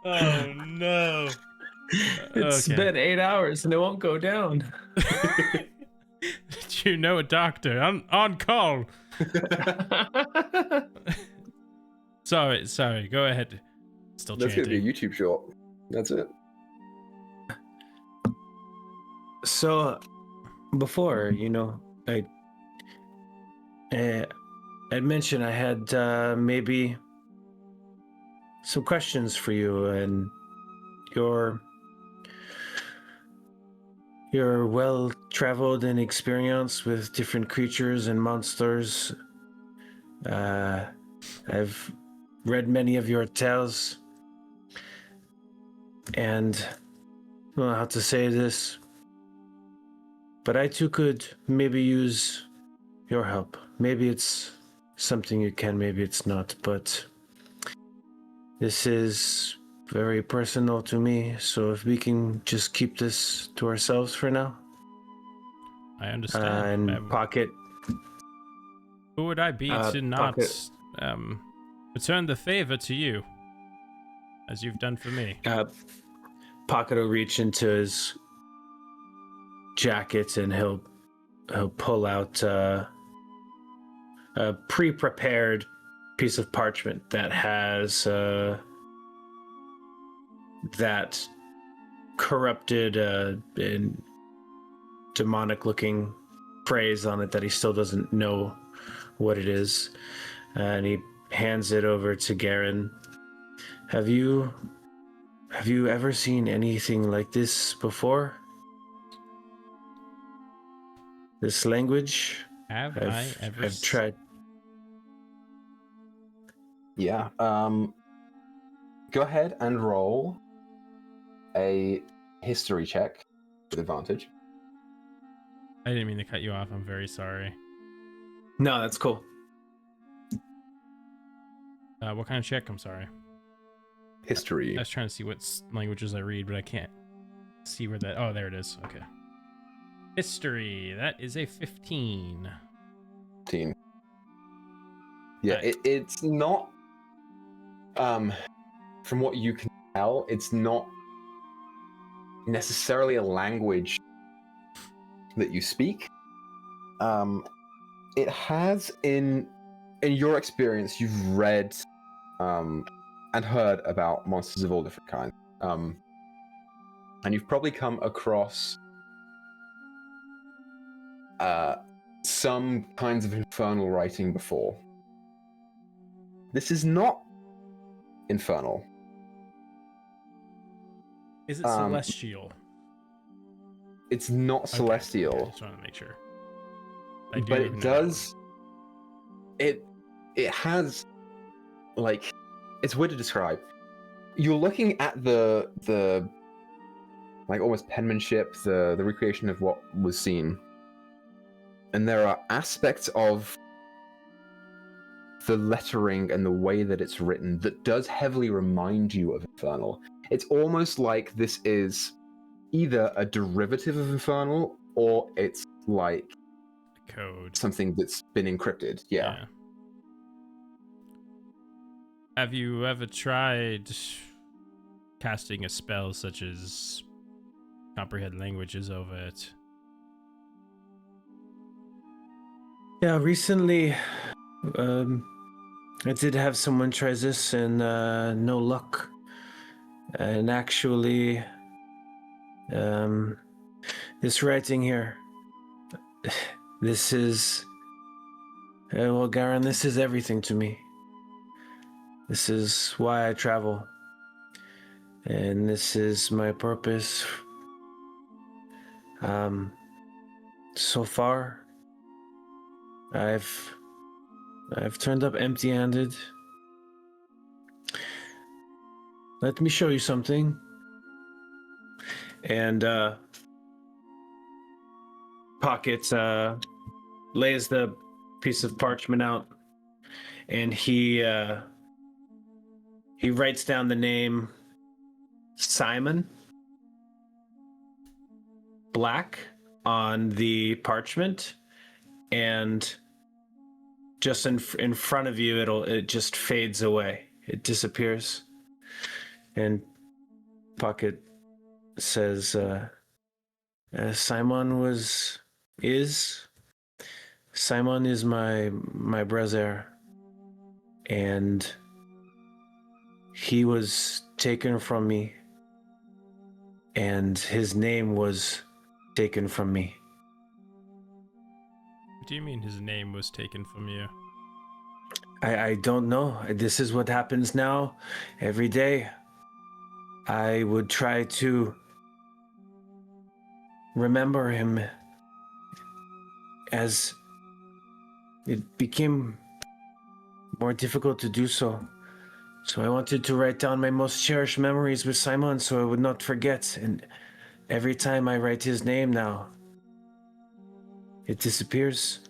Oh no.
It's
Okay.
been 8 hours and it won't go down.
Did you know a doctor? On call. Sorry. Go ahead. Still
That's going to be a
chanting.
YouTube short. That's it.
So, before, I'd mentioned I had maybe some questions for you, and you're well traveled and experienced with different creatures and monsters. I've read many of your tales, and I don't know how to say this, but I too could maybe use your help. Maybe it's something you can, maybe it's not, but this is very personal to me. So if we can just keep this to ourselves for now.
I understand.
And Pocket.
Who would I be to not
Pocket.
return the favor to you, as you've done for me?
Pocket will reach into his jacket and he'll pull out a pre-prepared piece of parchment that has that corrupted and demonic-looking phrase on it that he still doesn't know what it is, and he hands it over to Garen. Have you ever seen anything like this before? This language? I've tried.
Yeah. Go ahead and roll a history check with advantage.
I didn't mean to cut you off. I'm very sorry.
No, that's cool.
What kind of check? I'm sorry.
History.
I was trying to see what languages I read, but I can't see where that... Oh, there it is. Okay. History. That is a 15.
15. Yeah,
Right.
it's not... from what you can tell, it's not necessarily a language that you speak. It has, in your experience, you've read and heard about monsters of all different kinds. And you've probably come across some kinds of infernal writing before. This is not infernal.
Is it celestial?
It's not
Okay,
celestial.
I just want to make sure.
But it does. It has, like, it's weird to describe. You're looking at the like almost penmanship, the recreation of what was seen, and there are aspects of the lettering and the way that it's written that does heavily remind you of Infernal. It's almost like this is either a derivative of Infernal or it's like
code.
something that's been encrypted. Yeah.
Have you ever tried casting a spell such as comprehend languages over it?
Yeah, recently I did have someone try this and no luck. And actually, this writing here, this is, well, Garen, this is everything to me. This is why I travel. And this is my purpose. So far, I've turned up empty-handed. Let me show you something. And Pocket lays the piece of parchment out, and he writes down the name Simon Black on the parchment, and just in front of you, it just fades away. It disappears. And Pocket says, Simon is my brother, and he was taken from me, and his name was taken from me.
What do you mean his name was taken from you?
I don't know. This is what happens now every day. I would try to remember him as it became more difficult to do so. So I wanted to write down my most cherished memories with Simon so I would not forget. And every time I write his name now, it disappears.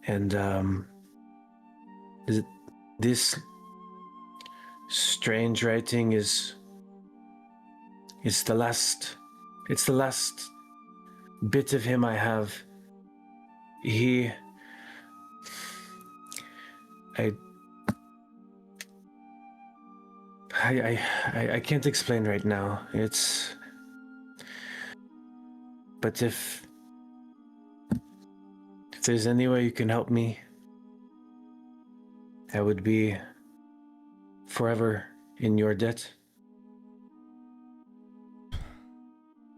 And this strange writing is the last bit of him I have. I can't explain right now. But if there's any way you can help me, I would be forever in your debt.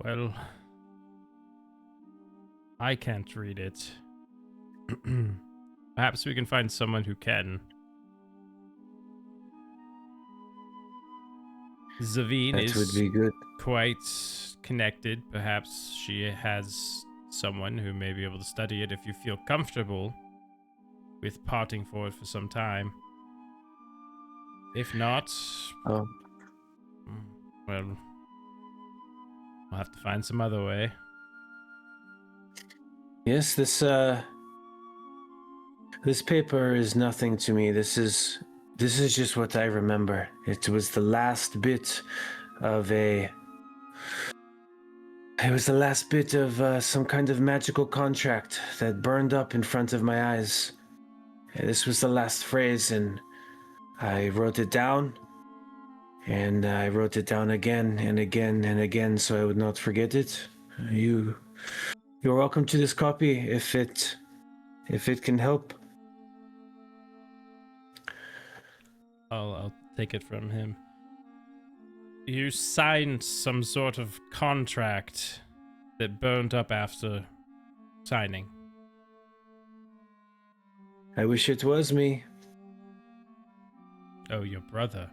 Well, I can't read it. Perhaps we can find someone who can. Zavine
That would be good.
quite connected. Perhaps she has someone who may be able to study it if you feel comfortable with parting for it for some time. If not,
Oh,
well, we'll have to find some other way.
yes, this paper is nothing to me. This is just what I remember. It was the last bit of some kind of magical contract that burned up in front of my eyes. This was the last phrase, and I wrote it down, and I wrote it down again and again and again so I would not forget it. You're welcome to this copy if it can help.
I'll take it from him. You signed some sort of contract that burned up after signing.
I wish it was me.
Oh, your brother.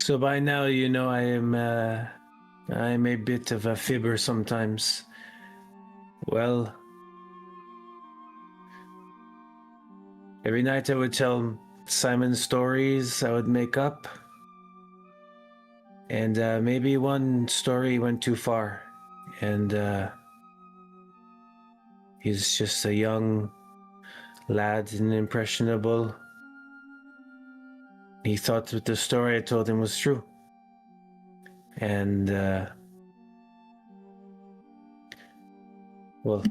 So by now you know I'm a bit of a fibber sometimes. Well, every night I would tell Simon stories I would make up. And maybe one story went too far. And he's just a young lad and impressionable. He thought that the story I told him was true. And, well,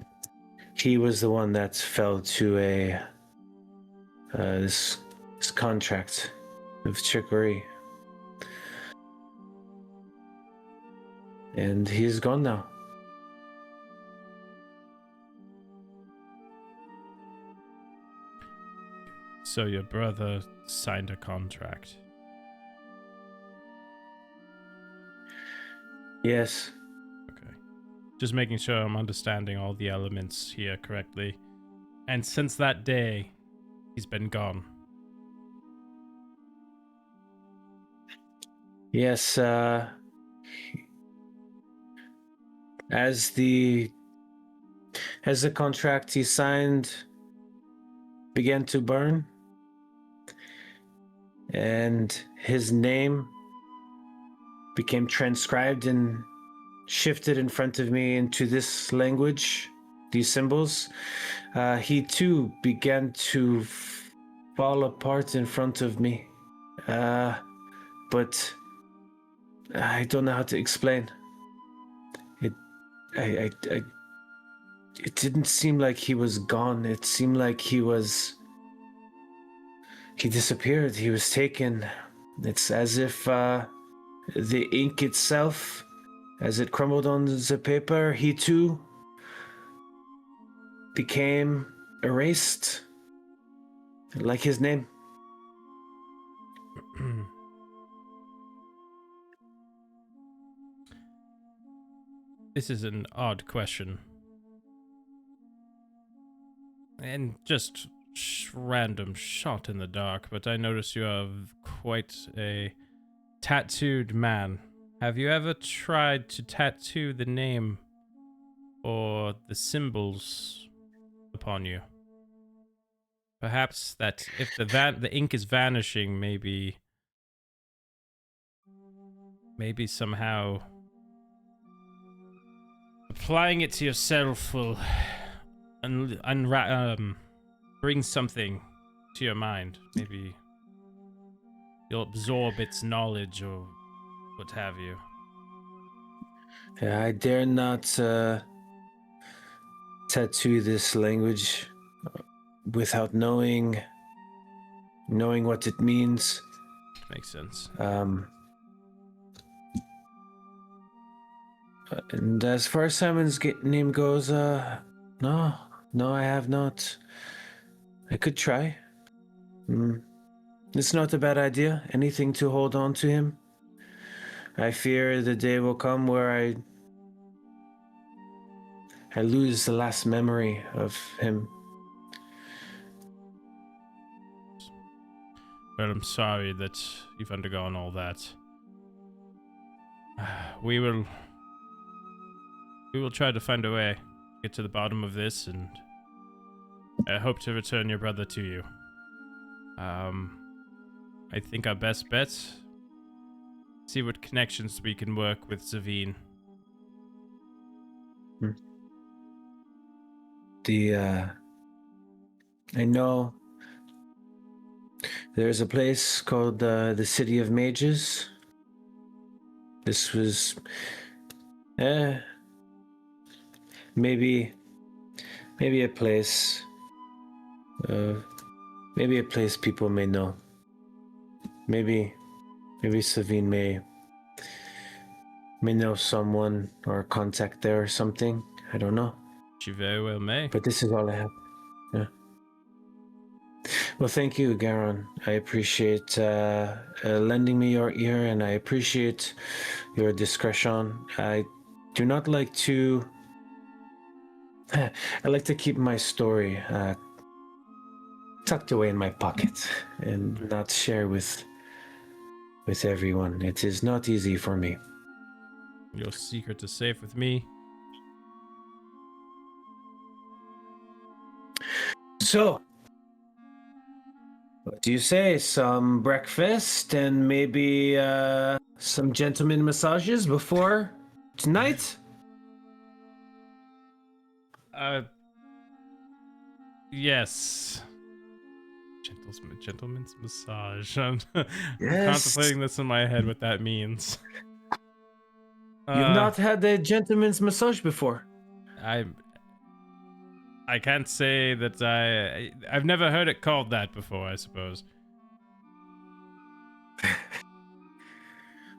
he was the one that fell to this contract of trickery. And he's gone now.
So your brother signed a contract.
Yes.
Okay. Just making sure I'm understanding all the elements here correctly. And since that day, he's been gone.
Yes, as the contract he signed began to burn, and his name became transcribed and shifted in front of me into this language, these symbols, he too began to fall apart in front of me. But I don't know how to explain. It didn't seem like he was gone. It seemed like he disappeared. He was taken. It's as if the ink itself, as it crumbled on the paper, he too became erased, like his name.
This is an odd question. And just random shot in the dark, but I notice you are quite a tattooed man. Have you ever tried to tattoo the name or the symbols upon you? Perhaps that if the ink is vanishing, maybe somehow applying it to yourself will bring something to your mind. Maybe you'll absorb its knowledge or what have you.
I dare not tattoo this language without knowing what it means.
Makes sense.
And as far as Simon's name goes, no, I have not. I could try. It's not a bad idea. Anything to hold on to him. I fear the day will come where I lose the last memory of him.
Well, I'm sorry that you've undergone all that. We will try to find a way, get to the bottom of this, and I hope to return your brother to you. I think our best bet, see what connections we can work with Zavine.
I know there's a place called the City of Mages. This was, maybe a place, people may know. Maybe Savine may know someone or contact there or something. I don't know.
She very well may.
But this is all I have. Yeah. Well, thank you, Garon. I appreciate lending me your ear, and I appreciate your discretion. I do not like to... I like to keep my story tucked away in my pocket and not share with everyone. It is not easy for me.
Your secret is safe with me.
So, what do you say? Some breakfast and maybe some gentleman massages before tonight?
Yes. Gentleman's massage. I'm
Yes.
contemplating this in my head, what that means.
You've not had a gentleman's massage before.
I can't say that I've never heard it called that before, I suppose.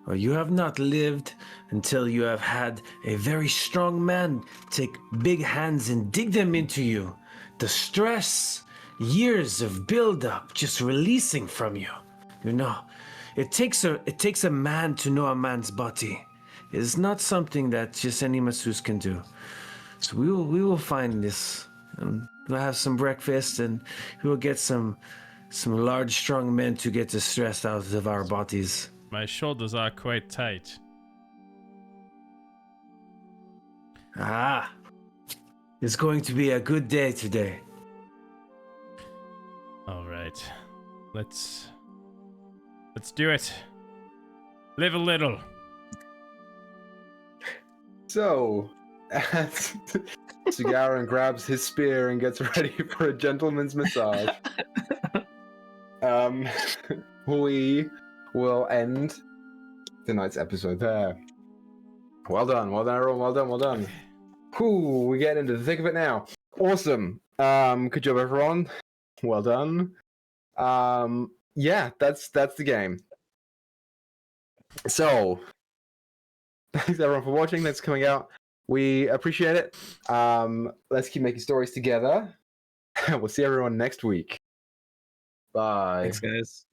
Well, you have not lived until you have had a very strong man take big hands and dig them into you. The stress, years of build-up just releasing from you. You know, it takes a man to know a man's body. It is not something that just any masseuse can do. So we will find this, and we'll have some breakfast, and we will get some large, strong men to get the stress out of our bodies.
My shoulders are quite tight.
Ah, it's going to be a good day today.
All right, let's do it. Live a little.
So, as Sagaran grabs his spear and gets ready for a gentleman's massage, we will end tonight's episode there. Well done, everyone. Well done. Whew, we get into the thick of it now. Awesome. Good job, everyone. Well done. Yeah, that's the game. So, thanks everyone for watching. Thanks for coming out. We appreciate it. Let's keep making stories together. We'll see everyone next week. Bye.
Thanks, guys.